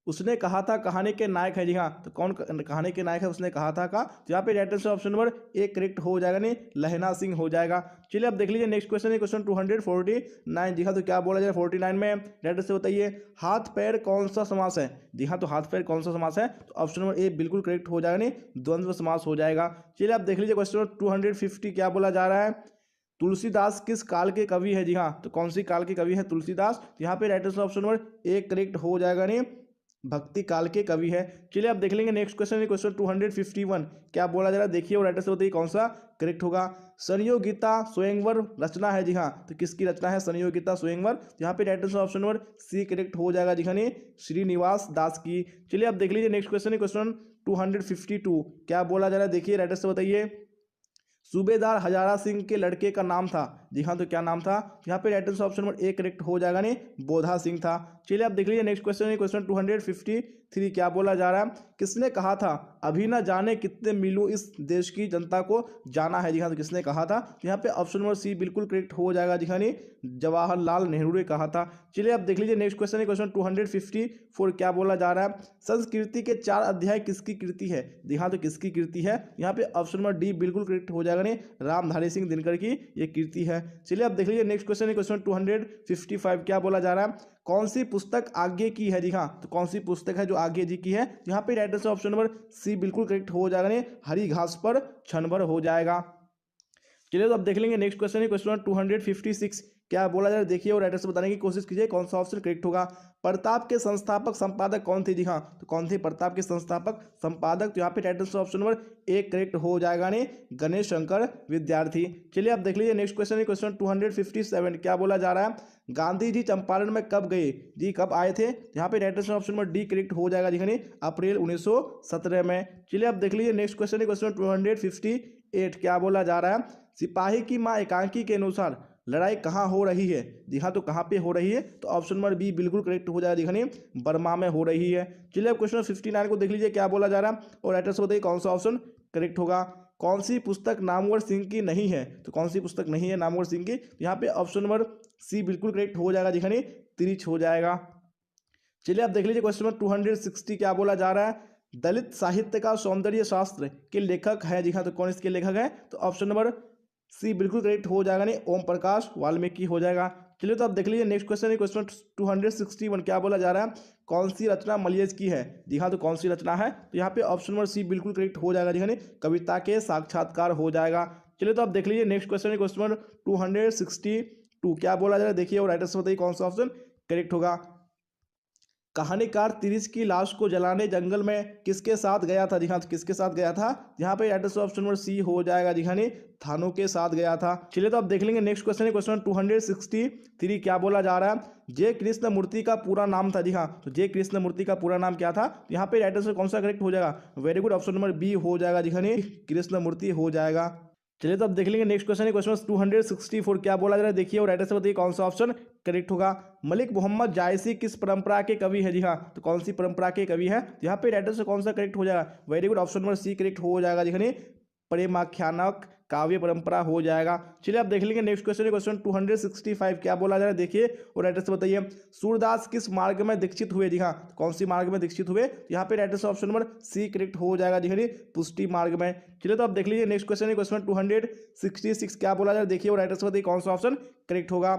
उसने कहा था कहानी के नायक है, जी हाँ तो कौन कहानी के नायक है, उसने कहा था का, यहाँ पे right answer option number A correct हो जाएगा, नहीं लहना सिंह हो जाएगा। चलिए अब देख लीजिए नेक्स्ट क्वेश्चन क्वेश्चन 249 जी हाँ तो क्या बोला जाए 49 में राइट आंसर बताइए। हाथ पैर कौन सा समास है, जी हाँ तो हाथ पैर कौन सा समास है, तो ऑप्शन नंबर ए बिल्कुल करेक्ट हो जाएगा, नहीं द्वंद्व समास हो जाएगा। चलिए अब देख लीजिए क्वेश्चन 250 क्या बोला जा रहा है। तुलसीदास किस काल के कवि है, जी हाँ तो कौन सी काल के कवि है तुलसीदास, यहाँ पे right answer option number A correct हो जाएगा, नहीं भक्ति काल के कवि है। चलिए अब देख लेंगे नेक्स्ट क्वेश्चन क्वेश्चन 251 क्या बोला जा रहा है देखिए और राइट आंसर बताइए कौन सा करेक्ट होगा। संयोगिता स्वयंवर रचना है, जी हाँ, तो किसकी रचना है संयोगिता स्वयंवर, यहाँ पे right answer option number C correct हो जाएगा जी हाँ, श्रीनिवास दास की। चलिए अब देख लीजिए नेक्स्ट क्वेश्चन है क्वेश्चन 252, क्या बोला जा रहा है देखिए राइट आंसर बताइए। सूबेदार हजारा सिंह के लड़के का नाम था, जी हाँ, तो क्या नाम था, यहाँ पे right answer option number A correct हो जाएगा बोधा सिंह था। चलिए आप देख लीजिए नेक्स्ट क्वेश्चन है क्वेश्चन 253, क्या बोला जा रहा है, किसने कहा था अभी ना जाने कितने मीलों इस देश की जनता को जाना है, जी हाँ, तो किसने कहा था, यहाँ पे ऑप्शन नंबर सी बिल्कुल करेक्ट हो जाएगा जी हाँ, जवाहरलाल नेहरू ने कहा था। चलिए आप देख लीजिए नेक्स्ट क्वेश्चन है क्वेश्चन 254, क्या बोला जा रहा है, संस्कृति के 4 अध्याय किसकी कृति है, जी हाँ, तो किसकी कृति है, यहाँ पे ऑप्शन नंबर डी बिल्कुल करेक्ट हो जाएगा रामधारी सिंह दिनकर की ये कृति है। चलिए आप देख लीजिए नेक्स्ट क्वेश्चन है क्वेश्चन 255, क्या बोला जा रहा है, कौन सी पुस्तक आगे की है, जी हाँ, तो कौन सी पुस्तक है जो आगे जी की है, यहाँ पे right answer option number C बिल्कुल करेक्ट हो जाएगा हरी घास पर क्षण भर हो जाएगा। चलिए तो अब देख लेंगे नेक्स्ट क्वेश्चन है क्वेश्चन 256, क्या बोला जा रहा है देखिए और राइट आंसर बताने की कोशिश कीजिए कौन सा ऑप्शन करेक्ट होगा। प्रताप के संस्थापक संपादक कौन थे, जी हाँ, तो कौन थे प्रताप के संस्थापक संपादक, तो यहाँ पे right answer option number A correct हो जाएगा गणेश शंकर विद्यार्थी। चलिए आप देख लीजिए नेक्स्ट क्वेश्चन है क्वेश्चन 257, क्या बोला जा रहा है, गांधी जी चंपारण में कब गए, जी कब आए थे, यहाँ पे right answer option number D correct हो जाएगा जी अप्रैल 1917 में। चलिए आप देख लीजिए नेक्स्ट क्वेश्चन है क्वेश्चन 258, क्या बोला जा रहा है, सिपाही की मां एकांकी के अनुसार लड़ाई कहाँ हो रही है, जी हाँ, तो कहाँ पे हो रही है, तो ऑप्शन नंबर बी बिल्कुल करेक्ट हो जाएगा जी बर्मा में हो रही है। चलिए अब क्वेश्चन 59 को देख लीजिए क्या बोला जा रहा है और राइट आंसर बताइए कौन सा ऑप्शन करेक्ट होगा। कौन सी पुस्तक नामवर सिंह की नहीं है, तो कौन सी पुस्तक नहीं है नामवर सिंह की, यहाँ पे ऑप्शन नंबर सी बिल्कुल करेक्ट हो जाएगा जी तिरिच हो जाएगा। चलिए आप देख लीजिए क्वेश्चन नंबर 260, क्या बोला जा रहा है, दलित साहित्य का सौंदर्य शास्त्र के लेखक है, जी हाँ, तो कौन इसके लेखक है, तो ऑप्शन नंबर सी बिल्कुल करेक्ट हो जाएगा ओम प्रकाश वाल्मीकि हो जाएगा। चलिए तो आप देख लीजिए नेक्स्ट क्वेश्चन है क्वेश्चन 261, क्या बोला जा रहा है, कौन सी रचना मलियज की है, जी हाँ, तो कौन सी रचना है, तो यहाँ पे ऑप्शन नंबर सी बिल्कुल करेक्ट हो जाएगा जी कविता के साक्षात्कार हो जाएगा। चलिए तो आप देख लीजिए नेक्स्ट क्वेश्चन है क्वेश्चन नंबर 262, क्या बोला जा रहा है देखिए और राइट आंसर बताइए कौन सा ऑप्शन करेक्ट होगा। कहानीकार तिरिच की लाश को जलाने जंगल में किसके साथ गया था, जी हाँ, तो किसके साथ गया था, यहाँ पे right answer option number C हो जाएगा जी थानों के साथ गया था। चलिए तो आप देख लेंगे नेक्स्ट क्वेश्चन है क्वेश्चन 263, क्या बोला जा रहा है, जय कृष्ण मूर्ति का पूरा नाम था, जी हाँ, तो जय कृष्ण मूर्ति का पूरा नाम क्या था, तो यहाँ पे राइट आंसर कौन सा करेक्ट हो जाएगा, very good, option number B हो जाएगा जी कृष्ण मूर्ति हो जाएगा। चलिए तो अब देख लेंगे नेक्स्ट क्वेश्चन है क्वेश्चन 264, क्या बोला जा रहा है देखिए और राइट आंसर बताइए कौन सा ऑप्शन करेक्ट होगा। मलिक मोहम्मद जायसी किस परंपरा के कवि है, जी हाँ, तो कौन सी परंपरा के कवि है, यहाँ पे राइट आंसर कौन सा करेक्ट हो जाएगा, very good, option number C correct हो जाएगा जी प्रेमाख्यानक काव्य परंपरा हो जाएगा। चलिए आप देख लेंगे नेक्स्ट क्वेश्चन है क्वेश्चन 265, क्या बोला जा रहा है देखिए और राइट आंसर बताइए। सूरदास किस मार्ग में दीक्षित हुए, जी हाँ, तो कौन सी मार्ग में दीक्षित हुए, यहाँ पे right answer option number C correct हो जाएगा जी पुष्टि मार्ग में। चलिए तो आप देख लीजिए नेक्स्ट क्वेश्चन है क्वेश्चन 266, क्या बोला जा रहा है देखिए और राइट आंसर बताइए कौन सा ऑप्शन करेक्ट होगा।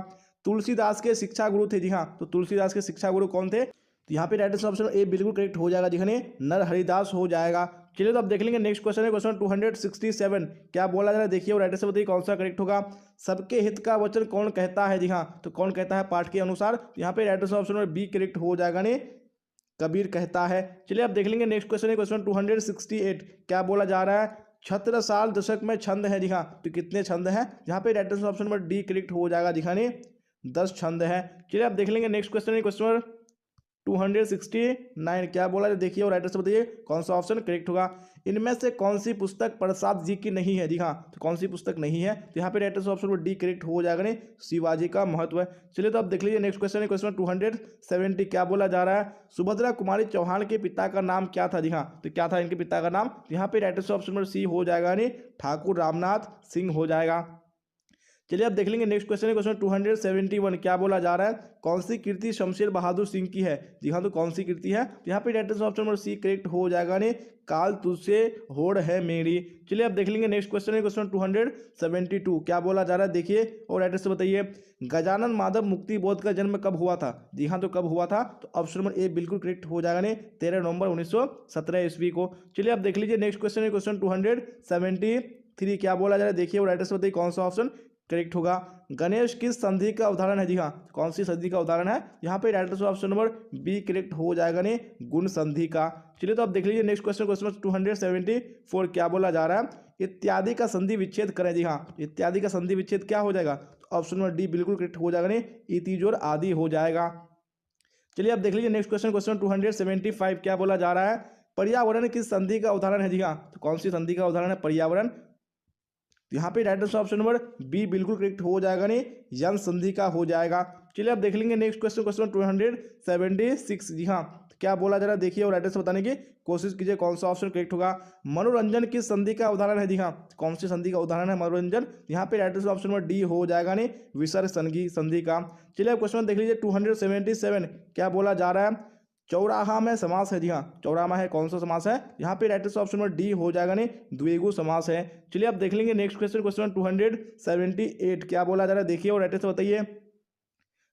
तुलसीदास के शिक्षा गुरु थे, जी हाँ, तो तुलसीदास के शिक्षा गुरु कौन थे, तो यहाँ पे राइट आंसर ऑप्शन ए बिल्कुल करेक्ट हो जाएगा जी नर हरिदास हो जाएगा। चलिए तो आप देख लेंगे नेक्स्ट क्वेश्चन है क्वेश्चन 267, क्या बोला जा रहा है देखिए और राइट आंसर बताइए कौन सा करेक्ट होगा। सबके हित का वचन कौन कहता है, जी हाँ, तो कौन कहता है पाठ के अनुसार, यहाँ पे right answer option number B correct हो जाएगा कबीर कहता है। चलिए आप देख लेंगे नेक्स्ट क्वेश्चन है क्वेश्चन 268, क्या बोला जा रहा है, छत्रसाल दशक में छंद है, जी हाँ, तो कितने छंद हैं, यहाँ पे right answer option number D correct हो जाएगा जी 10 छंद है। चलिए आप देख लेंगे नेक्स्ट क्वेश्चन है क्वेश्चन 269, क्या बोला है देखिए और राइट आंसर बताइए कौन सा ऑप्शन करेक्ट होगा। इनमें से कौन सी पुस्तक प्रसाद जी की नहीं है, जी हाँ, तो कौन सी पुस्तक नहीं है, तो यहाँ पे right answer option D correct हो जाएगा शिवाजी का महत्व। चलिए तो आप देख लीजिए नेक्स्ट क्वेश्चन है क्वेश्चन 270, क्या बोला जा रहा है, सुभद्रा कुमारी चौहान के पिता का नाम क्या था, जी हाँ, तो क्या था इनके पिता का नाम, यहाँ पे right answer option number C हो जाएगा ठाकुर रामनाथ सिंह हो जाएगा। चलिए आप देख लेंगे नेक्स्ट क्वेश्चन है क्वेश्चन 271, क्या बोला जा रहा है, कौन सी कृति शमशेर बहादुर सिंह की है, जी हाँ, तो कौन सी कृति है, तो यहाँ पे right answer option number C correct हो जाएगा काल तुझसे होड़ है मेरी। चलिए आप देख लेंगे नेक्स्ट क्वेश्चन है क्वेश्चन 272, क्या बोला जा रहा है देखिए और राइट आंसर बताइए। गजानन माधव मुक्ति बोध का जन्म कब हुआ था, जी हाँ, तो कब हुआ था, तो ऑप्शन नंबर ए बिल्कुल करेक्ट हो जाएगा 13 नवंबर 1917 ईस्वी को। चलिए आप देख लीजिए नेक्स्ट क्वेश्चन है क्वेश्चन 273, क्या बोला जा रहा है देखिए और राइट आंसर बताइए कौन सा ऑप्शन करेक्ट होगा। गणेश किस संधि का उदाहरण है? जी हाँ, कौन सी संधि का उदाहरण है? यहाँ पे right answer option number B correct हो जाएगा ने गुण संधि का। चलिए तो आप देख लीजिए नेक्स्ट क्वेश्चन, क्वेश्चन 274 क्या बोला जा रहा है? इत्यादि का संधि विच्छेद करें। जी हाँ, इत्यादि का संधि विच्छेद क्या हो जाएगा? तो ऑप्शन नंबर डी बिल्कुल करेक्ट हो जाएगा ने इति जोड़ आदि हो जाएगा। चलिए आप देख लीजिए नेक्स्ट क्वेश्चन, क्वेश्चन 275 क्या बोला जा रहा है? पर्यावरण किस संधि का उदाहरण है? जी हाँ, तो कौन सी संधि का उदाहरण है पर्यावरण? यहाँ पे right answer option number B बिल्कुल करेक्ट हो जाएगा ने यन संधि का हो जाएगा। चलिए आप देख लेंगे नेक्स्ट क्वेश्चन, क्वेश्चन 276। जी हाँ, तो क्या बोला जा रहा है देखिए और राइट आंसर बताने की कोशिश कीजिए कौन सा ऑप्शन करेक्ट होगा। मनोरंजन किस संधि का उदाहरण है? जी हाँ, कौन सी संधि का उदाहरण है मनोरंजन? यहाँ पे right answer option number D हो जाएगा ने विसर्ग संधि का। चलिए आप क्वेश्चन देख लीजिए 277 क्या बोला जा रहा है? चौराहा में समास है। जी हाँ, चौराहा है कौन सा समास है? यहाँ पे right answer option number D हो जाएगा ने द्विगु समास है। चलिए आप देख लेंगे नेक्स्ट क्वेश्चन, क्वेश्चन 278 क्या बोला जा रहा है देखिए और राइट आंसर बताइए।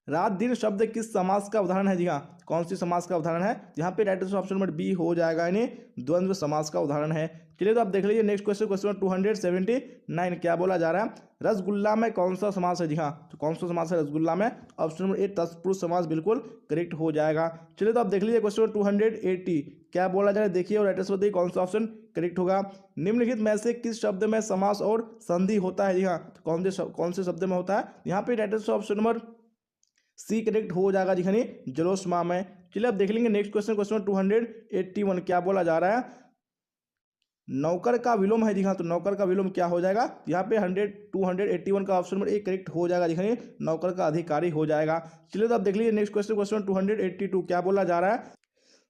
रात दिन शब्द किस समास का उदाहरण है? जी हाँ, कौन सी समास का उदाहरण है? यहाँ पे right answer option number B हो जाएगा यानी द्वंद्व समास का उदाहरण है। चलिए तो आप देख लीजिए नेक्स्ट क्वेश्चन, क्वेश्चन 279 क्या बोला जा रहा है? रसगुल्ला में कौन सा समास है? जी हाँ, तो कौन सा समास है रसगुल्ला में? ऑप्शन नंबर ए तत्पुरुष समास बिल्कुल करेक्ट हो जाएगा। चलिए तो आप देख लीजिए क्वेश्चन 280 क्या बोला जा रहा है देखिए और राइट आंसर बताइए कौन सा ऑप्शन करेक्ट होगा। निम्नलिखित में से किस शब्द में समास और संधि होता है? जी हाँ, तो कौन से शब्द में होता है? यहाँ पे right answer option number C correct हो जाएगा जी खनी जलोष्मा में। चलिए अब देख लेंगे नेक्स्ट क्वेश्चन, क्वेश्चन 281 क्या बोला जा रहा है? नौकर का विलोम है। जी हाँ, तो नौकर का विलोम क्या हो जाएगा? यहाँ पे 281 का ऑप्शन नंबर ए करेक्ट हो जाएगा। देखिए नौकर का अधिकारी हो जाएगा। चलिए तो आप देख लीजिए नेक्स्ट क्वेश्चन, क्वेश्चन 282 क्या बोला जा रहा है?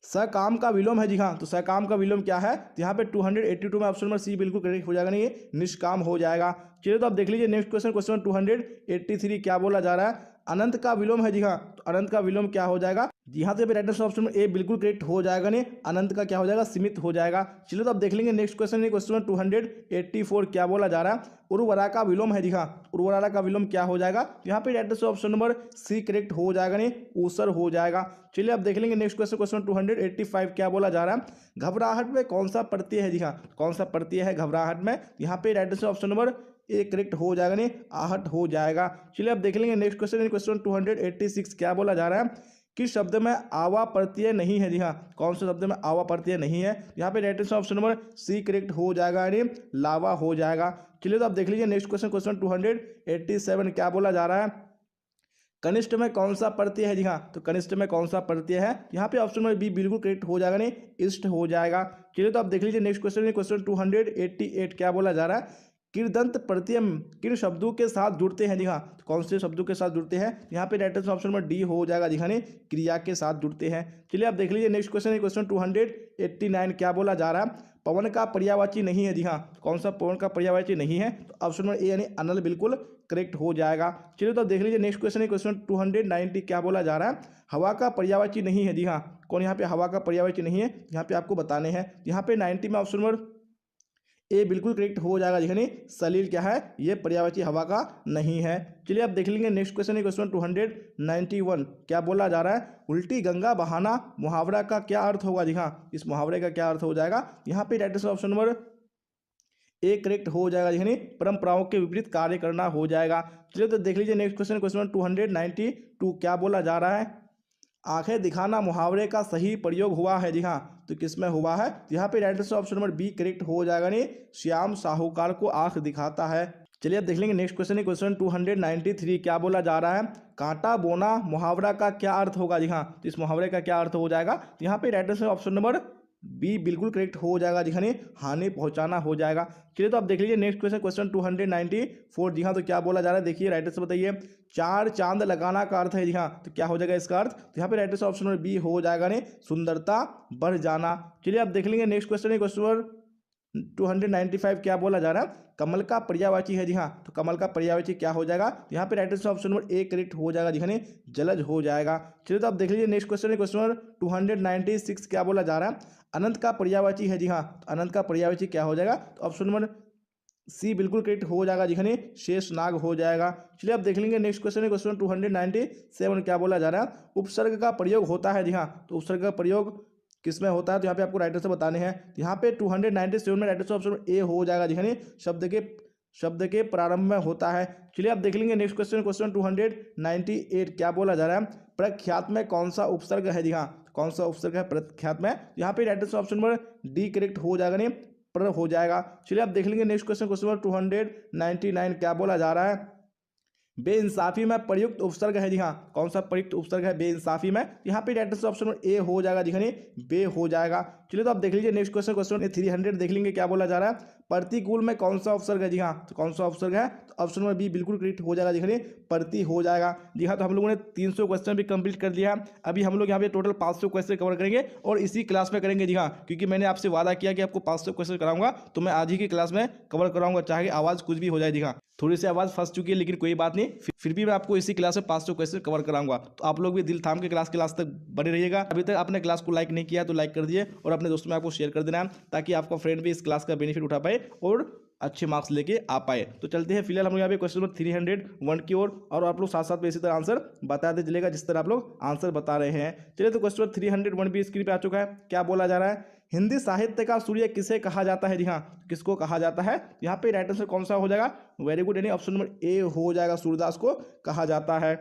सकाम का विलोम है। जी हाँ, तो सकाम का विलोम क्या है? तो यहाँ पे 282 में ऑप्शन नंबर सी बिल्कुल करेक्ट हो जाएगा, नहीं ये निष्काम हो जाएगा। चलिए तो आप देख लीजिए नेक्स्ट क्वेश्चन, क्वेश्चन 283 क्या बोला जा रहा है? अनंत का विलोम है। जी हाँ, तो अनंत का विलोम क्या हो जाएगा? जी हाँ, तो राइट आंसर ऑप्शन में ए बिल्कुल करेक्ट हो जाएगा, नहीं अनंत का क्या हो जाएगा? सीमित हो जाएगा। चलिए तो आप देख लेंगे नेक्स्ट क्वेश्चन, क्वेश्चन 284 क्या बोला जा रहा है? उर्वरा का विलोम है। जी हाँ, उर्वरा का विलोम क्या हो जाएगा? यहाँ पे right answer option number C correct हो जाएगा, नहीं ऊसर हो जाएगा। चलिए आप देख लेंगे नेक्स्ट क्वेश्चन, क्वेश्चन 285 क्या बोला जा रहा है? घबराहट में कौन सा प्रत्यय है? जी हाँ, कौन सा प्रत्यय है घबराहट में? यहाँ पे right answer option number A correct हो जाएगा, नहीं आहट हो जाएगा। चलिए आप देख लेंगे नेक्स्ट क्वेश्चन, क्वेश्चन 286 क्या बोला जा रहा है? किस शब्द में आवा प्रत्यय नहीं है? जी हाँ, कौन से शब्द में आवा प्रत्यय नहीं है? यहाँ पे right answer option number C correct हो जाएगा, यानी लावा हो जाएगा। चलिए तो आप देख लीजिए नेक्स्ट क्वेश्चन, क्वेश्चन 287 क्या बोला जा रहा है? कनिष्ठ में कौन सा प्रत्यय है? जी हाँ, तो कनिष्ठ में कौन सा प्रत्यय है? यहाँ पे ऑप्शन नंबर बी बिल्कुल करेक्ट हो जाएगा, नहीं इष्ट हो जाएगा। चलिए तो आप देख लीजिए नेक्स्ट क्वेश्चन, क्वेश्चन 288 क्या बोला जा रहा है? किरदंत प्रत्यय किन शब्दों के साथ जुड़ते हैं? जी हाँ, तो कौन से शब्दों के साथ जुड़ते हैं? यहाँ पे right answer option number D हो जाएगा, जी हाँ क्रिया के साथ जुड़ते हैं। चलिए आप देख लीजिए नेक्स्ट क्वेश्चन, क्वेश्चन 289 क्या बोला जा रहा है? पवन का पर्यायवाची नहीं है। जी हाँ, कौन सा पवन का पर्यायवाची नहीं है? तो ऑप्शन नंबर ए यानी अनल बिल्कुल करेक्ट हो जाएगा। चलिए तो आप देख लीजिए नेक्स्ट क्वेश्चन, क्वेश्चन 290 क्या बोला जा रहा है? हवा का पर्यायवाची नहीं है। जी हाँ, कौन यहाँ पे हवा का पर्यायवाची नहीं है? यहाँ पे आपको बताने हैं। यहाँ पे 90 में ऑप्शन नंबर ए बिल्कुल करेक्ट हो जाएगा, यानी सलील क्या है? ये पर्यायवाची हवा का नहीं है। चलिए आप देख लेंगे नेक्स्ट क्वेश्चन, क्वेश्चन 291 क्या बोला जा रहा है? उल्टी गंगा बहाना मुहावरा का क्या अर्थ होगा? जी हाँ, इस मुहावरे का क्या अर्थ हो जाएगा? यहाँ पे right answer option number A correct हो जाएगा, यानी परंपराओं के विपरीत कार्य करना हो जाएगा। चलिए तो देख लीजिए नेक्स्ट क्वेश्चन, क्वेश्चन 292 क्या बोला जा रहा है? आंखें दिखाना मुहावरे का सही प्रयोग हुआ है। जी हाँ, तो किस में हुआ है? यहाँ पे right answer option number B correct हो जाएगा, नहीं श्याम साहूकार को आंख दिखाता है। चलिए अब देख लेंगे नेक्स्ट क्वेश्चन, क्वेश्चन 293 क्या बोला जा रहा है? कांटा बोना मुहावरा का क्या अर्थ होगा? जी हाँ, तो इस मुहावरे का क्या अर्थ हो जाएगा? यहाँ पे right answer option number B बिल्कुल करेक्ट हो जाएगा, जी हाँ हानि पहुंचाना हो जाएगा। चलिए तो आप देख लीजिए नेक्स्ट क्वेश्चन, क्वेश्चन 294 जी हाँ, तो क्या बोला जा रहा है देखिए राइट आंसर बताइए। चार चांद लगाना का अर्थ है। जी हाँ, तो क्या हो जाएगा इसका अर्थ? तो यहाँ पे right answer option number B हो जाएगा, ने सुंदरता बढ़ जाना। चलिए आप देख लेंगे नेक्स्ट क्वेश्चन, क्वेश्चन 295 क्या बोला जा रहा है? कमल का पर्यायवाची है। जी हाँ, तो कमल का पर्यायवाची क्या हो जाएगा? यहाँ पे right answer option number A correct हो जाएगा, जी हाँ जलज हो जाएगा। चलिए तो आप देख लीजिए नेक्स्ट क्वेश्चन, क्वेश्चन 296 क्या बोला जा रहा है? अनंत का पर्यायवाची है। जी हाँ, तो अनंत का पर्यायवाची क्या हो जाएगा? तो ऑप्शन नंबर सी बिल्कुल करेक्ट हो जाएगा, जी हाँ शेष नाग हो जाएगा। चलिए आप देख लेंगे नेक्स्ट क्वेश्चन, क्वेश्चन 297 क्या बोला जा रहा है? उपसर्ग का प्रयोग होता है। जी हाँ, तो उपसर्ग का प्रयोग किस में होता है? तो यहाँ पे आपको राइट आंसर बताने हैं। यहाँ पे 297 में राइट आंसर ऑप्शन ए हो जाएगा, जी हाँ शब्द के शब्द के प्रारंभ में होता है। चलिए अब देख लेंगे नेक्स्ट क्वेश्चन, क्वेश्चन 298 क्या बोला जा रहा है, प्रख्यात में कौन सा उपसर्ग है जी हाँ, कौन सा उपसर्ग है प्रख्यात में, यहाँ पे right answer option number D correct हो जाएगा, नहीं पर हो जाएगा। चलिए अब देख लेंगे नेक्स्ट क्वेश्चन, क्वेश्चन नंबर 299 क्या बोला जा रहा है, बेइंसाफी में प्रयुक्त उपसर्ग है जी हाँ, कौन सा प्रयुक्त उपसर्ग है बेइंसाफी में, यहाँ पे right answer option number A हो जाएगा जी हाँ, बे हो जाएगा। चलिए तो आप देख लीजिए नेक्स्ट क्वेश्चन, क्वेश्चन 300 देख लेंगे क्या बोला जा रहा है, प्रतिकूल में कौन सा उपसर्ग है जी हाँ, तो कौन सा उपसर्ग है, तो ऑप्शन नंबर बी बिल्कुल करेक्ट हो जाएगा जी हाँ, प्रति हो जाएगा जी हाँ। तो हम लोगों ने 300 क्वेश्चन भी कंप्लीट कर लिया। अभी हम लोग यहाँ पे टोटल 500 क्वेश्चन कवर करेंगे और इसी क्लास में करेंगे जी हाँ, क्योंकि मैंने आपसे वादा किया कि आपको 500 क्वेश्चन कराऊंगा, तो मैं आज ही की क्लास में कवर कराऊंगा, चाहे आवाज़ कुछ भी हो जाए जी हाँ। थोड़ी सी आवाज़ फंस चुकी है लेकिन कोई बात नहीं, फिर भी मैं आपको इसी क्लास में 500 क्वेश्चन कवर कराऊंगा। तो आप लोग भी दिल थाम के क्लास के लास्ट तक बने रहिएगा। अभी तक आपने क्लास को लाइक नहीं किया तो लाइक कर दिए और अपने दोस्तों में आपको शेयर कर देना है, ताकि आपका फ्रेंड भी इस क्लास का बेनिफिट उठा पाए और अच्छे मार्क्स लेके आ पाए। तो चलते हैं फिलहाल हम यहाँ पे क्वेश्चन नंबर 301 की ओर, और आप लोग साथ साथ में इसी तरह आंसर बताते चलेगा जिस तरह आप लोग आंसर बता रहे हैं। चलिए तो क्वेश्चन नंबर 301 भी स्क्रीन पे आ चुका है। क्या बोला जा रहा है, हिंदी साहित्य का सूर्य किसे कहा जाता है जी हाँ, किसको कहा जाता है, यहाँ पे राइट आंसर कौन सा हो जाएगा, वेरी गुड, यानी ऑप्शन नंबर ए हो जाएगा, सूर्यदास को कहा जाता है।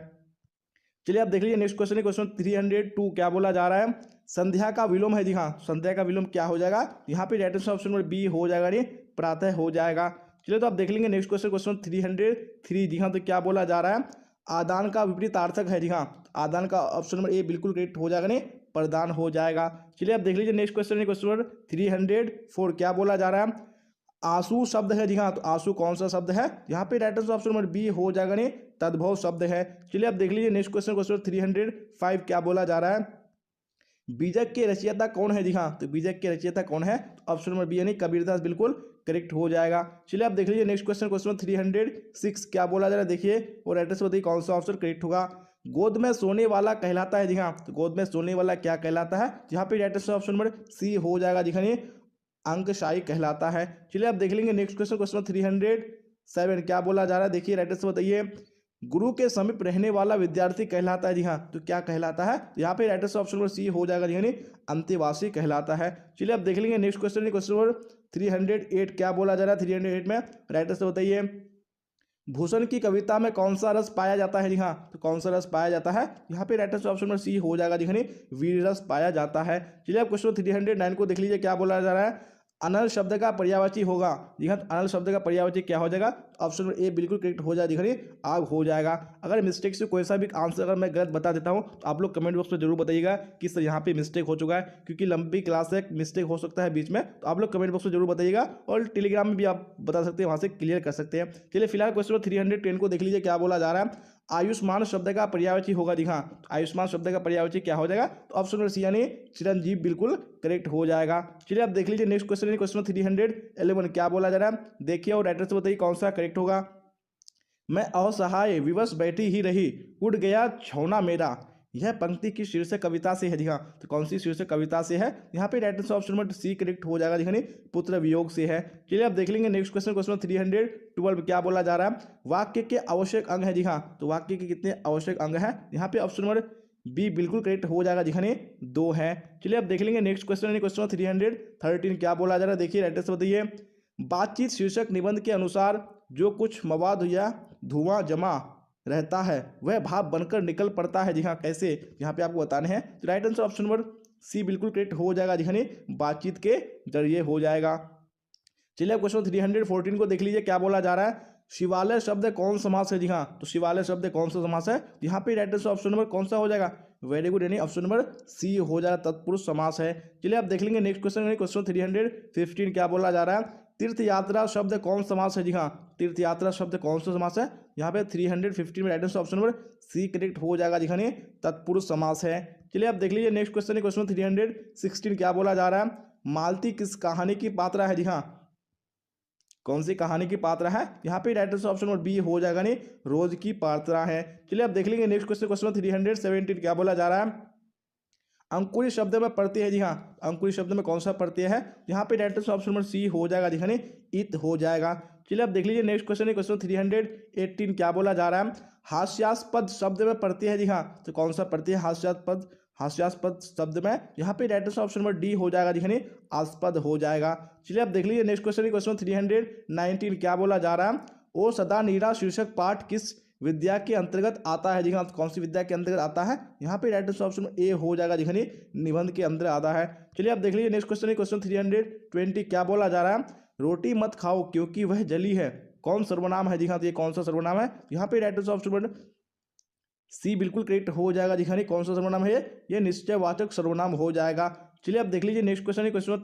चलिए आप देख लीजिए नेक्स्ट क्वेश्चन है, क्वेश्चन 302 क्या बोला जा रहा है, संध्या का विलोम है जी हाँ, संध्या का विलोम क्या हो जाएगा, यहाँ पे right answer option number B हो जाएगा, नहीं प्रातः हो जाएगा। चलिए तो आप देख लेंगे नेक्स्ट क्वेश्चन, क्वेश्चन 303 जी हाँ, तो क्या बोला जा रहा है, आदान का विपरीतार्थक है जी हाँ, आदान का ऑप्शन नंबर ए बिल्कुल करेक्ट हो जाएगा, नहीं प्रदान हो जाएगा। चलिए आप देख लीजिए नेक्स्ट क्वेश्चन है, क्वेश्चन नंबर 304 क्या बोला जा रहा है, आंसू शब्द है जी हाँ, तो आंसू कौन सा शब्द है, यहाँ पे right answer option number B हो जाएगा, नहीं तद्भव शब्द है। चलिए आप देख लीजिए नेक्स्ट क्वेश्चन, क्वेश्चन 305 क्या बोला जा रहा है, बीजक के रचयिता कौन है जी हाँ, तो बीजक के रचयिता कौन है, ऑप्शन नंबर बी यानी कबीरदास बिल्कुल करेक्ट हो जाएगा। चलिए आप देख लीजिए नेक्स्ट क्वेश्चन, क्वेश्चन 306 क्या बोला जा रहा है, देखिए और एड्रेस बताइए कौन सा ऑप्शन करेक्ट होगा, गोद में सोने वाला कहलाता है जी हाँ, तो गोद में सोने वाला क्या कहलाता है, यहाँ पे right answer option number C हो जाएगा जी हाँ, अंकशाही कहलाता है। चलिए आप देख लेंगे नेक्स्ट क्वेश्चन, क्वेश्चन 307 क्या बोला जा रहा है, देखिए राइट आंसर बताइए, गुरु के समीप रहने वाला विद्यार्थी कहलाता है जी हाँ, तो क्या कहलाता है, यहाँ पे right answer option number C हो जाएगा जी हाँ, अंतेवासी कहलाता है। चलिए आप देख लेंगे नेक्स्ट क्वेश्चन, क्वेश्चन नंबर 308 क्या बोला जा रहा है, 308 में राइट आंसर बताइए, भूषण की कविता में कौन सा रस पाया जाता है जी हाँ, तो कौन सा रस पाया जाता है, यहाँ पे right answer option number C हो जाएगा जी हाँ, वीर रस पाया जाता है। चलिए आप क्वेश्चन 309 को देख लीजिए क्या बोला जा रहा है, अनल शब्द का पर्यायवाची होगा जी हाँ, अनल शब्द का पर्यायवाची क्या हो जाएगा, ऑप्शन नंबर ए बिल्कुल करेक्ट हो जाएगा जी हाँ, आग हो जाएगा। अगर मिस्टेक से कोई सा भी आंसर अगर मैं गलत बता देता हूँ तो आप लोग कमेंट बॉक्स में जरूर बताइएगा कि सर यहाँ पे मिस्टेक हो चुका है, क्योंकि लंबी क्लास है मिस्टेक हो सकता है बीच में, तो आप लोग कमेंट बॉक्स में जरूर बताइएगा और टेलीग्राम में भी आप बता सकते हैं, वहाँ से क्लियर कर सकते हैं। चलिए फिलहाल क्वेश्चन नंबर 310 को देख लीजिए क्या बोला जा रहा है, आयुष्मान शब्द का पर्यायवाची होगा जी हाँ, आयुष्मान शब्द का पर्यायवाची क्या हो जाएगा, तो ऑप्शन नंबर सी यानी चिरंजीव बिल्कुल करेक्ट हो जाएगा। चलिए आप देख लीजिए नेक्स्ट क्वेश्चन, क्वेश्चन 311 क्या बोला जा रहा है, देखिए और राइटर से बताइए कौन सा करेक्ट होगा, मैं असहाय विवश बैठी ही रही, उड़ गया छौना मेरा, यह पंक्ति की शीर्षक कविता से है जी हाँ, तो कौन सी शीर्षक कविता से है, यहाँ पे right answer option number C correct हो जाएगा जी हाँ, पुत्र वियोग से है। चलिए आप देख लेंगे नेक्स्ट क्वेश्चन, क्वेश्चन 312 क्या बोला जा रहा है, वाक्य के आवश्यक अंग है जी हाँ, तो वाक्य के कितने आवश्यक अंग है, यहाँ पे ऑप्शन नंबर बी बिल्कुल करेक्ट हो जाएगा जी हाँ, 2 है। चलिए आप देख लेंगे नेक्स्ट क्वेश्चन, क्वेश्चन 313 क्या बोला जा रहा है, देखिए राइट आंसर बताइए, बातचीत शीर्षक निबंध के अनुसार जो कुछ मवाद या धुआं जमा रहता है वह भाप बनकर निकल पड़ता है जी हाँ, कैसे, यहाँ पे आपको बताने हैं, तो right answer option number C बिल्कुल करेक्ट हो जाएगा जी हाँ, बातचीत के जरिए हो जाएगा। चलिए क्वेश्चन 314 को देख लीजिए क्या बोला जा रहा है, शिवालय शब्द कौन समास है जी हाँ, तो शिवालय शब्द कौन सा समास है, यहाँ पे राइट आंसर ऑप्शन नंबर कौन सा हो जाएगा, वेरी गुड, यानी ऑप्शन नंबर सी हो जाएगा, तत्पुरुष समास है। चलिए आप देख लेंगे नेक्स्ट क्वेश्चन, क्वेश्चन 315 क्या बोला जा रहा है, तीर्थ यात्रा शब्द कौन समास है जी हाँ, तीर्थ यात्रा शब्द कौन सा समास है, यहाँ पे 315 में right answer option number C correct हो जाएगा जी हाँ, तत्पुरुष समास है। चलिए आप देख लीजिए नेक्स्ट क्वेश्चन, क्वेश्चन 316 क्या बोला जा रहा है, मालती किस कहानी की पात्रा है जी हाँ, कौन सी कहानी की पात्रा है, यहाँ पे right answer option number B हो जाएगा, नहीं रोज की पात्रा है। चलिए आप देख लेंगे नेक्स्ट क्वेश्चन, क्वेश्चन 317 क्या बोला जा रहा है, अंकुरी शब्द में प्रत्यय है जी हाँ, अंकुरी शब्द में कौन सा प्रत्यय है, यहाँ पे right answer option number C हो जाएगा जी हाँ, इत हो जाएगा। चलिए आप देख लीजिए नेक्स्ट क्वेश्चन, क्वेश्चन 318 क्या बोला जा रहा है, हास्यास्पद शब्द में प्रत्यय है जी हाँ, तो कौन सा प्रत्यय, हास्यास्पद, हास्यास्पद शब्द में, यहाँ पे right answer option number D हो जाएगा जी, यानी आस्पद हो जाएगा। चलिए अब देख लीजिए नेक्स्ट क्वेश्चन, क्वेश्चन 319 क्या बोला जा रहा है, ओ सदा नीरा शीर्षक पाठ किस विद्या के अंतर्गत आता है जी हाँ, कौन सी विद्या के अंतर्गत आता है, यहाँ पे राइट आंसर ऑप्शन ए हो जाएगा जी, यानी निबंध के अंदर आता है। चलिए अब देख लीजिए नेक्स्ट क्वेश्चन, क्वेश्चन 320 क्या बोला जा रहा है, रोटी मत खाओ क्योंकि वह जली है, कौन सर्वनाम है जी हाँ, तो ये कौन सा सर्वनाम है, यहाँ पे राइट आंसर ऑप्शन सी बिल्कुल करेक्ट हो जाएगा जी, यानी कौन सा सर्वनाम है ये निश्चयवाचक सर्वनाम हो जाएगा। चलिए अब देख लीजिए नेक्स्ट क्वेश्चन है क्वेश्चन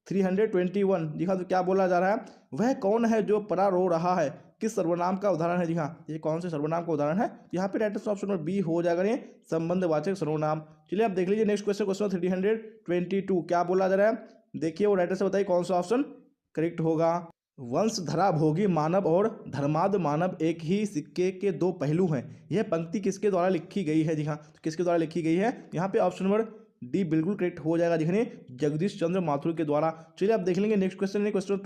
321 जी हाँ, तो क्या बोला जा रहा है, वह कौन है जो परा रो रहा है, किस सर्वनाम का उदाहरण है जी हाँ, ये कौन से सर्वनाम का उदाहरण है, यहाँ पे right answer option number B हो जाएगा ये संबंधवाचक सर्वनाम। चलिए अब देख लीजिए नेक्स्ट क्वेश्चन, क्वेश्चन 322 क्या बोला जा रहा है, देखिए वो राइट आंसर बताइए कौन सा ऑप्शन करेक्ट होगा। वंशधरा भोगी मानव और धर्माद मानव एक ही सिक्के के दो पहलू हैं, यह पंक्ति किसके द्वारा लिखी गई है जी हाँ, तो किसके द्वारा लिखी गई है, यहाँ पे ऑप्शन नंबर डी बिल्कुल करेक्ट हो जाएगा, यानी जगदीश चंद्र माथुर के द्वारा। चलिए आप देख लेंगे नेक्स्ट क्वेश्चन है क्वेश्चन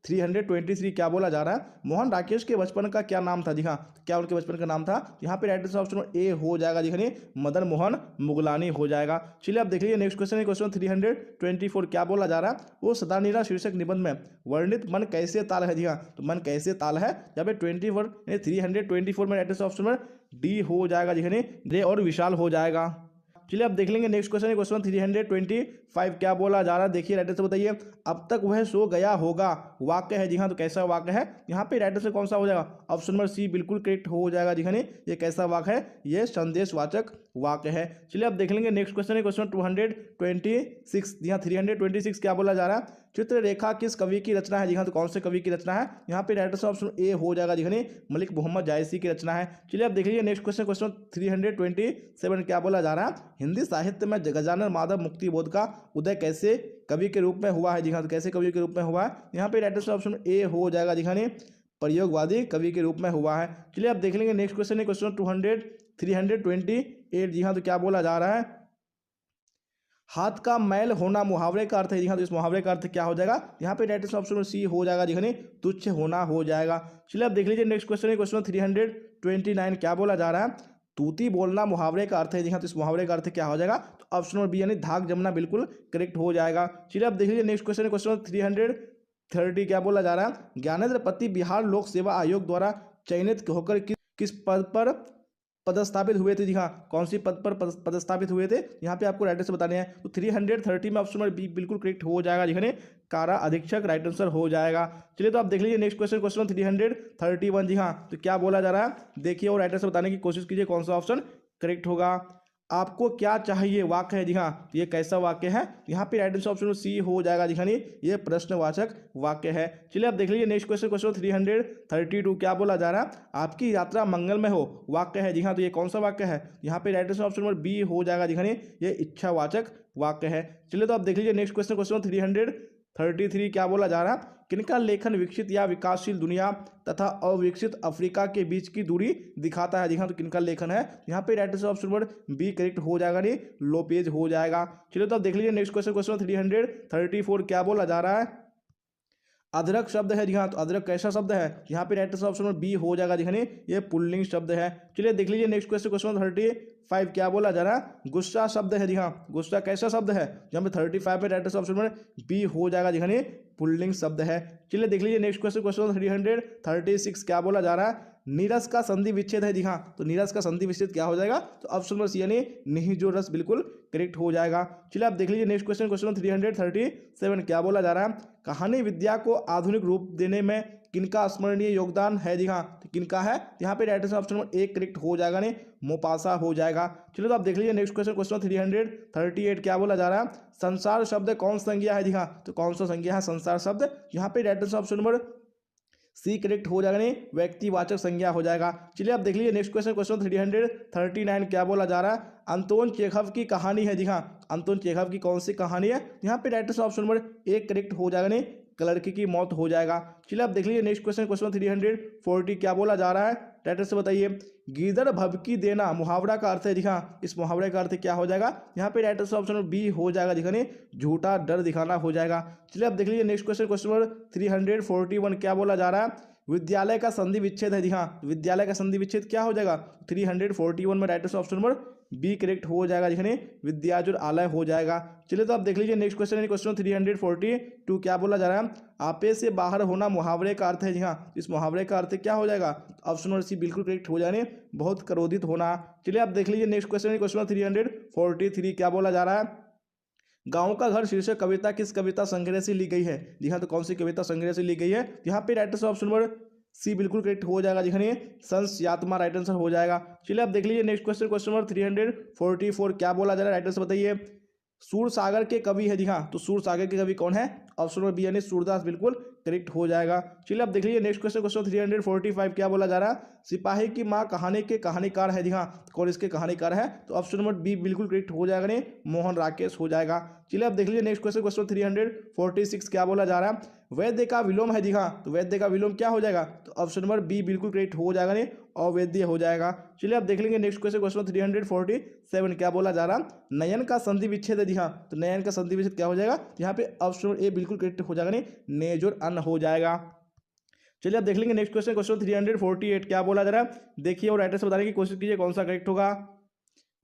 323 क्या बोला जा रहा है, मोहन राकेश के बचपन का क्या नाम था जी हाँ, क्या उनके बचपन का नाम था, यहाँ पे राइट आंसर ऑप्शन ए हो जाएगा जी, यानी मदन मोहन मुगलानी हो जाएगा। चलिए आप देख लीजिए नेक्स्ट क्वेश्चन है क्वेश्चन 324 क्या बोला जा रहा है, वो सदानीरा शीर्षक निबंध में वर्णित मन कैसे ताल है जी हाँ, तो मन कैसे ताल है, जहाँ पे 324 में राइट आंसर ऑप्शन में डी हो जाएगा जी, यानी रे और विशाल हो जाएगा। चलिए अब देख लेंगे नेक्स्ट क्वेश्चन है क्वेश्चन 325 क्या बोला जा रहा है, देखिए राइट आंसर बताइए, अब तक वह सो गया होगा वाक्य है जी हाँ, तो कैसा वाक्य है, यहाँ पे राइट आंसर कौन सा हो जाएगा, ऑप्शन नंबर सी बिल्कुल करेक्ट हो जाएगा जी, यानी ये कैसा वाक्य है, ये संदेशवाचक वाक्य है। चलिए अब देख लेंगे नेक्स्ट क्वेश्चन है क्वेश्चन 226 जी हाँ, 326 क्या बोला जा रहा है, चित्ररेखा किस कवि की रचना है जी हाँ, तो कौन से कवि की रचना है, यहाँ पे राइट आंसर ऑप्शन ए हो जाएगा जी, यानी मलिक मोहम्मद जायसी की रचना है। चलिए अब देख लीजिए नेक्स्ट क्वेश्चन, क्वेश्चन 327 क्या बोला जा रहा है, हिंदी साहित्य में गजानन माधव मुक्तिबोध का उदय कैसे कवि के रूप में हुआ है जी हाँ, तो कैसे कवि के रूप में हुआ है, यहाँ पे राइट आंसर ऑप्शन ए हो जाएगा जी, यानी प्रयोगवादी कवि के रूप में हुआ है। चलिए अब देख लेंगे नेक्स्ट क्वेश्चन है क्वेश्चन 328 जी हाँ, तो क्या बोला जा रहा है, हाथ का मैल होना मुहावरे का अर्थ है जी हाँ, तो इस मुहावरे का अर्थ क्या हो जाएगा, यहाँ पे राइट आंसर ऑप्शन सी हो जाएगा जी, यानी तुच्छ होना हो जाएगा। चलिए अब देख लीजिए नेक्स्ट क्वेश्चन है क्वेश्चन 329 क्या बोला जा रहा है, तूती बोलना मुहावरे का अर्थ है जी हाँ, तो इस मुहावरे का अर्थ क्या हो जाएगा, तो ऑप्शन नंबर बी यानी धाक जमना बिल्कुल करेक्ट हो जाएगा। चलिए अब देख लीजिए नेक्स्ट क्वेश्चन है क्वेश्चन 330 क्या बोला जा रहा है, ज्ञानेंद्र पति बिहार लोक सेवा आयोग द्वारा चयनित होकर किस पद पर पदस्थापित हुए थे जी हाँ, कौन सी पद पर पदस्थापित हुए थे, यहाँ पे आपको राइट आंसर बताने हैं, तो 330 में ऑप्शन नंबर बी बिल्कुल करेक्ट हो जाएगा, यानी कारा अधीक्षक राइट आंसर हो जाएगा। चलिए तो आप देख लीजिए नेक्स्ट क्वेश्चन, क्वेश्चन 331 जी हाँ, तो क्या बोला जा रहा है, देखिए और राइट आंसर बताने की कोशिश कीजिए कौन सा ऑप्शन करेक्ट होगा। आपको क्या चाहिए वाक्य है जी हाँ, ये कैसा वाक्य है, यहाँ पे राइट आंसर ऑप्शन सी हो जाएगा जी, यानी ये प्रश्नवाचक वाक्य है। चलिए आप देख लीजिए नेक्स्ट क्वेश्चन, क्वेश्चन 332 क्या बोला जा रहा है, आपकी यात्रा मंगलमय हो वाक्य है जी हाँ, तो ये कौन सा वाक्य है, यहाँ पे right answer option number B हो जाएगा जी, यानी ये इच्छावाचक वाक्य है। चलिए तो आप देख लीजिए नेक्स्ट क्वेश्चन, क्वेश्चन 333 क्या बोला जा रहा है, किनका लेखन विकसित या विकासशील दुनिया तथा अविकसित अफ्रीका के बीच की दूरी दिखाता है जी हाँ, तो किनका लेखन है, यहाँ पे right answer option number B correct हो जाएगा, नहीं लोपेज हो जाएगा। चलिए तो आप देख लीजिए नेक्स्ट क्वेश्चन, क्वेश्चन 334 क्या बोला जा रहा है, अदरक शब्द है जी हाँ, तो अदरक कैसा शब्द है, यहाँ पे right answer option number B हो जाएगा जी, यानी ये पुल्लिंग शब्द है। चलिए देख लीजिए नेक्स्ट क्वेश्चन, क्वेश्चन 35 क्या बोला जा रहा है, गुस्सा शब्द है जी हाँ, गुस्सा कैसा शब्द है, जहाँ पे 35 में right answer option number B हो जाएगा जी, यानी पुल्लिंग शब्द है। चलिए देख लीजिए नेक्स्ट क्वेश्चन, क्वेश्चन 336 क्या बोला जा रहा है, नीरस का संधि विच्छेद है जी हाँ, तो नीरस का संधि विच्छेद क्या हो जाएगा, तो ऑप्शन नंबर सी यानी निहिजो रस बिल्कुल करेक्ट हो जाएगा। चलिए आप देख लीजिए नेक्स्ट क्वेश्चन, क्वेश्चन 337 क्या बोला जा रहा है, कहानी विद्या को आधुनिक रूप देने में किनका स्मरणीय योगदान है जी हाँ, तो किनका है, यहाँ पे right answer option number A correct हो जाएगा, नहीं मोपासा हो जाएगा। चलिए तो आप देख लीजिए नेक्स्ट क्वेश्चन, क्वेश्चन 338 क्या बोला जा रहा है, संसार शब्द कौन संज्ञा है जी हाँ, तो कौन सा संज्ञा है संसार शब्द, यहाँ पे right answer option number C correct हो जाएगा, नहीं व्यक्तिवाचक संज्ञा हो जाएगा। चलिए आप देख लीजिए नेक्स्ट क्वेश्चन, क्वेश्चन 339 क्या बोला जा रहा है, अंतोन चेखव की कहानी है जी हाँ, अंतोन चेखव की कौन सी कहानी है, यहाँ पे right answer option number A correct हो जाएगा, नहीं क्लर्क की मौत हो जाएगा। चलिए आप देख लीजिए नेक्स्ट क्वेश्चन, क्वेश्चन 340 क्या बोला जा रहा है, टाइटल से बताइए, गीदड़ भभकी देना मुहावरा का अर्थ है जी हाँ, इस मुहावरे का अर्थ क्या हो जाएगा, यहाँ पे राइट आंसर ऑप्शन बी हो जाएगा दिखाने झूठा डर दिखाना हो जाएगा। चलिए आप देख लीजिए नेक्स्ट क्वेश्चन, क्वेश्चन नंबर 341 क्या बोला जा रहा है, विद्यालय का संधि विच्छेद है जी हाँ, विद्यालय का संधि विच्छेद क्या हो जाएगा 341 में right option number B correct हो जाएगा जिसने विद्याजुर आलय हो जाएगा। चलिए तो आप देख लीजिए नेक्स्ट क्वेश्चन है, क्वेश्चन 342 क्या बोला जा रहा है, आपे से बाहर होना मुहावरे का अर्थ है जी हाँ, इस मुहावरे का अर्थ क्या हो जाएगा, ऑप्शन नंबर सी बिल्कुल करेक्ट हो जाने बहुत क्रोधित होना। चलिए आप देख लीजिए नेक्स्ट क्वेश्चन है, क्वेश्चन 343 क्या बोला जा रहा है, गांव का घर शीर्षक कविता किस कविता संग्रह से ली गई है जी हाँ, तो कौन सी कविता संग्रह से ली गई है, यहाँ पे right answer option number C बिल्कुल करेक्ट हो जाएगा जी हाँ, संस्यात्मा राइट आंसर हो जाएगा। चलिए आप देख लीजिए नेक्स्ट क्वेश्चन, क्वेश्चन नंबर 344 क्या बोला जा रहा है, राइट आंसर बताइए। सूरसागर के कवि है जी हाँ, तो सूरसागर के कवि कौन है, ऑप्शन नंबर बी यानी सूरदास बिल्कुल करेक्ट हो जाएगा। चलिए आप देख लीजिए नेक्स्ट क्वेश्चन, क्वेश्चन 345 क्या बोला जा रहा है, सिपाही की माँ कहानी के कहानीकार है जी हाँ, कौन इसके कहानीकार है, तो ऑप्शन नंबर बी बिल्कुल करेक्ट हो जाएगा, नहीं मोहन राकेश हो जाएगा। चलिए आप देख लीजिए नेक्स्ट क्वेश्चन, क्वेश्चन 346 क्या बोला जा रहा है, वैद्य का विलोम है जी हाँ, तो वैद्य का विलोम क्या हो जाएगा, तो ऑप्शन नंबर बी बिल्कुल करेक्ट हो जाएगा, नहीं अवैद्य हो जाएगा। चलिए आप देख लेंगे नेक्स्ट क्वेश्चन, क्वेश्चन 347 क्या बोला जा रहा है, नयन का संधि विच्छेद है जी हाँ, तो नयन का संधि विच्छेद क्या हो जाएगा, यहाँ पे ऑप्शन नंबर ए बिल्कुल करेक्ट हो जाएगा, नहीं नेजुर अन्न हो जाएगा। चलिए आप देख लेंगे नेक्स्ट क्वेश्चन, क्वेश्चन 348 क्या बोला जा रहा है, देखिए और राइटर से बताने की कोशिश कीजिए कौन सा करेक्ट होगा।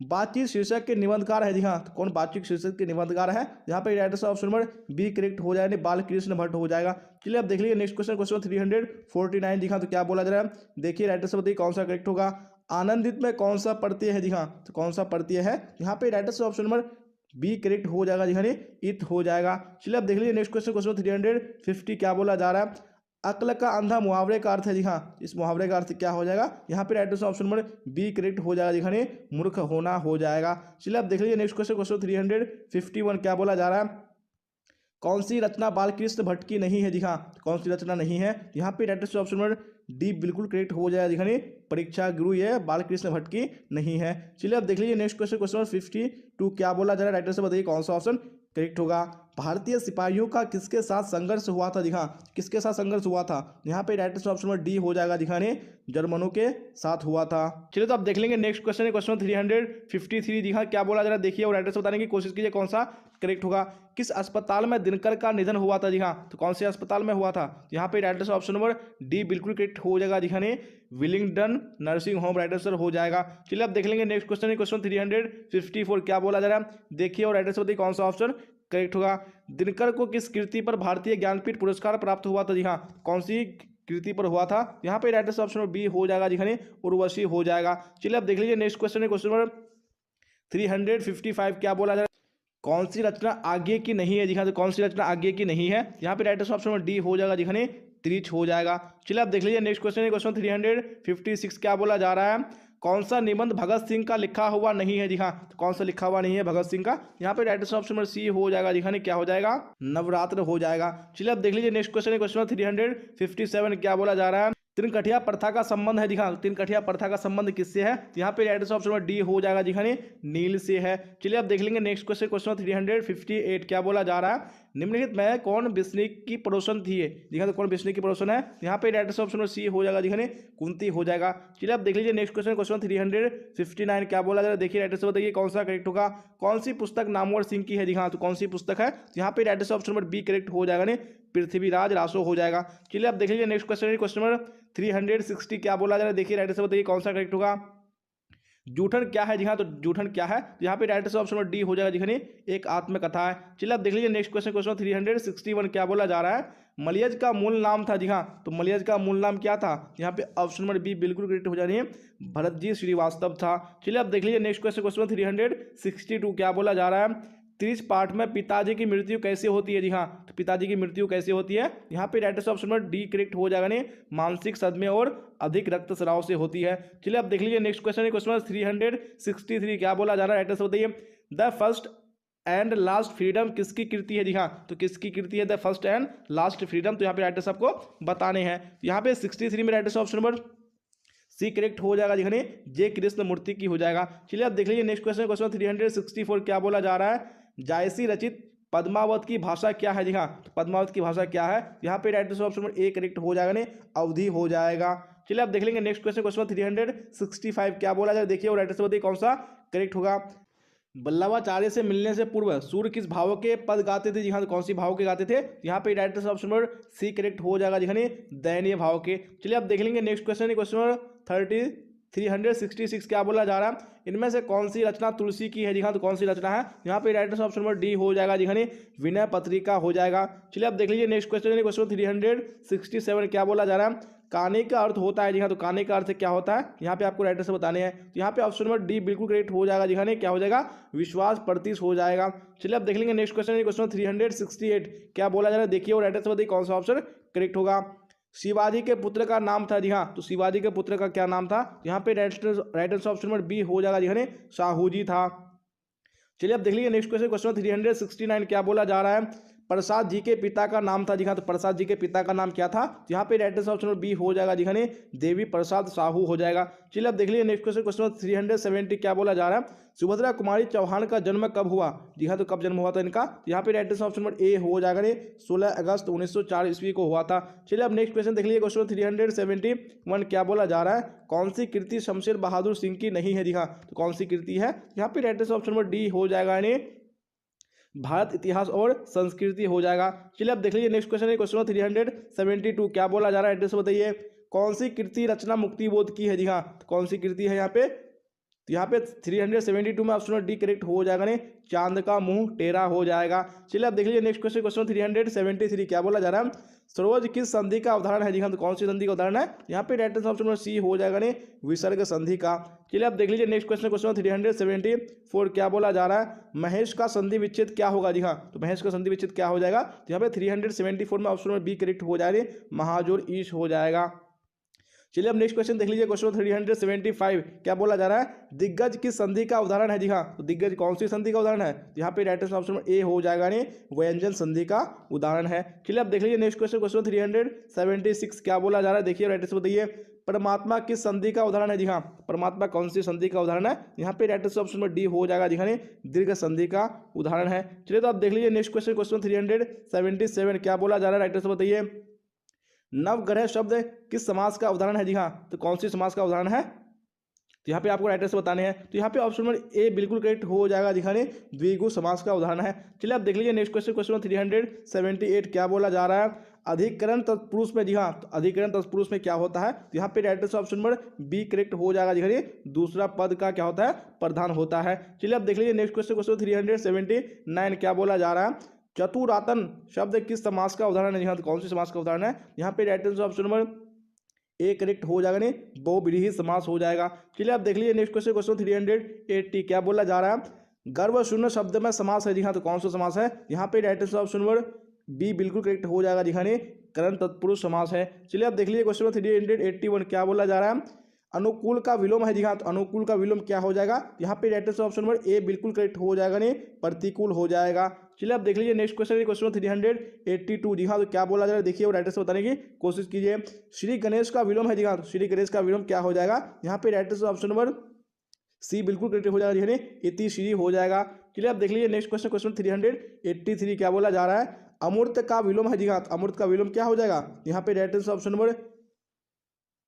बातचीत शीर्षक के निबंधकार है जी हाँ, तो कौन बातचीत शीर्षक के निबंधकार है, यहाँ पे writer option number B correct हो जाएगा, बालकृष्ण भट्ट हो जाएगा। चलिए आप देख लीजिए नेक्स्ट क्वेश्चन, क्वेश्चन 349 जी हाँ, तो क्या बोला जा रहा है, देखिए राइटर से बताइए कौन सा करेक्ट होगा। आनंदित में कौन सा प्रत्यय है जी हाँ, तो कौन सा प्रत्यय है, यहाँ पे राइटर से ऑप्शन नंबर बी करेक्ट हो जाएगा जी हाँ, इत हो जाएगा। चलिए आप देख लीजिए नेक्स्ट क्वेश्चन, क्वेश्चन 350 क्या बोला जा रहा है, अक्ल का अंधा मुहावरे का अर्थ है जी हाँ, इस मुहावरे का अर्थ क्या हो जाएगा, यहाँ पे right option number B correct हो जाएगा जी हाँ, मूर्ख होना हो जाएगा। चलिए आप देख लीजिए नेक्स्ट क्वेश्चन, क्वेश्चन 351 क्या बोला जा रहा है, कौन सी रचना बालकृष्ण भट्ट की नहीं है जी हाँ, कौन सी रचना नहीं है, यहाँ पे राइट ऑप्शन नंबर डी बिल्कुल करेक्ट हो जाएगा जी हाँ, परीक्षा गुरु ये बालकृष्ण भट्ट की नहीं है। चलिए आप देख लीजिए नेक्स्ट क्वेश्चन, क्वेश्चन 52 क्या बोला जा रहा है, राइटर से बताइए कौन सा ऑप्शन करेक्ट होगा। भारतीय सिपाहियों का किसके साथ संघर्ष हुआ था जी हाँ, किसके साथ संघर्ष हुआ था, यहाँ पे राइट ऑप्शन नंबर डी हो जाएगा जी हाँ, जर्मनों के साथ हुआ था। चलिए तो आप देख लेंगे नेक्स्ट क्वेश्चन है, क्वेश्चन 353 जी हाँ, क्या बोला जा रहा है, देखिए और राइटर से बताने की कोशिश कीजिए कौन सा करेक्ट होगा। किस अस्पताल में दिनकर का निधन हुआ था जी हाँ, तो कौन से अस्पताल में हुआ था, यहाँ पे राइटर से ऑप्शन नंबर डी बिल्कुल करेक्ट हो जाएगा जी हाँ, Willingdon nursing home writer sir हो जाएगा। चलिए आप देख लेंगे नेक्स्ट क्वेश्चन है, क्वेश्चन 354 क्या बोला जा रहा है, देखिए और राइटर से बताइए कौन सा ऑप्शन करेक्ट होगा। दिनकर को किस कृति पर भारतीय ज्ञानपीठ पुरस्कार प्राप्त हुआ था जी हाँ, कौन सी कृति पर हुआ था, यहाँ पे राइटर ऑप्शन नंबर बी हो जाएगा जी हाँ, उर्वशी हो जाएगा। चलिए आप देख लीजिए नेक्स्ट क्वेश्चन है, क्वेश्चन नंबर 355 क्या बोला जा रहा है, कौन सी रचना आगे की नहीं है जी हाँ, तो कौन सी रचना आगे की नहीं है, यहाँ पे राइटर ऑप्शन नंबर डी हो जाएगा जी हाँ, त्रिच हो जाएगा। चलिए आप देख लीजिए नेक्स्ट क्वेश्चन है, क्वेश्चन 356 क्या बोला जा रहा है, कौन सा निबंध भगत सिंह का लिखा हुआ नहीं है जी हाँ, तो कौन सा लिखा हुआ नहीं है भगत सिंह का, यहाँ पे राइट ऑप्शन नंबर सी हो जाएगा जी हाँ, क्या हो जाएगा नवरात्र हो जाएगा। चलिए आप देख लीजिए नेक्स्ट क्वेश्चन है, क्वेश्चन 357 क्या बोला जा रहा है, त्रिनकठिया प्रथा का संबंध है जी हाँ, त्रिनकठिया प्रथा का संबंध किससे है, यहाँ पे राइट ऑप्शन नंबर डी हो जाएगा जी हाँ, नील से है। चलिए आप देख लेंगे नेक्स्ट क्वेश्चन, क्वेश्चन 358 क्या बोला जा रहा है, निम्नलिखित में कौन विष्णु की पड़ोसन थी जी हाँ, तो कौन विष्णु की पड़ोसन है, यहाँ पे राइट ऑप्शन नंबर सी हो जाएगा जी हाँ, कुंती हो जाएगा। चलिए आप देख लीजिए नेक्स्ट क्वेश्चन, क्वेश्चन 359 क्या बोला जा रहा है, देखिए राइट से बताइए कौन सा करेक्ट होगा। कौन सी पुस्तक नामवर सिंह की है जी हाँ, तो कौन सी पुस्तक है, यहाँ पे right option number B correct हो जाएगा, पृथ्वीराज रासो हो जाएगा। चलिए आप देख लीजिए नेक्स्ट क्वेश्चन, क्वेश्चन नंबर 360 क्या बोला जा रहा है, देखिए राइट से बताइए कौन सा करेक्ट होगा। जूठन क्या है जी हाँ, तो जूठन क्या है, तो यहाँ पे राइट से ऑप्शन नंबर डी हो जाएगा जी हाँ, एक आत्मकथा है। चलिए आप देख लीजिए नेक्स्ट क्वेश्चन, क्वेश्चन 361 क्या बोला जा रहा है, मलयज का मूल नाम था जी हाँ, तो मलयज का मूल नाम क्या था, यहाँ पे ऑप्शन नंबर बी बिल्कुल करेक्ट हो जानी है, भरतजी श्रीवास्तव था। चलिए आप देख लीजिए नेक्स्ट क्वेश्चन, क्वेश्चन 362 क्या बोला जा रहा है, त्रिच पाठ में पिताजी की मृत्यु कैसे होती है जी हाँ, तो पिताजी की मृत्यु कैसे होती है, यहाँ पे right option number D correct हो जाएगा, नहीं मानसिक सदमे और अधिक रक्तस्राव से होती है। चलिए आप देख लीजिए नेक्स्ट क्वेश्चन, क्वेश्चन 363 क्या बोला जा रहा है, राइट से बताइए the first and last freedom किसकी कृति है जी हाँ, तो किसकी कृति है the first and last freedom, तो यहाँ पे राइटर्स आपको बताने हैं। यहाँ पे 63 में writers option number C correct हो जाएगा जी हाँ, जे कृष्ण मूर्ति की हो जाएगा। चलिए आप देख लीजिए नेक्स्ट क्वेश्चन, क्वेश्चन 364 क्या बोला जा रहा है, जायसी रचित पद्मावत की भाषा क्या है जी हाँ, तो पद्मावत की भाषा क्या है, यहाँ पे right option number A correct हो जाएगा, अवधि हो जाएगा। चलिए आप देख लेंगे नेक्स्ट क्वेश्चन, क्वेश्चन 365 क्या बोला जाए, देखिए और राइट से बताइए कौन सा करेक्ट होगा। बल्लभाचार्य से मिलने से पूर्व सूर्य किस भाव के पद गाते थे? जी हाँ, तो कौन सी भाव के गाते थे? यहाँ पे right option number C correct हो जाएगा जी हाँ, दयनीय भाव के। चलिए आप देख लेंगे नेक्स्ट क्वेश्चन, क्वेश्चन नंबर 366 क्या बोला जा रहा है? इनमें से कौन सी रचना तुलसी की है? जी हाँ, तो कौन सी रचना है? यहाँ पे राइट ऑप्शन नंबर डी हो जाएगा जी हाँ, विनय पत्रिका हो जाएगा। चलिए आप देख लीजिए नेक्स्ट क्वेश्चन, क्वेश्चन 367 क्या बोला जा रहा है? काने का अर्थ होता है जी हाँ, तो काने का अर्थ क्या होता है? यहाँ पे आपको राइट आंसर बताने हैं। तो यहाँ पे ऑप्शन नंबर डी बिल्कुल करेक्ट हो जाएगा जी हाँ, क्या हो जाएगा? विश्वास प्रतीत हो जाएगा। चलिए आप देख लेंगे नेक्स्ट क्वेश्चन, क्वेश्चन 368 क्या बोला जा रहा है? देखिए और राइट आंसर बताइए कौन सा ऑप्शन करेक्ट होगा। शिवाजी के पुत्र का नाम था? जी हाँ, तो शिवाजी के पुत्र का क्या नाम था? यहाँ पे right answer option number B हो जाएगा जी हाँ, शाहूजी था। चलिए आप देख लीजिए नेक्स्ट क्वेश्चन, क्वेश्चन 369 क्या बोला जा रहा है? प्रसाद जी के पिता का नाम था? जी हाँ, तो प्रसाद जी के पिता का नाम क्या था? यहाँ पे right answer option number B हो जाएगा जी हाँ, देवी प्रसाद साहू हो जाएगा। चलिए आप देख लीजिए नेक्स्ट क्वेश्चन, क्वेश्चन 370 क्या बोला जा रहा है? सुभद्रा कुमारी चौहान का जन्म कब हुआ? जी हाँ, तो कब जन्म हुआ था इनका? यहाँ पे right answer option number A हो जाएगा 16 अगस्त 1904 ईस्वी को हुआ था। चलिए अब नेक्स्ट क्वेश्चन देख लीजिए, क्वेश्चन 371 क्या बोला जा रहा है? कौन सी कृति शमशेर बहादुर सिंह की नहीं है? जी हाँ, तो कौन सी कृति है? यहाँ पे right answer option number D हो जाएगा भारत इतिहास और संस्कृति हो जाएगा। चलिए अब देख लीजिए नेक्स्ट क्वेश्चन, क्वेश्चन 372 क्या बोला जा रहा है? एड्रेस बताइए। कौन सी कृति रचना मुक्तिबोध की है? जी हाँ, तो कौन सी कृति है यहाँ पे? तो यहाँ पे 372 में ऑप्शन डी करेक्ट हो जाएगा चांद का मुंह टेढ़ा हो जाएगा। चलिए आप देख लीजिए नेक्स्ट क्वेश्चन, क्वेश्चन 373 क्या बोला जा रहा है? सरोज किस संधि का उदाहरण है? जी हाँ, तो कौन सी संधि का उदाहरण है? यहाँ पे right answer option number C हो जाएगा विसर्ग संधि का। चलिए आप देख लीजिए नेक्स्ट क्वेश्चन, क्वेश्चन 374 क्या बोला जा रहा है? महेश का संधि विच्छेद क्या होगा? जी हाँ, तो महेश का संधि विच्छेद क्या हो जाएगा? तो यहाँ पे 374 में ऑप्शन नंबर बी करेक्ट हो जाएगा महाजोर ईश हो जाएगा। चलिए अब नेक्स्ट क्वेश्चन देख लीजिए, क्वेश्चन 375 क्या बोला जा रहा है? दिग्गज किस संधि का उदाहरण है? जी हाँ, तो दिग्गज कौन सी संधि का उदाहरण है? यहाँ पे राइट आंसर ऑप्शन ए हो जाएगा व्यंजन संधि का उदाहरण है। चलिए अब देख लीजिए नेक्स्ट क्वेश्चन, क्वेश्चन 376 क्या बोला जा रहा है? देखिए राइट आंसर बताइए। परमात्मा किस संधि का उदाहरण है? जी हाँ, परमात्मा कौन सी संधि का उदाहरण है? यहाँ पे right answer option number D हो जाएगा जी हाँ, दीर्घ संधि का उदाहरण है। चलिए तो आप देख लीजिए नेक्स्ट क्वेश्चन, क्वेश्चन 377 क्या बोला जा रहा है? राइट आंसर बताइए। नवग्रह शब्द किस समास का उदाहरण है? जी हाँ, तो कौन सी समास का उदाहरण है? तो यहाँ पे आपको राइट आंसर बताने हैं। तो यहाँ पे ऑप्शन नंबर ए बिल्कुल करेक्ट हो जाएगा दिखाने द्विगु समास का उदाहरण है। चलिए आप देख लीजिए नेक्स्ट क्वेश्चन, क्वेश्चन 378 क्या बोला जा रहा है? अधिकरण तत्पुरुष में? जी हाँ, तो अधिकरण तत्पुरुष में क्या होता है? तो यहाँ पे right answer option number B correct हो जाएगा दिखाने दूसरा पद का क्या होता है? प्रधान होता है। चलिए आप देख लीजिए नेक्स्ट क्वेश्चन, क्वेश्चन 379 क्या बोला जा रहा है? चतुरातन शब्द किस समास का उदाहरण है? यहाँ तो कौन सी समास का उदाहरण है? यहाँ पे right answer option number A correct हो जाएगा बहुव्रीहि समास हो जाएगा। चलिए आप देख लीजिए नेक्स्ट क्वेश्चन, क्वेश्चन 380 क्या बोला जा रहा है? गर्व शून्य शब्द में समास है? जी हाँ, तो कौन सा समास है? यहाँ पे right answer option number B बिल्कुल करेक्ट हो जाएगा दिखाने करण तत्पुरुष समास है। चलिए आप देख लीजिए क्वेश्चन 381 क्या बोला जा रहा है? अनुकूल का विलोम है? जी हाँ, तो अनुकूल का विलोम क्या हो जाएगा? यहाँ पे right answer option number A बिल्कुल करेक्ट हो जाएगा प्रतिकूल हो जाएगा। चलिए आप देख लीजिए नेक्स्ट क्वेश्चन, क्वेश्चन 382 जी हाँ, तो क्या बोला जा रहा है? देखिए और राइट आंसर बताने की कोशिश कीजिए। श्री गणेश का विलोम है? जी हाँ, तो श्री गणेश का विलोम क्या हो जाएगा? यहाँ पे right answer option number C बिल्कुल करेक्ट हो जाएगा जी, इति श्री हो जाएगा। चलिए आप देख लीजिए नेक्स्ट क्वेश्चन, क्वेश्चन 383 क्या बोला जा रहा है? अमूर्त का विलोम है? जी हाँ, तो अमूर्त का विलोम क्या हो जाएगा? यहाँ पे right answer option number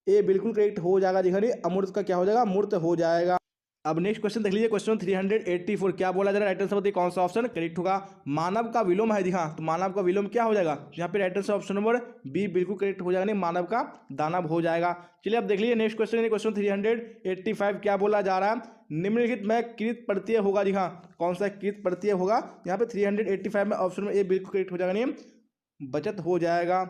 A बिल्कुल करेक्ट हो जाएगा जी, अमूर्त का क्या हो जाएगा? मूर्त हो जाएगा। अब नेक्स्ट क्वेश्चन देख लीजिए, क्वेश्चन 384 क्या बोला जा रहा है? राइट आंसर बताइए कौन सा ऑप्शन करेक्ट होगा? मानव का विलोम है? जी हाँ, तो मानव का विलोम क्या हो जाएगा? यहाँ पे right answer option number B बिल्कुल करेक्ट हो जाएगा मानव का दानव हो जाएगा। चलिए अब देख लीजिए नेक्स्ट क्वेश्चन, क्वेश्चन 385 क्या बोला जा रहा है? निम्नलिखित में कृत प्रत्यय होगा? जी हाँ, कौन सा कृत प्रत्यय होगा? यहाँ पे 385 में ऑप्शन में ए बिल्कुल करेक्ट हो जाएगा बचत हो जाएगा।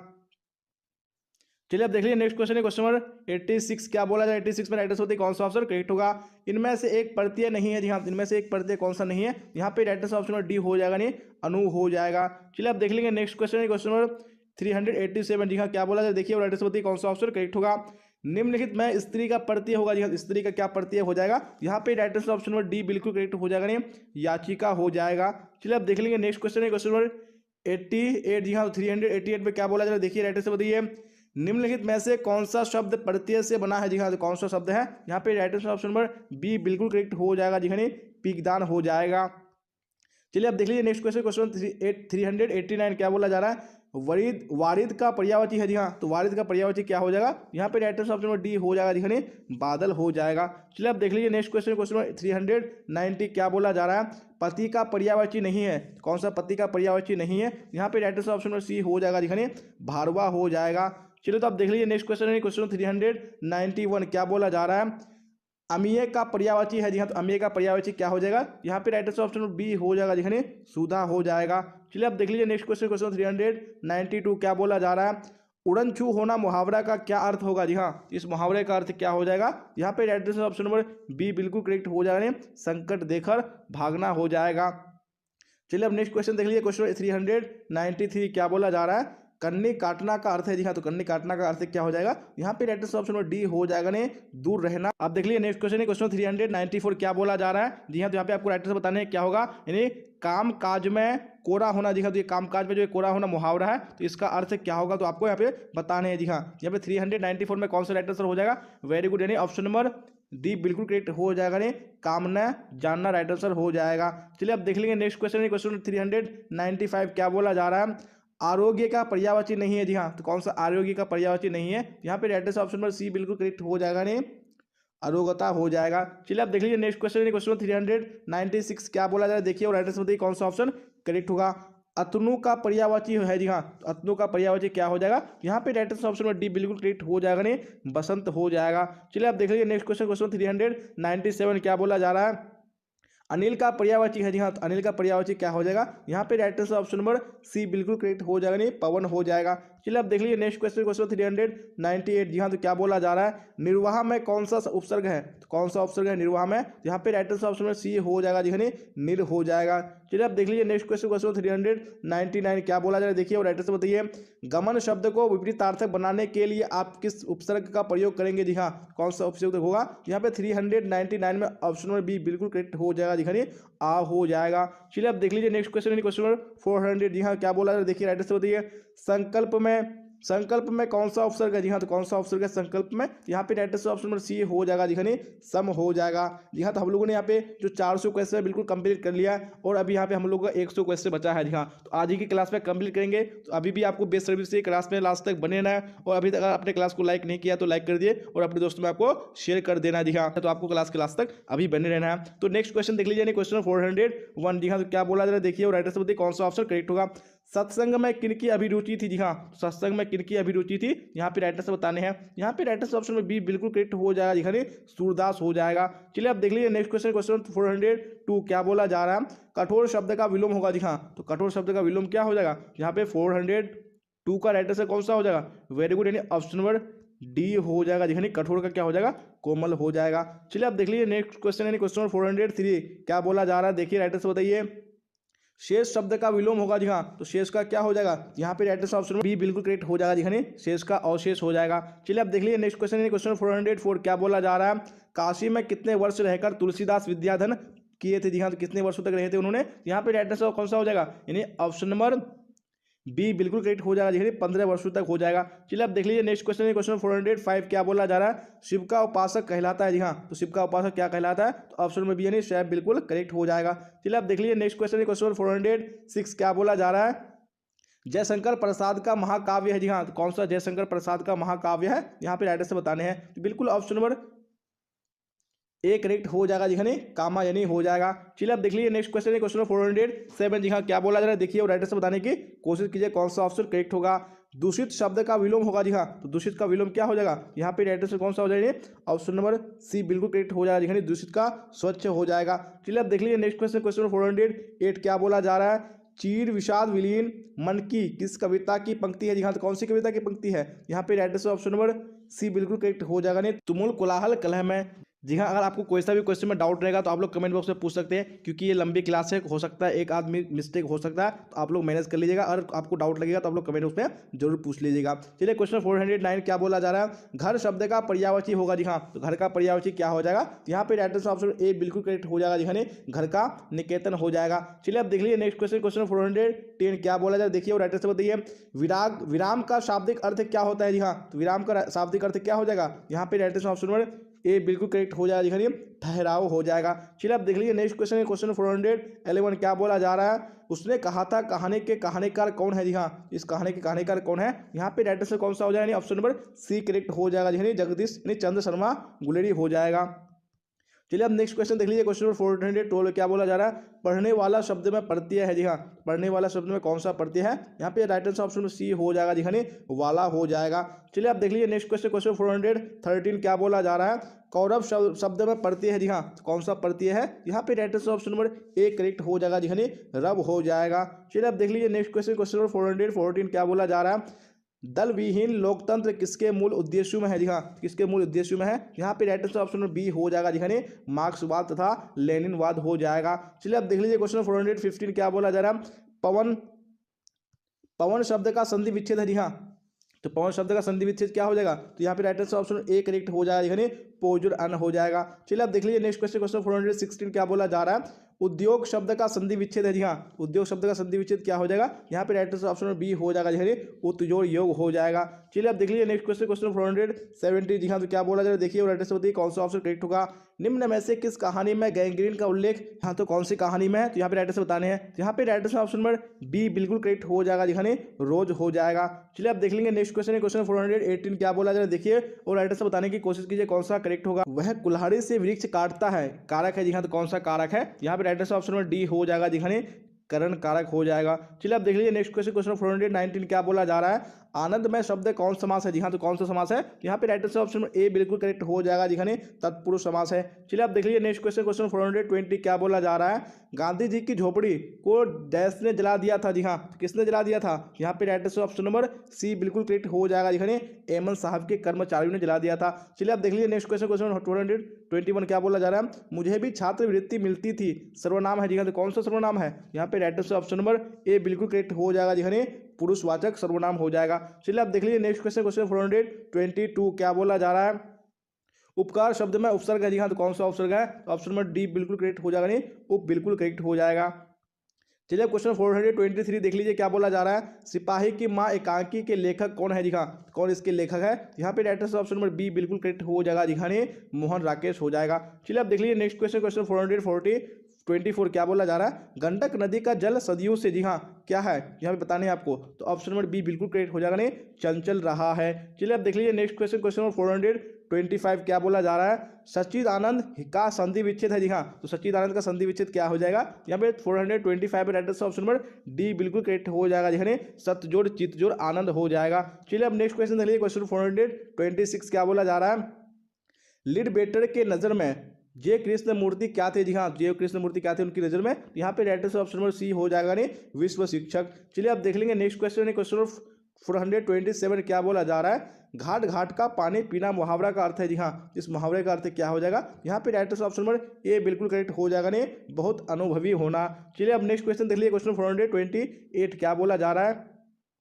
चलिए अब देख लीजिए नेक्स्ट क्वेश्चन है क्वेश्चन नंबर 86 क्या बोला जाए? 86 में राइट आंसर होती है कौन सा ऑप्शन करेक्ट होगा? इनमें से एक प्रत्यय नहीं है? जी हाँ, इनमें से एक प्रत्यय कौन सा नहीं है? यहाँ पे right answer option number D हो जाएगा अनु हो जाएगा। चलिए अब देख लेंगे नेक्स्ट क्वेश्चन है क्वेश्चन नंबर 387 जी हाँ, क्या बोला जाए? देखिए राइट आंसर होती है कौन सा ऑप्शन करेक्ट होगा? निम्नलिखित में स्त्री का प्रत्यय होगा? जी हाँ, स्त्री का क्या प्रत्यय हो जाएगा? यहाँ पे right answer option number D बिल्कुल करेक्ट हो जाएगा याचिका हो जाएगा। चलिए अब देख लेंगे नेक्स्ट क्वेश्चन है क्वेश्चन नंबर 88 जी हाँ, 388 में क्या बोला जा रहा है? देखिए राइट आंसर बताइए। निम्नलिखित में से कौन सा शब्द प्रत्यय से बना है? जी हाँ, तो कौन सा शब्द है? यहाँ पे right answer option number B बिल्कुल करेक्ट हो जाएगा जी हाँ, पीकदान हो जाएगा। चलिए अब देख लीजिए नेक्स्ट क्वेश्चन, क्वेश्चन 389 क्या बोला जा रहा है? वरीद वारिद का पर्यायवाची है जी हाँ, तो वारिद का पर्यायवाची क्या हो जाएगा, यहाँ पे right answer option number D हो जाएगा, दिखाने बादल हो जाएगा। चलिए अब देख लीजिए नेक्स्ट क्वेश्चन, क्वेश्चन नंबर 390 क्या बोला जा रहा है, पति का पर्यायवाची नहीं है, कौन सा पति का पर्यायवाची नहीं है, यहाँ पे right answer option number C हो जाएगा, दिखाने भारवा हो जाएगा। चलिए तो आप देख लीजिए नेक्स्ट क्वेश्चन है क्वेश्चन 391 क्या बोला जा रहा है, अमीय का पर्यायवाची है जी हाँ, तो अमीय का पर्यायवाची क्या हो जाएगा, यहाँ पे right answer option number B हो जाएगा, दिखाने सुधा हो जाएगा। चलिए अब देख लीजिए नेक्स्ट क्वेश्चन, क्वेश्चन 392 क्या बोला जा रहा है, उड़न छू होना मुहावरा का क्या अर्थ होगा, जी हाँ, इस मुहावरे का अर्थ क्या हो जाएगा, यहाँ पे right answer option number B बिल्कुल करेक्ट हो जाएगा, संकट देकर भागना हो जाएगा। चलिए अब नेक्स्ट क्वेश्चन देख लीजिए, क्वेश्चन 393 क्या बोला जा रहा है, कन्नी काटना का अर्थ है जी हाँ, तो कन्नी काटना का अर्थ क्या हो जाएगा, यहाँ पे right answer option number D हो जाएगा, ने दूर रहना। अब देख लीजिए नेक्स्ट क्वेश्चन है क्वेश्चन 394 क्या बोला जा रहा है, जी हाँ, तो यहाँ पे आपको राइट आंसर बताने हैं क्या होगा, यानी काम काज में कोरा होना, जी हाँ, तो ये काम काज में जो कोरा होना मुहावरा है, तो इसका अर्थ क्या होगा, तो आपको यहाँ पे बताने हैं जी हाँ। यहाँ पे 394 में कौन सा राइट आंसर हो जाएगा, वेरी गुड, यानी ऑप्शन नंबर डी बिल्कुल करेक्ट हो जाएगा, ने कामना जानना राइट आंसर हो जाएगा। चलिए अब देख लेंगे नेक्स्ट क्वेश्चन, क्वेश्चन 395 क्या बोला जा रहा है, आरोग्य का पर्यायवाची नहीं है, जी हाँ, तो कौन सा आरोग्य का पर्यायवाची नहीं है, यहाँ पे right answer option number C बिल्कुल करेक्ट हो जाएगा, ने अरोगता हो जाएगा। चलिए अब देख लीजिए नेक्स्ट क्वेश्चन, क्वेश्चन 396 क्या बोला जा रहा है, देखिए और राइट आंसर बताइए कौन सा ऑप्शन करेक्ट होगा, अतनु का पर्यायवाची है, जी हाँ, तो अतनु का पर्यायवाची क्या हो जाएगा, यहाँ पे right answer option number D बिल्कुल करेक्ट हो जाएगा, ने बसंत हो जाएगा। चलिए अब देख लीजिए नेक्स्ट क्वेश्चन, क्वेश्चन 397 क्या बोला जा रहा है, अनिल का पर्यायवाची है, जी हाँ, तो अनिल का पर्यायवाची क्या हो जाएगा, यहाँ पे right answer option number C बिल्कुल करेक्ट हो जाएगा, नहीं पवन हो जाएगा। चलिए अब देख लीजिए नेक्स्ट क्वेश्चन, क्वेश्चन 398 जी हाँ, तो क्या बोला जा रहा है, निर्वाह में कौन सा उपसर्ग है, तो कौन सा उपसर्ग है निर्वाह में, यहाँ पे right answer option number C हो जाएगा, जी हाँ, निर हो जाएगा। चलिए अब देख लीजिए नेक्स्ट क्वेश्चन, क्वेश्चन 399 क्या बोला जा रहा है, देखिए और राइट आंसर बताइए, गमन शब्द को विपरीतार्थक बनाने के लिए आप किस उपसर्ग का प्रयोग करेंगे, जी हाँ, कौन सा उपसर्ग होगा, यहाँ पे 399 में ऑप्शन नंबर बी बिल्कुल करेक्ट हो जाएगा, दिखाइए आ हो जाएगा। चलिए अब देख लीजिए नेक्स्ट क्वेश्चन, क्वेश्चन नंबर 400 जी हाँ, क्या बोला जा रहा है, देखिए राइट आंसर बताइए, संकल्प में कौन सा उपसर्ग है, जी हाँ, तो कौन सा उपसर्ग है संकल्प में, यहाँ पे right answer option number C हो जाएगा, दिखाने सम हो जाएगा। जी हाँ, तो हम लोगों ने यहाँ पे जो 400 क्वेश्चन है बिल्कुल कंप्लीट कर लिया है, और अभी यहाँ पे हम लोगों का 100 क्वेश्चन बचा है, जी हाँ, तो आज ही की क्लास में कंप्लीट करेंगे। तो अभी भी आपको बेसब्री से क्लास में लास्ट तक बने रहना है, और अभी तक अगर अपने क्लास को लाइक नहीं किया तो लाइक कर दिए, और अपने दोस्तों में आपको शेयर कर देना, जी हाँ, तो आपको क्लास के लास्ट तक अभी बने रहना है। तो नेक्स्ट क्वेश्चन देख लीजिए, क्वेश्चन 401 जी हाँ, तो क्या बोला जा रहा है, देखिए और राइट आंसर बताइए कौन सा ऑप्शन करेक्ट होगा, सत्संग में किनकी अभिरुचि थी, जी हाँ, सत्संग में किनकी अभिरुचि थी, यहाँ पे राइट आंसर बताने हैं, यहाँ पे राइट आंसर ऑप्शन में बी बिल्कुल करेक्ट हो जाएगा, दिखाने सूरदास हो जाएगा। चलिए अब देख लीजिए नेक्स्ट क्वेश्चन, क्वेश्चन 402 क्या बोला जा रहा है, कठोर शब्द का विलोम होगा, जी हाँ, तो कठोर शब्द का विलोम क्या हो जाएगा, यहाँ पे 402 का राइट आंसर कौन सा हो जाएगा, वेरी गुड, यानी ऑप्शन नंबर डी हो जाएगा, दिखाने कठोर का क्या हो जाएगा, कोमल हो जाएगा। चलिए अब देख लीजिए नेक्स्ट क्वेश्चन, यानी क्वेश्चन 403 क्या बोला जा रहा है, देखिए राइट आंसर बताइए, शेष शब्द का विलोम होगा, जी हाँ, तो शेष का क्या हो जाएगा, यहाँ पे राइट आंसर ऑप्शन बी बिल्कुल करेक्ट हो जाएगा, दिखाने शेष का अवशेष हो जाएगा। चलिए अब देख लीजिए नेक्स्ट क्वेश्चन, क्वेश्चन 404 क्या बोला जा रहा है, काशी में कितने वर्ष रहकर तुलसीदास विद्याधन किए थे, जी हाँ, तो कितने वर्षों तक रहे थे उन्होंने, यहाँ पे राइट आंसर कौन सा हो जाएगा, यानी ऑप्शन नंबर बी बिल्कुल करेक्ट हो जाएगा, देखिए 15 वर्षों तक हो जाएगा। चलिए अब देख लीजिए नेक्स्ट क्वेश्चन, क्वेश्चन 405 क्या बोला जा रहा है, शिव का उपासक कहलाता है, जी हाँ, तो शिव का उपासक क्या कहलाता है, तो ऑप्शन में बी यानी शैव बिल्कुल करेक्ट हो जाएगा। चलिए अब देख लीजिए नेक्स्ट क्वेश्चन, क्वेश्चन 406 क्या बोला जा रहा है, जयशंकर प्रसाद का महाकाव्य है, जी हाँ, तो कौन सा जयशंकर प्रसाद का महाकाव्य है, यहाँ पे राइट आंसर बताने हैं, तो बिल्कुल ऑप्शन नंबर ए करेक्ट हो जाएगा, जी हाँ, कामा यानी हो जाएगा। चलिए अब देख लीजिए नेक्स्ट क्वेश्चन, क्वेश्चन 407 जी हाँ, क्या बोला जा रहा है, देखिए और राइट आंसर बताने की कोशिश कीजिए कौन सा ऑप्शन करेक्ट होगा, दूषित शब्द का विलोम होगा, जी हाँ, तो दूषित का विलोम क्या हो जाएगा, यहाँ पे राइट आंसर कौन सा हो जाएगा, ऑप्शन नंबर सी बिल्कुल करेक्ट हो जाएगा, दूषित का स्वच्छ हो जाएगा। चलिए अब देख लीजिए नेक्स्ट क्वेश्चन, क्वेश्चन 408 क्या बोला जा रहा है, चीर विषाद विलीन मन की किस कविता की पंक्ति है, जी हाँ, तो कौन सी कविता की पंक्ति है, यहाँ पे right answer option number C बिल्कुल करेक्ट हो जाएगा, तुमुल कोलाहल कलह में। जी हाँ, अगर आपको कोई सा भी क्वेश्चन में डाउट रहेगा तो आप लोग कमेंट बॉक्स में पूछ सकते हैं, क्योंकि ये लंबी क्लास है, हो सकता है एक आदमी मिस्टेक हो सकता है, तो आप लोग मैनेज कर लीजिएगा। अगर आपको डाउट लगेगा तो आप लोग कमेंट बॉक्स में जरूर पूछ लीजिएगा। चलिए क्वेश्चन 409 क्या बोला जा रहा है, घर शब्द का पर्यायवाची होगा, जी हाँ, तो घर का पर्यायवाची क्या हो जाएगा, यहाँ पे राइट आंसर ऑप्शन ए बिल्कुल करेक्ट हो जाएगा, जी हाँ, घर का निकेतन हो जाएगा। चलिए अब देख लीजिए नेक्स्ट क्वेश्चन, क्वेश्चन 410 क्या बोला जाए, देखिए और राइट आंसर बताइए, विराम का शाब्दिक अर्थ क्या होता है, जी हाँ, तो विराम का शाब्दिक अर्थ क्या हो जाएगा, यहाँ पे right answer option number A बिल्कुल करेक्ट हो जाएगा। दिखाइए ठहराव हो जाएगा। चलिए आप देख लीजिए नेक्स्ट क्वेश्चन है, क्वेश्चन 411 क्या बोला जा रहा है, उसने कहा था कहानी के कहानीकार कौन है। जी हाँ, इस कहानी के कहानीकार कौन है, यहाँ पे राइट आंसर कौन सा हो जाएगा, ऑप्शन नंबर सी करेक्ट हो जाएगा। यानी जगदीश यानी चंद्र शर्मा गुलेरी हो जाएगा। चलिए अब नेक्स्ट क्वेश्चन देख लीजिए, क्वेश्चन नंबर 412 क्या बोला जा रहा है, पढ़ने वाला शब्द में प्रत्यय है। जी हाँ, पढ़ने वाला शब्द में कौन सा प्रत्यय है, यहाँ पे राइट आंसर ऑप्शन सी हो जाएगा। दिखाने वाला हो जाएगा। चलिए आप देख लीजिए नेक्स्ट क्वेश्चन, क्वेश्चन 413 क्या बोला जा रहा है, कौरव शब्द में प्रत्यय है। जी हाँ, कौन सा प्रत्यय है, यहाँ पे right answer option number A correct हो जाएगा। दिखाने रब हो जाएगा। चलिए आप देख लीजिए नेक्स्ट क्वेश्चन, क्वेश्चन नंबर 414 क्या बोला जा रहा है, दल विहीन लोकतंत्र किसके मूल उद्देश्यों में है। जी हाँ, किसके मूल उद्देश्यों में है, यहाँ पे right answer option number B हो जाएगा। दिखाने मार्क्सवाद तथा लेनिनवाद हो जाएगा। चलिए अब देख लीजिए क्वेश्चन 415 क्या बोला जा रहा है, पवन शब्द का संधि विच्छेद है। जी हाँ, तो पवन शब्द का संधि विच्छेद क्या हो जाएगा, तो यहाँ पे right answer option A correct हो जाएगा। यानी पोजुर अन हो जाएगा। चलिए अब देख लीजिए नेक्स्ट क्वेश्चन, क्वेश्चन 416 क्या बोला जा रहा है, उद्योग शब्द का संधि विच्छेद है। जी हाँ, उद्योग शब्द का संधि विच्छेद क्या हो जाएगा, यहाँ पे राइट आंसर ऑप्शन बी हो जाएगा। यानी उत्जोड़ योग हो जाएगा। चलिए अब देख लीजिए नेक्स्ट क्वेश्चन, क्वेश्चन 470। जी हाँ, तो क्या बोला जा रहा है, देखिए राइट आंसर बताइए कौन सा ऑप्शन करेक्ट होगा, निम्न में से किस कहानी में गैंग्रीन का उल्लेख, यहाँ तो कौन सी कहानी में है, तो यहाँ पे राइट आंसर बताने हैं। यहाँ पे right answer option number B बिल्कुल करेक्ट हो जाएगा। दिखाने रोज हो जाएगा। चलिए अब देख लेंगे नेक्स्ट क्वेश्चन है, क्वेश्चन 418 क्या बोला जा रहा है, देखिए और राइट आंसर बताने की कोशिश कीजिए कौन सा करेक्ट होगा। वह कुल्हाड़ी से वृक्ष काटता है, कारक है। जी हाँ, तो कौन सा कारक है, यहाँ पे right answer option number D हो जाएगा। दिखाने करण कारक हो जाएगा। चलिए अब देख लीजिए नेक्स्ट क्वेश्चन, क्वेश्चन 419 क्या बोला जा रहा है, आनंद में शब्द कौन समास है। जी हाँ, तो कौन सा समास है, यहाँ पे राइट आंसर ऑप्शन ए बिल्कुल करेक्ट हो जाएगा। दिखाने तत्पुरुष समास है। चलिए अब देख लीजिए नेक्स्ट क्वेश्चन, क्वेश्चन 420 क्या बोला जा रहा है, गांधी जी की झोपड़ी को डैश ने जला दिया था। जी हाँ, किसने जला दिया था, यहाँ पे right answer option number C बिल्कुल करेक्ट हो जाएगा। दिखाने एमन साहब के कर्मचारियों ने जला दिया था। चलिए अब देख लीजिए नेक्स्ट क्वेश्चन, क्वेश्चन 421 क्या बोला जा रहा है, मुझे भी छात्रवृत्ति मिलती थी, सर्वनाम है। जी हाँ, तो कौन सा सर्वनाम है, यहाँ पे right answer option number A बिल्कुल करेक्ट हो जाएगा। दिखाने पुरुषवाचक सर्वनाम हो जाएगा। चलिए आप देख लीजिए नेक्स्ट क्वेश्चन, क्वेश्चन 422 क्या बोला जा रहा है, उपकार शब्द में उपसर्ग है। जी हाँ, तो कौन सा उपसर्ग है, ऑप्शन नंबर डी बिल्कुल करेक्ट हो जाएगा। नहीं उप बिल्कुल करेक्ट हो जाएगा। चलिए क्वेश्चन 423 देख लीजिए क्या बोला जा रहा है, सिपाही की माँ एकांकी के लेखक कौन है। जी हाँ, कौन इसके लेखक है, यहाँ पे right answer option number B बिल्कुल करेक्ट हो जाएगा। दिखाने मोहन राकेश हो जाएगा। चलिए आप देख लीजिए नेक्स्ट क्वेश्चन, क्वेश्चन 424 क्या बोला जा रहा है, गंडक नदी का जल सदियों से। जी हाँ, क्या है, यहाँ पे बताने हैं आपको, तो ऑप्शन नंबर बी बिल्कुल करेक्ट हो जाएगा। नहीं चंचल रहा है। चलिए आप देख लीजिए नेक्स्ट क्वेश्चन, क्वेश्चन 425 क्या बोला जा रहा है, सच्चिदानंद का संधि विच्छेद है। जी हाँ, तो सच्चिदानंद का संधि विच्छेद क्या हो जाएगा, यहाँ पे 425 में right answer option number D बिल्कुल करेक्ट हो जाएगा। यानी सतजोड़ चितजोड़ आनंद हो जाएगा। चलिए अब नेक्स्ट क्वेश्चन देख लीजिए, क्वेश्चन 426 क्या बोला जा रहा है, लिडबेटर के नजर में जय कृष्ण मूर्ति क्या थे। जी हाँ, जय कृष्ण मूर्ति क्या थे उनकी नजर में, यहाँ पे right answer option number C हो जाएगा। नहीं विश्व शिक्षक। चलिए आप देख लेंगे नेक्स्ट क्वेश्चन है, क्वेश्चन 427 क्या बोला जा रहा है, घाट घाट का पानी पीना मुहावरा का अर्थ है। जी हाँ, इस मुहावरे का अर्थ क्या हो जाएगा, यहाँ पे right answer option number A बिल्कुल करेक्ट हो जाएगा। नहीं बहुत अनुभवी होना। चलिए अब नेक्स्ट क्वेश्चन देख लीजिए, क्वेश्चन 428 क्या बोला जा रहा है,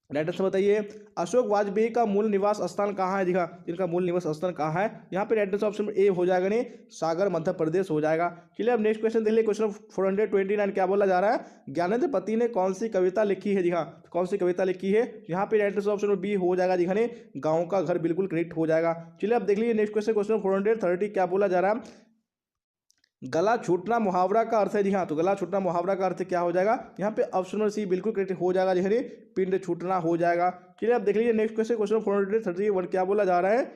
राइट आंसर बताइए, अशोक वाजपेयी का मूल निवास स्थान कहाँ है। जी हाँ, इनका मूल निवास स्थान कहाँ है, यहाँ पे राइट आंसर ऑप्शन ए हो जाएगा। नहीं सागर मध्य प्रदेश हो जाएगा। चलिए अब नेक्स्ट क्वेश्चन देख लीजिए, क्वेश्चन 429 क्या बोला जा रहा है, ज्ञानेंद्र पति ने कौन सी कविता लिखी है। जी हाँ, कौन सी कविता लिखी है, यहाँ पे राइट आंसर ऑप्शन बी हो जाएगा। दिखाने गाँव का घर बिल्कुल करेक्ट हो जाएगा। चलिए अब देख लीजिए नेक्स्ट क्वेश्चन, क्वेश्चन 430 क्या बोला जा रहा है, गला छूटना मुहावरा का अर्थ है। जी हाँ, तो गला छूटना मुहावरा का अर्थ क्या हो जाएगा, यहाँ पे ऑप्शन नंबर सी बिल्कुल करेक्ट हो जाएगा। जी हाँ, पिंड छूटना हो जाएगा। चलिए आप देख लीजिए नेक्स्ट क्वेश्चन, क्वेश्चन 431 क्या बोला जा रहा है,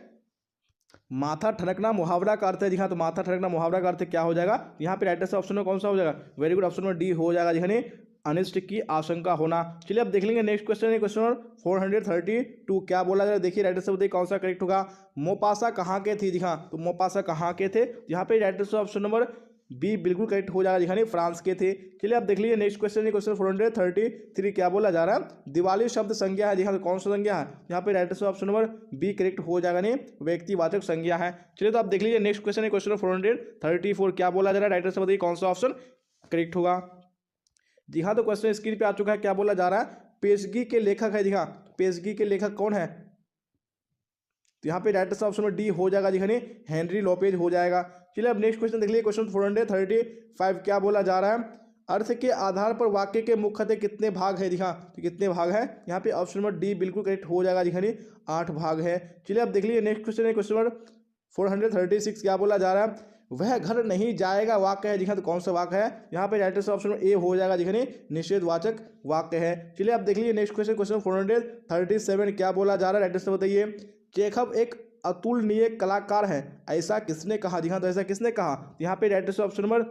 माथा ठनकना मुहावरा का अर्थ है। जी हाँ, तो माथा ठनकना मुहावरा का अर्थ क्या हो जाएगा, यहाँ पे राइट आंसर ऑप्शन में कौन सा हो जाएगा, very good, option number D हो जाएगा। जी हाँ, अनिष्ट की आशंका होना। चलिए अब देख लेंगे नेक्स्ट क्वेश्चन है, क्वेश्चन 432 क्या बोला जा रहा है, देखिए राइट आंसर बताइए कौन सा करेक्ट होगा, मोपासा कहाँ के थे। जी हाँ, तो मोपासा कहाँ के थे, यहाँ पे right answer option number B बिल्कुल करेक्ट हो जाएगा। दिखाने फ्रांस के थे। चलिए आप देख लीजिए नेक्स्ट क्वेश्चन है, क्वेश्चन 433 क्या बोला जा रहा है, दिवाली शब्द संज्ञा है। जी हाँ, तो कौन सा संज्ञा है, यहाँ पे right answer option number B correct हो जाएगा। नहीं व्यक्तिवाचक संज्ञा है। चलिए तो आप देख लीजिए नेक्स्ट क्वेश्चन है, क्वेश्चन 434 क्या बोला जा रहा है, राइट आंसर बताइए कौन सा ऑप्शन करेक्ट होगा। जी हाँ, तो क्वेश्चन स्क्रीन पे आ चुका है, क्या बोला जा रहा है, पेशगी के लेखक है। जी हाँ, पेशगी के लेखक कौन है, तो यहाँ पे राइट आंसर ऑप्शन में डी हो जाएगा। जी हाँ, हेनरी लोपेज हो जाएगा। चलिए अब नेक्स्ट क्वेश्चन देख लीजिए, क्वेश्चन 435 क्या बोला जा रहा है, अर्थ के आधार पर वाक्य के मुख्यतः कितने भाग है। जी हाँ, तो कितने भाग है, यहाँ पे ऑप्शन नंबर डी बिल्कुल करेक्ट हो जाएगा। जी हाँ, 8 भाग है। चलिए अब देख लीजिए नेक्स्ट क्वेश्चन है, क्वेश्चन नंबर 436 क्या बोला जा रहा है, वह घर नहीं जाएगा वाक्य है जी हाँ। तो कौन सा वाक्य है यहाँ पे? राइट आंसर ऑप्शन में ए हो जाएगा जी हाँ, निषेधवाचक वाक्य है। चलिए आप देख लीजिए नेक्स्ट क्वेश्चन, क्वेश्चन 437 क्या बोला जा रहा है, राइट आंसर बताइए। चेखव एक अतुलनीय कलाकार है, ऐसा किसने कहा? जी हाँ, तो ऐसा किसने कहा? यहाँ पे right answer option number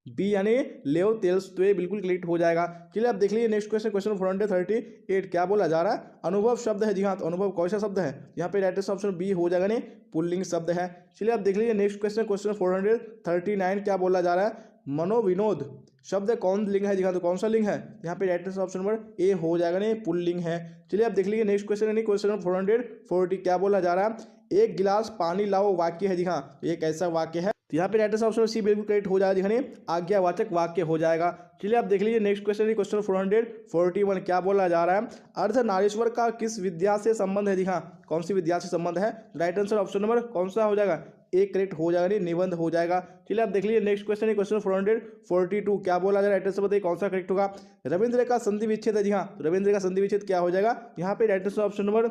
B यानी लेव तोल्स्टॉय बिल्कुल करेक्ट हो जाएगा। चलिए आप देख लीजिए नेक्स्ट क्वेश्चन, क्वेश्चन 438 क्या बोला जा रहा है? अनुभव शब्द है जी हाँ। तो अनुभव कौन सा शब्द है? यहाँ पे राइट आंसर ऑप्शन बी हो जाएगा, नहीं पुल्लिंग शब्द है। चलिए आप देख लीजिए नेक्स्ट क्वेश्चन, क्वेश्चन 439 क्या बोला जा रहा है? मनोविनोद शब्द कौन लिंग है जी हाँ। तो कौन सा लिंग है? यहाँ पे right answer option number A हो जाएगा, नहीं पुल्लिंग है। चलिए आप देख लीजिए नेक्स्ट क्वेश्चन यानी क्वेश्चन 440 क्या बोला जा रहा है? एक गिलास पानी लाओ वाक्य है जी हाँ। ये कैसा वाक्य है? तो यहाँ पे राइट आंसर ऑप्शन सी बिल्कुल करेक्ट हो जाएगा जी हाँ, आज्ञावाचक वाक्य हो जाएगा। चलिए आप देख लीजिए नेक्स्ट क्वेश्चन, क्वेश्चन 441 क्या बोला जा रहा है? अर्धनारीश्वर का किस विद्या से संबंध है जी हाँ। कौन सी विद्या से संबंध है? राइट आंसर ऑप्शन नंबर कौन सा हो जाएगा? एक करेक्ट हो जाएगा, नहीं निबंध हो जाएगा। चलिए आप देख लीजिए नेक्स्ट क्वेश्चन, क्वेश्चन 442 क्या बोला जाए? राइट आंसर बताइए कौन सा करेक्ट होगा? रविंद्र का संधि विच्छेद है जी हाँ। तो रविंद्र का संधि विच्छेद क्या हो जाएगा? यहाँ पे right answer option number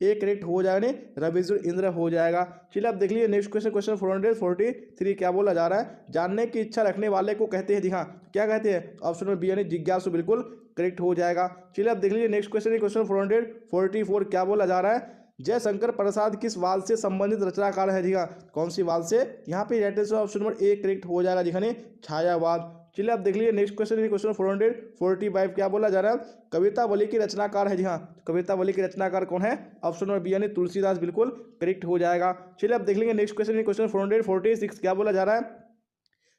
A correct हो जाएगा, नहीं रविजुर इंद्र हो जाएगा। चलिए आप देख लीजिए नेक्स्ट क्वेश्चन, क्वेश्चन 443 क्या बोला जा रहा है? जानने की इच्छा रखने वाले को कहते हैं जी हाँ। क्या कहते हैं? ऑप्शन नंबर बी यानी जिज्ञासु बिल्कुल करेक्ट हो जाएगा। चलिए आप देख लीजिए नेक्स्ट क्वेश्चन, क्वेश्चन 444 क्या बोला जा रहा है? जयशंकर प्रसाद किस वाद से संबंधित रचनाकार है जी हाँ। कौन सी वाद से? यहाँ पे right answer option number A correct हो जाएगा जी हाँ, छायावाद। चलिए आप देख लीजिए नेक्स्ट क्वेश्चन, क्वेश्चन 445 क्या बोला जा रहा है? कवितावली की रचनाकार है जी हाँ। कवितावली के रचनाकार कौन है? ऑप्शन नंबर बी यानी तुलसीदास बिल्कुल करेक्ट हो जाएगा। चलिए आप देख लेंगे नेक्स्ट क्वेश्चन, क्वेश्चन 446 क्या बोला जा रहा है?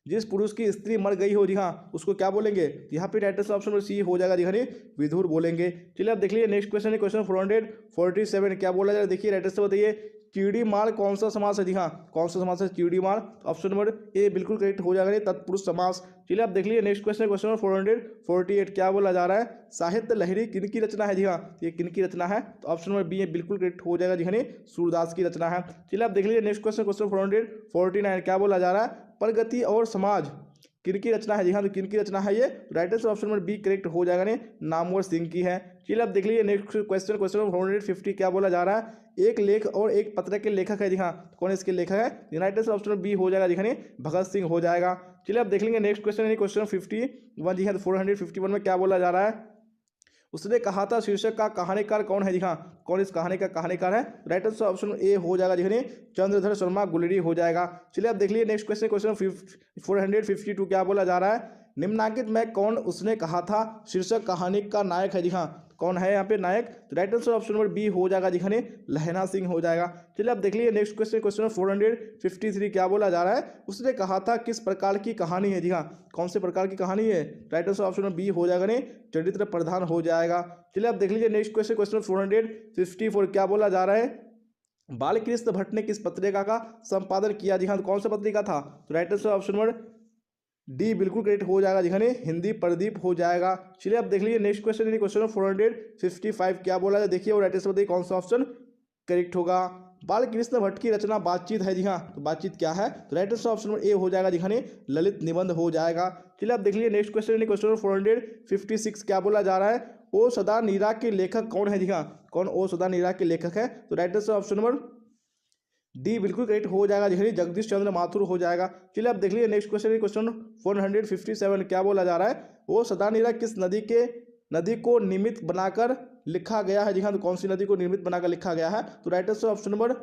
जिस पुरुष की स्त्री मर गई हो जी हाँ, उसको क्या बोलेंगे? यहाँ पे right answer option number C हो जाएगा जी हाँ, विधुर बोलेंगे। चलिए आप देख लीजिए नेक्स्ट क्वेश्चन, क्वेश्चन 447 क्या बोला जा रहा है? देखिए राइट आंसर बताइए। चिड़ीमार कौन सा समास है जी हाँ। कौन सा समास है चिड़ीमार? ऑप्शन नंबर ए बिल्कुल करेक्ट हो जाएगा, तत्पुरुष समास। चलिए आप देख लीजिए नेक्स्ट क्वेश्चन, क्वेश्चन 448 क्या बोला जा रहा है? साहित्य लहरी किन की रचना है जी हाँ। ये किन की रचना है? तो ऑप्शन नंबर बी बिल्कुल करेक्ट हो जाएगा जी हाँ, सूरदास की रचना है। चलिए आप देख लीजिए नेक्स्ट क्वेश्चन, क्वेश्चन 449 क्या बोला जा रहा है? प्रगति और समाज किन की रचना है जी हाँ। तो किन की रचना है ये? Right answer option number B correct हो जाएगा, नहीं नामवर सिंह की है। चलिए आप देख लीजिए नेक्स्ट क्वेश्चन, क्वेश्चन 450 क्या बोला जा रहा है? एक लेख और एक पत्र के लेखक है जी हाँ। कौन इसके लेखक है? राइट आंसर ऑप्शन बी हो जाएगा जी हाँ, भगत सिंह हो जाएगा। चलिए आप देख लेंगे नेक्स्ट क्वेश्चन, क्वेश्चन 51 जी हाँ। 451 में क्या बोला जा रहा है? उसने कहा था शीर्षक का कहानीकार कौन है जी हाँ। कौन इस कहानी का कहानीकार है? राइट आंसर ऑप्शन ए हो जाएगा जी हाँ, चंद्रधर शर्मा गुलेरी हो जाएगा। चलिए आप देख लीजिए नेक्स्ट क्वेश्चन, क्वेश्चन 452 क्या बोला जा रहा है? निम्नलिखित में कौन उसने कहा था शीर्षक कहानी का नायक है जी हाँ। कौन है यहाँ पे नायक? तो right answer option number B हो जाएगा जी हाँ, लहना सिंह हो जाएगा। चलिए आप देख लीजिए नेक्स्ट क्वेश्चन, क्वेश्चन 453 क्या बोला जा रहा है? उसने कहा था किस प्रकार की कहानी है जी हाँ। कौन से प्रकार की कहानी है? Right answer option number B हो जाएगा, नहीं चरित्र प्रधान हो जाएगा। चलिए आप देख लीजिए नेक्स्ट क्वेश्चन, क्वेश्चन 454 क्या बोला जा रहा है? बालकृष्ण भट्ट ने किस पत्रिका का संपादन किया जी हाँ। तो कौन सा पत्रिका था? तो right answer option number D बिल्कुल करेक्ट हो जाएगा जी हाँ, हिंदी प्रदीप हो जाएगा। चलिए आप देख लीजिए नेक्स्ट क्वेश्चन, क्वेश्चन 455 क्या बोला जाए? देखिए और राइट आंसर बताइए कौन सा ऑप्शन करेक्ट होगा? बालकृष्ण भट्ट की रचना बातचीत है जी हाँ। तो बातचीत क्या है? तो right answer option number A हो जाएगा जी हाँ, ललित निबंध हो जाएगा। चलिए आप देख लीजिए नेक्स्ट क्वेश्चन, क्वेश्चन 456 क्या बोला जा रहा है? ओ सदा नीरा के लेखक कौन है जी हाँ। कौन ओ सदा नीरा के लेखक है? तो right answer option number D बिल्कुल करेक्ट हो जाएगा जी, जगदीश चंद्र माथुर हो जाएगा। चलिए आप देख लीजिए नेक्स्ट क्वेश्चन, क्वेश्चन 457 क्या बोला जा रहा है? वो सदा नीरा किस नदी को निमित्त बनाकर लिखा गया है जी हाँ। तो कौन सी नदी को निमित्त बनाकर लिखा गया है? तो right answer option number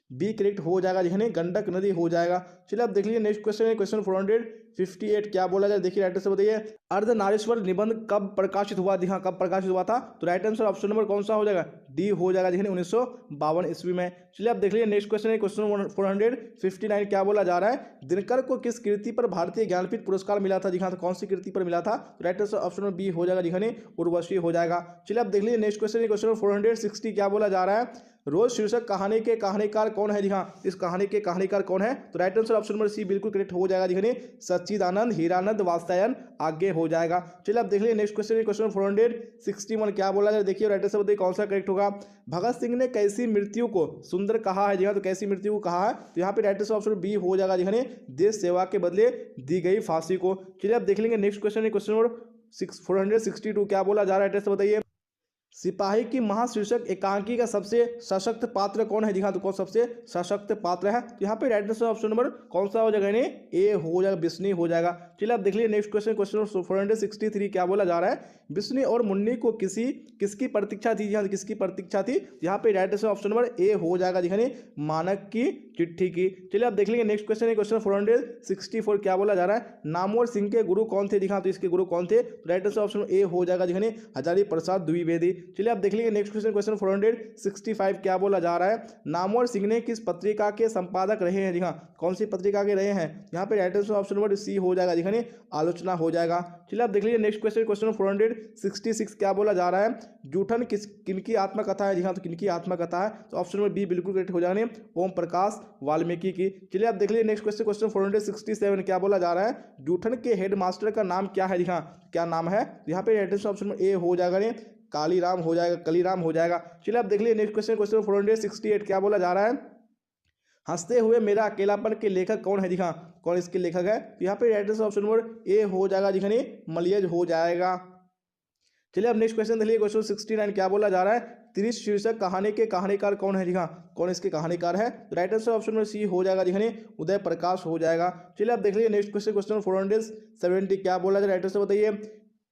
B correct हो जाएगा जी हाँ, गंडक नदी हो जाएगा। चलिए आप देख लीजिए नेक्स्ट क्वेश्चन, क्वेश्चन 458 क्या बोला जाए? देखिए राइट आंसर बताइए। अर्धनारीश्वर निबंध कब प्रकाशित हुआ जी हाँ। कब प्रकाशित हुआ था? तो राइट आंसर ऑप्शन नंबर कौन सा हो जाएगा? डी हो जाएगा जी हाँ, 1952 ईस्वी में। चलिए आप देख लीजिए नेक्स्ट क्वेश्चन, क्वेश्चन 459 क्या बोला जा रहा है? दिनकर को किस कृति पर भारतीय ज्ञानपीठ पुरस्कार मिला था जी हाँ। तो कौन सी कृति पर मिला था? तो right answer option number B हो जाएगा जी हाँ, उर्वशी हो जाएगा। चलिए आप देख लीजिए नेक्स्ट क्वेश्चन, क्वेश्चन 460 क्या बोला जा रहा है? रोज शीर्षक कहानी के कहानीकार कौन है जी हाँ। इस कहानी के कहानीकार कौन है? तो right answer option number C बिल्कुल करेक्ट हो जाएगा जी हाँ, सच्चिदानंद हीरानंद वात्स्यायन आगे हो जाएगा। चलिए आप देख लीजिए नेक्स्ट क्वेश्चन, क्वेश्चन 461 क्या बोला जाए? देखिए राइट आंसर बताइए कौन सा करेक्ट होगा? भगत सिंह ने कैसी मृत्यु को सुंदर कहा है जी हाँ। तो कैसी मृत्यु को कहा है? तो यहाँ पे राइट आंसर ऑप्शन बी हो जाएगा जी हाँ, देश सेवा के बदले दी गई फांसी को। चलिए आप देख लेंगे नेक्स्ट क्वेश्चन, क्वेश्चन 462 क्या बोला जा रहा है? राइट आंसर बताइए। सिपाही की महाशीर्षक एकांकी का सबसे सशक्त पात्र कौन है? जी हाँ, तो कौन सबसे सशक्त पात्र है? तो यहाँ पे राइट आंसर ऑप्शन नंबर कौन सा हो जाएगा? यानी ए हो जाएगा, बिस्नी हो जाएगा। चलिए आप देख लीजिए नेक्स्ट क्वेश्चन, क्वेश्चन नंबर 463 क्या बोला जा रहा है? बिस्नी और मुन्नी को किसकी प्रतीक्षा थी? यहाँ किसकी प्रतीक्षा थी? यहाँ पे right answer option number A हो जाएगा, यानी मानक की चिट्ठी की। चलिए आप देख लेंगे नेक्स्ट क्वेश्चन है क्वेश्चन 464 क्या बोला जा रहा है? नामवर सिंह के गुरु कौन थे? दिखा, तो इसके गुरु कौन थे? राइट आंसर ऑप्शन ए हो जाएगा, यानी हजारी प्रसाद द्विवेदी। चलिए आप देख लीजिए नेक्स्ट क्वेश्चन, क्वेश्चन 465 क्या बोला जा रहा है? नामवर सिंह ने किस पत्रिका के संपादक रहे हैं? जी हाँ, कौन सी पत्रिका के रहे हैं? यहाँ पे right answer option number C हो जाएगा, यानी आलोचना हो जाएगा। चलिए आप देख लीजिए नेक्स्ट क्वेश्चन, क्वेश्चन 466 क्या बोला जा रहा है? जूठन किनकी आत्मकथा है? जी हाँ, तो किनकी आत्मकथा है? तो ऑप्शन नंबर बी बिल्कुल करेक्ट हो जाएगा, ओम प्रकाश वाल्मीकि की। चलिए आप देख लीजिए नेक्स्ट क्वेश्चन, क्वेश्चन 467 क्या बोला जा रहा है? जूठन के हेडमास्टर का नाम क्या है? जी हाँ, क्या नाम है? यहाँ पे right answer option number A हो जाएगा, कालीराम हो जाएगा, कलीराम हो जाएगा। चलिए आप देख लीजिए नेक्स्ट क्वेश्चन, क्वेश्चन 468 क्या बोला जा रहा है? हंसते हुए मेरा अकेलापन के लेखक कौन है? जी हाँ, कौन इसके लेखक है? तो यहाँ पे right answer option number A हो जाएगा, जी मलियज हो जाएगा। चलिए अब नेक्स्ट क्वेश्चन देखिए, क्वेश्चन 69 क्या बोला जा रहा है? त्रिश शीर्षक कहानी के कहानीकार कौन है? जी हाँ, कौन इसके कहानीकार है? राइट आंसर ऑप्शन में सी हो जाएगा, जी उदय प्रकाश हो जाएगा। चलिए आप देख लीजिए नेक्स्ट क्वेश्चन, क्वेश्चन 470 क्या बोला जाए? राइट आंसर बताइए।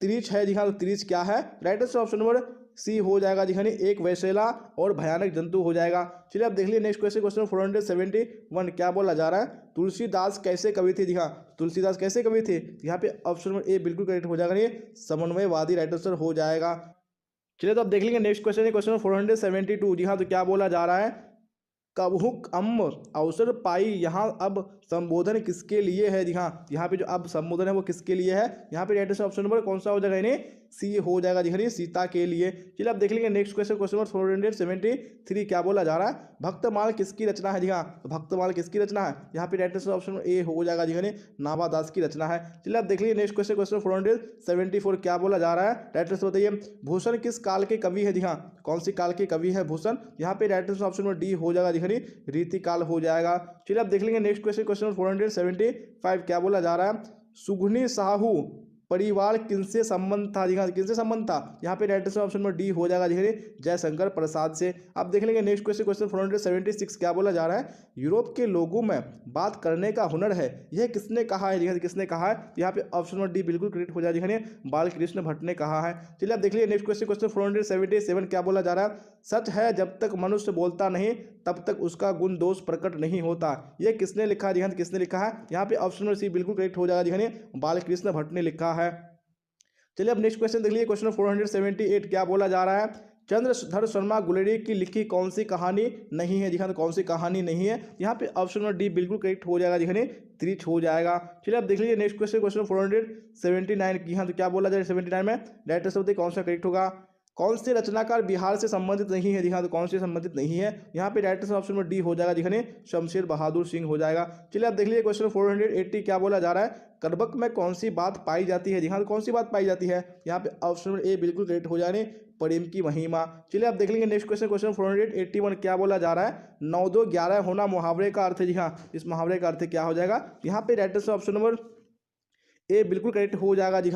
त्रिच है, जी हाँ, तो त्रिच क्या है? Right answer option number C हो जाएगा, जी एक वैसेला और भयानक जंतु हो जाएगा। चलिए आप देख लीजिए नेक्स्ट क्वेश्चन, क्वेश्चन 471 क्या बोला जा रहा है? तुलसीदास कैसे कवि थे? जी हाँ, तुलसीदास कैसे कवि थे? यहाँ पे ऑप्शन नंबर ए बिल्कुल करेक्ट हो जाएगा, ये समन्वयवादी राइट आंसर हो जाएगा। चलिए तो आप देख लेंगे नेक्स्ट क्वेश्चन है क्वेश्चन 472। जी हाँ, तो क्या बोला जा रहा है? कबहुक अवसर पाई, यहाँ अब संबोधन किसके लिए है? जी हाँ, यहाँ पे जो अब संबोधन है वो किसके लिए है? यहाँ पे राइट आंसर ऑप्शन नंबर कौन सा हो जाएगा? इन्हें सी हो जाएगा, जी सीता के लिए। चलिए आप देख लेंगे नेक्स्ट क्वेश्चन, क्वेश्चन नंबर 473 क्या बोला जा रहा है? भक्तमाल किसकी रचना है? जी हाँ, तो भक्तमाल किसकी रचना है? यहाँ पे राइट आंसर ऑप्शन ए हो जाएगा, जी नाभादास की रचना है। चलिए आप देख लीजिए नेक्स्ट क्वेश्चन, क्वेश्चन 474 क्या बोला जा रहा है? राइट आंसर बताइए। भूषण किस काल के कवि है? जी हाँ, कौन सी काल के कवि है भूषण? यहाँ पे right answer option number D हो जाएगा, जी रीतिकाल हो जाएगा। चलिए आप देख लेंगे नेक्स्ट क्वेश्चन, क्वेश्चन 475 क्या बोला जा रहा है? सुघनी साहू परिवार किनसे संबंध था? जी हाँ, किनसे संबंध था? यहाँ पे right answer option number D हो जाएगा, जयशंकर प्रसाद से। आप देख लेंगे नेक्स्ट क्वेश्चन, क्वेश्चन 476 क्या बोला जा रहा है? यूरोप के लोगों में बात करने का हुनर है, यह किसने कहा है? जी किसने कहा है? यहाँ पे ऑप्शन नंबर डी बिल्कुल करेक्ट हो जाएगा, बालकृष्ण भट्ट ने कहा है। चलिए आप देख लीजिए नेक्स्ट क्वेश्चन, क्वेश्चन 477 क्या बोला जा रहा है? सच है जब तक मनुष्य बोलता नहीं तब तक उसका गुण दोष प्रकट नहीं होता, यह किसने लिखा है? किसने लिखा है? यहाँ पे ऑप्शन नंबर सी बिल्कुल करेक्ट हो जाएगा, बालकृष्ण भट्ट ने लिखा है। चलिए अब नेक्स्ट क्वेश्चन देख लीजिए, क्वेश्चन 478 क्या बोला जा रहा है? चंद्रधर शर्मा गुलेरी की लिखी कौन सी कहानी नहीं है? दिखा, तो कौन सी कहानी नहीं है? यहाँ पे ऑप्शन नंबर डी बिल्कुल करेक्ट हो जाएगा, दिखने त्रिच हो जाएगा। चलिए अब देख लीजिए नेक्स्ट क्वेश्चन, क्वेश्चन 479 की। हाँ, तो क्या बोला जाए 79 में? राइट आंसर बताइए कौन सा करेक्ट होगा? कौन से रचनाकार बिहार से संबंधित नहीं है? जी हाँ, तो कौन से संबंधित नहीं है? यहाँ पे राइट आंसर ऑप्शन में डी हो जाएगा, दिखने शमशेर बहादुर सिंह हो जाएगा। चलिए आप देख लीजिए क्वेश्चन 480 क्या बोला जा रहा है? करबक में कौन सी बात पाई जाती है? जी हाँ, तो कौन सी बात पाई जाती है? यहाँ पे ऑप्शन में ए बिल्कुल करेक्ट हो जाने प्रेम की महिमा। चलिए आप देख लेंगे नेक्स्ट क्वेश्चन, क्वेश्चन 481 क्या बोला जा रहा है? 9 2 11 होना मुहावरे का अर्थ है। जी हाँ, इस मुहावरे का अर्थ क्या हो जाएगा? यहाँ पे right answer option number A बिल्कुल करेक्ट हो जाएगा, जी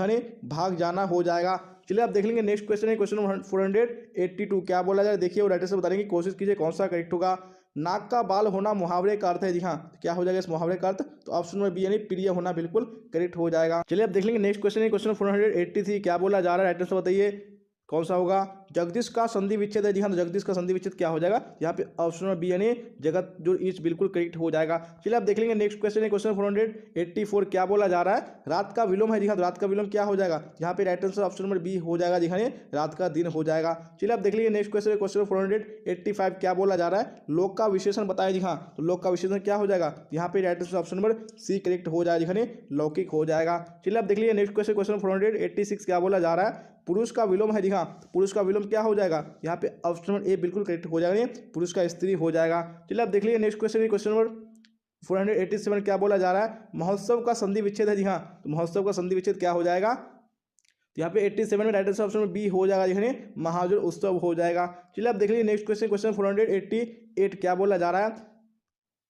भाग जाना हो जाएगा। चलिए आप देख लेंगे नेक्स्ट क्वेश्चन है क्वेश्चन 482 क्या बोला जाए? देखिए और राइटर से बताने की कोशिश कीजिए कौन सा करेक्ट होगा। नाक का बाल होना मुहावरे का अर्थ है। जी हाँ, क्या हो जाएगा इस मुहावरे का अर्थ? तो ऑप्शन में बी यानी प्रिय होना बिल्कुल करेक्ट हो जाएगा। चलिए आप देख लेंगे नेक्स्ट क्वेश्चन है क्वेश्चन 483 क्या बोला जा रहा है? राइटर से बताइए कौन सा होगा? जगदीश का संधि विच्छेद है। जी हाँ, तो जगदीश का संधि विच्छेद क्या हो जाएगा? यहाँ पे ऑप्शन में बी यानी जगत जो ईच बिल्कुल करेक्ट हो जाएगा। चलिए आप देख लेंगे नेक्स्ट क्वेश्चन है क्वेश्चन 484 क्या बोला जा रहा है? रात का विलोम है। जी हाँ, तो रात का विलोम क्या हो जाएगा? यहाँ पे right answer option number B हो जाएगा, जी हाँ रात का दिन हो जाएगा। चलिए आप देख लीजिए नेक्स्ट क्वेश्चन है क्वेश्चन 485 क्या बोला जा रहा है? लोक का विशेषण बताया। जी हाँ, तो लोक का विशेषण क्या हो जाएगा? यहाँ पे right answer option number C correct हो जाएगा, जी हाँ लौकिक हो जाएगा। चलिए आप देख लीजिए नेक्स्ट क्वेश्चन क्वेश्चन 486 क्या बोला जा रहा है? पुरुष का विलोम है। जी हाँ, पुरुष का विलोम क्या हो जाएगा? यहाँ पे ऑप्शन नंबर ए बिल्कुल करेक्ट हो जाएगा, पुरुष का स्त्री हो जाएगा। चलिए आप देख लीजिए नेक्स्ट क्वेश्चन क्वेश्चन नंबर 487 क्या बोला जा रहा है? महोत्सव का संधि विच्छेद है। जी हाँ, तो महोत्सव का संधि विच्छेद क्या हो जाएगा? तो यहाँ पे 87 में राइट आंसर ऑप्शन में बी हो जाएगा, जी महाजोर उत्सव हो जाएगा। चलिए आप देख लीजिए नेक्स्ट क्वेश्चन क्वेश्चन 488 क्या बोला जा रहा है?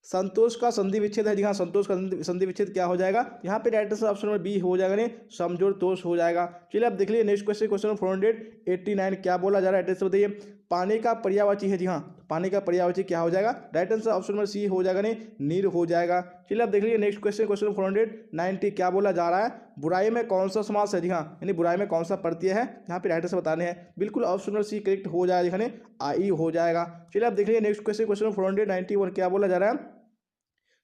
संतोष का संधि विच्छेद है जी हाँ, संतोष का संधि विच्छेद क्या हो जाएगा, यहाँ पे right answer option number B हो जाएगा, नहीं समजोड़ तोष हो जाएगा। चलिए अब देख लीजिए नेक्स्ट क्वेश्चन, क्वेश्चन 489 क्या बोला जा रहा है, राइट आंसर बताइए। पानी का पर्यायवाची है जी हाँ, पानी का पर्यायवाची क्या हो जाएगा, right answer option number C हो जाएगा, नहीं नीर हो जाएगा। चलिए अब देख लीजिए नेक्स्ट क्वेश्चन, क्वेश्चन 490 क्या बोला जा रहा है, बुराई में कौन सा समास है जी हाँ, यानी बुराई में कौन सा प्रत्यय है, यहाँ पे राइट आंसर बताने हैं। बिल्कुल ऑप्शन नंबर सी करेक्ट हो जाएगा, यानी आई हो जाएगा। चलिए अब देख लीजिए नेक्स्ट क्वेश्चन, क्वेश्चन 491 क्या बोला जा रहा है,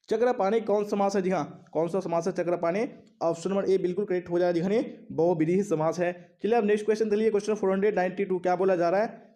चक्रपाणी कौन समास है जी हाँ, कौन सा समास है चक्रपाणी, ऑप्शन नंबर ए बिल्कुल करेक्ट हो जाएगा जी हाँ, बहुव्रीहि समास है। चलिए अब नेक्स्ट क्वेश्चन देखिए, क्वेश्चन 492 क्या बोला जा रहा है,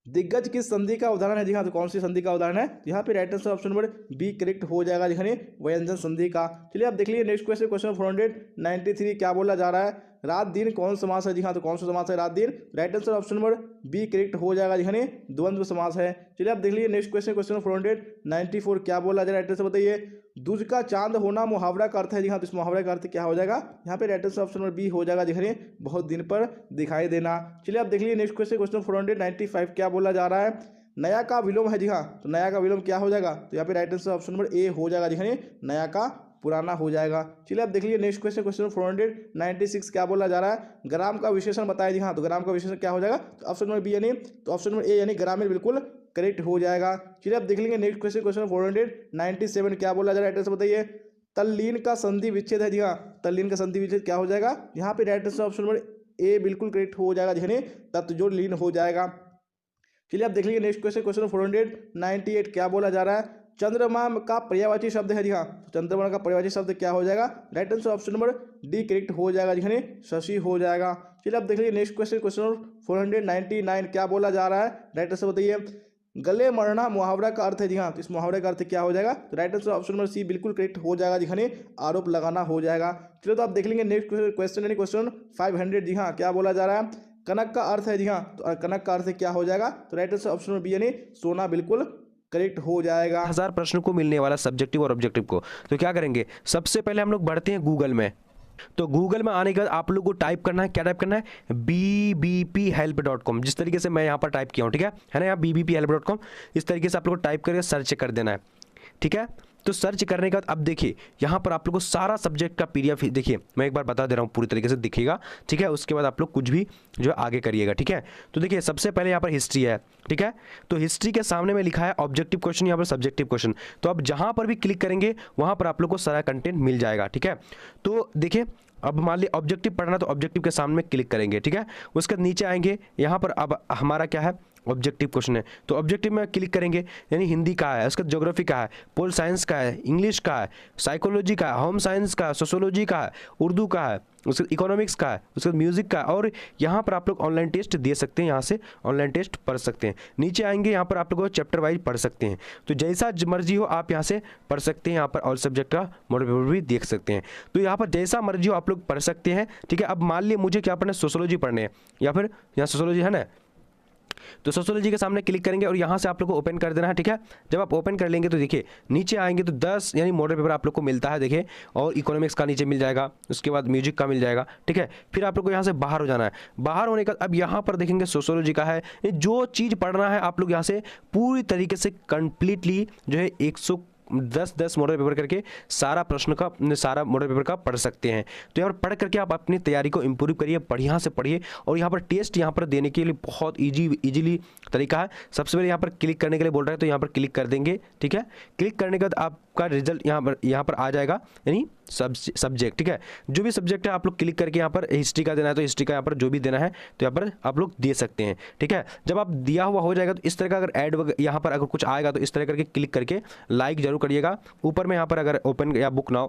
दिग्गज किस संधि का उदाहरण है जी हाँ, तो कौन सी संधि का उदाहरण है, यहाँ पे right answer option number B correct हो जाएगा जी हाँ, व्यंजन संधि का। चलिए अब देख लीजिए नेक्स्ट क्वेश्चन, क्वेश्चन 493 क्या बोला जा रहा है, रात दिन कौन समास है जी हाँ, तो कौन सा समास है रात दिन, right answer option number B correct हो जाएगा जी हाँ, द्वंद्व समास है। चलिए अब देख लीजिए नेक्स्ट क्वेश्चन, क्वेश्चन 494 क्या बोला जा रहा है, राइट आंसर बताइए। दूज का चांद होना मुहावरा का अर्थ है जी हाँ, तो इस मुहावरे का अर्थ क्या हो जाएगा, यहाँ पे right answer option number B हो जाएगा जी हाँ, बहुत दिन पर दिखाई देना। चलिए अब देख लीजिए नेक्स्ट क्वेश्चन, क्वेश्चन 495 क्या बोला जा रहा है, नया का विलोम है जी हाँ, तो नया का विलोम क्या हो जाएगा, तो यहाँ पे right answer option number A हो जाएगा जी हाँ, नया का पुराना हो जाएगा। चलिए अब देख लीजिए नेक्स्ट क्वेश्चन, क्वेश्चन 496 क्या बोला जा रहा है, ग्राम का विशेषण बताया जी हाँ, तो ग्राम का विशेषण क्या हो जाएगा, तो ऑप्शन नंबर बी यानी, तो ऑप्शन नंबर ए यानी ग्रामीण बिल्कुल करेक्ट हो जाएगा। चलिए अब देख लेंगे नेक्स्ट क्वेश्चन, क्वेश्चन 497 क्या बोला जा रहा है, एड्रेस बताइए। तल्लीन का संधि विच्छेद है जी हाँ, तल्लीन का संधि विच्छेद क्या हो जाएगा, यहाँ पे right answer option number A बिल्कुल करेक्ट हो जाएगा जी, तत्जोड़ लीन हो जाएगा। चलिए अब देख लीजिए नेक्स्ट क्वेश्चन, क्वेश्चन 498 क्या बोला जा रहा है, चंद्रमा का पर्यायवाची शब्द है जी हाँ, चंद्रमा का पर्यायवाची शब्द क्या हो जाएगा, right answer option number D correct हो जाएगा जी, शशि हो जाएगा। चलिए अब देख लीजिए नेक्स्ट क्वेश्चन, क्वेश्चन 499 क्या बोला जा रहा है, राइट आंसर बताइए। गले मरना मुहावरा का अर्थ है जी हाँ, तो इस मुहावरे का अर्थ क्या हो जाएगा, तो right answer option number C बिल्कुल करेक्ट हो जाएगा जी, आरोप लगाना हो जाएगा। चलो तो आप देख लेंगे नेक्स्ट क्वेश्चन यानी क्वेश्चन 500 जी हाँ, क्या बोला जा रहा है, कनक का अर्थ है जी हाँ, तो कनक का अर्थ क्या हो जाएगा, तो right answer option number B यानी सोना बिल्कुल करेक्ट हो जाएगा। 1000 प्रश्न को मिलने वाला सब्जेक्टिव और ऑब्जेक्टिव को, तो क्या करेंगे, सबसे पहले हम लोग बढ़ते हैं गूगल में। तो गूगल में आने के बाद आप लोग को टाइप करना है, क्या टाइप करना है, bbphelp.com, जिस तरीके से मैं यहाँ पर टाइप किया हूँ, ठीक है ना, यहाँ bbphelp.com इस तरीके से आप लोग को टाइप करके सर्च कर देना है, ठीक है। तो सर्च करने के बाद अब देखिए यहाँ पर आप लोग को सारा सब्जेक्ट का पीडीएफ, देखिए मैं एक बार बता दे रहा हूँ, पूरी तरीके से दिखेगा, ठीक है। उसके बाद आप लोग कुछ भी जो है आगे करिएगा, ठीक है। तो देखिए सबसे पहले यहाँ पर हिस्ट्री है, ठीक है। तो हिस्ट्री के सामने में लिखा है ऑब्जेक्टिव क्वेश्चन, यहाँ पर सब्जेक्टिव क्वेश्चन, तो आप जहाँ पर भी क्लिक करेंगे वहाँ पर आप लोग को सारा कंटेंट मिल जाएगा, ठीक है। तो देखिए अब मान लीजिए ऑब्जेक्टिव पढ़ना, तो ऑब्जेक्टिव के सामने क्लिक करेंगे, ठीक है। उसके नीचे आएंगे, यहाँ पर अब हमारा क्या है, ऑब्जेक्टिव क्वेश्चन है, तो ऑब्जेक्टिव में क्लिक करेंगे, यानी हिंदी का है, उसका ज्योग्राफी का है, पोल साइंस का है, इंग्लिश का है, साइकोलॉजी का है, होम साइंस का है, सोशोलॉजी का है, उर्दू का है, उसके इकोनॉमिक्स का है, उसके म्यूजिक का है, और यहाँ पर आप लोग ऑनलाइन टेस्ट दे सकते हैं, यहाँ से ऑनलाइन टेस्ट पढ़ सकते हैं। नीचे आएंगे, यहाँ पर आप लोग चैप्टर वाइज पढ़ सकते हैं, तो जैसा मर्जी हो आप यहाँ से पढ़ सकते हैं, यहाँ पर और सब्जेक्ट का मॉडल पेपर भी देख सकते हैं, तो यहाँ पर जैसा मर्जी हो आप लोग पढ़ सकते हैं, ठीक है। अब मान लीजिए मुझे क्या पढ़ना है, सोशोलॉजी पढ़ने हैं, या फिर यहाँ सोशोलॉजी है ना, तो सोशोलॉजी के सामने क्लिक करेंगे और यहाँ से आप लोग को ओपन कर देना है, ठीक है। जब आप ओपन कर लेंगे तो देखिए नीचे आएंगे तो 10 यानी मॉडल पेपर आप लोग को मिलता है, देखिए, और इकोनॉमिक्स का नीचे मिल जाएगा, उसके बाद म्यूजिक का मिल जाएगा, ठीक है। फिर आप लोग को यहाँ से बाहर हो जाना है, बाहर होने का अब यहाँ पर देखेंगे सोशोलॉजी का है, जो चीज़ पढ़ना है आप लोग यहाँ से पूरी तरीके से कंप्लीटली जो है 110 मॉडल पेपर करके सारा प्रश्न का, सारा मॉडल पेपर का पढ़ सकते हैं। तो यहाँ पर पढ़ करके आप अपनी तैयारी को इंप्रूव करिए, बढ़िया से पढ़िए, और यहाँ पर टेस्ट यहाँ पर देने के लिए बहुत इजीली तरीका है। सबसे पहले यहाँ पर क्लिक करने के लिए बोल रहा है, तो यहाँ पर क्लिक कर देंगे, ठीक है। क्लिक करने के बाद आपका रिजल्ट यहाँ पर आ जाएगा, यानी सब्जेक्ट, ठीक है। जो भी सब्जेक्ट है आप लोग क्लिक करके यहाँ पर हिस्ट्री का देना है तो हिस्ट्री का यहाँ पर जो भी देना है तो यहाँ पर आप लोग दे सकते हैं, ठीक है। जब आप दिया हुआ हो जाएगा तो इस तरह का अगर ऐड यहाँ पर अगर कुछ आएगा तो इस तरह करके क्लिक करके लाइक जरूर करिएगा। ऊपर में यहाँ पर अगर ओपन या बुक नाउ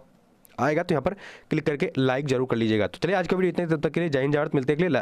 आएगा तो यहाँ पर क्लिक करके लाइक जरूर कर लीजिएगा। तो चलिए आज का वीडियो इतने, तब तक के लिए जय हिंद, जय भारत, मिलते हैं अगले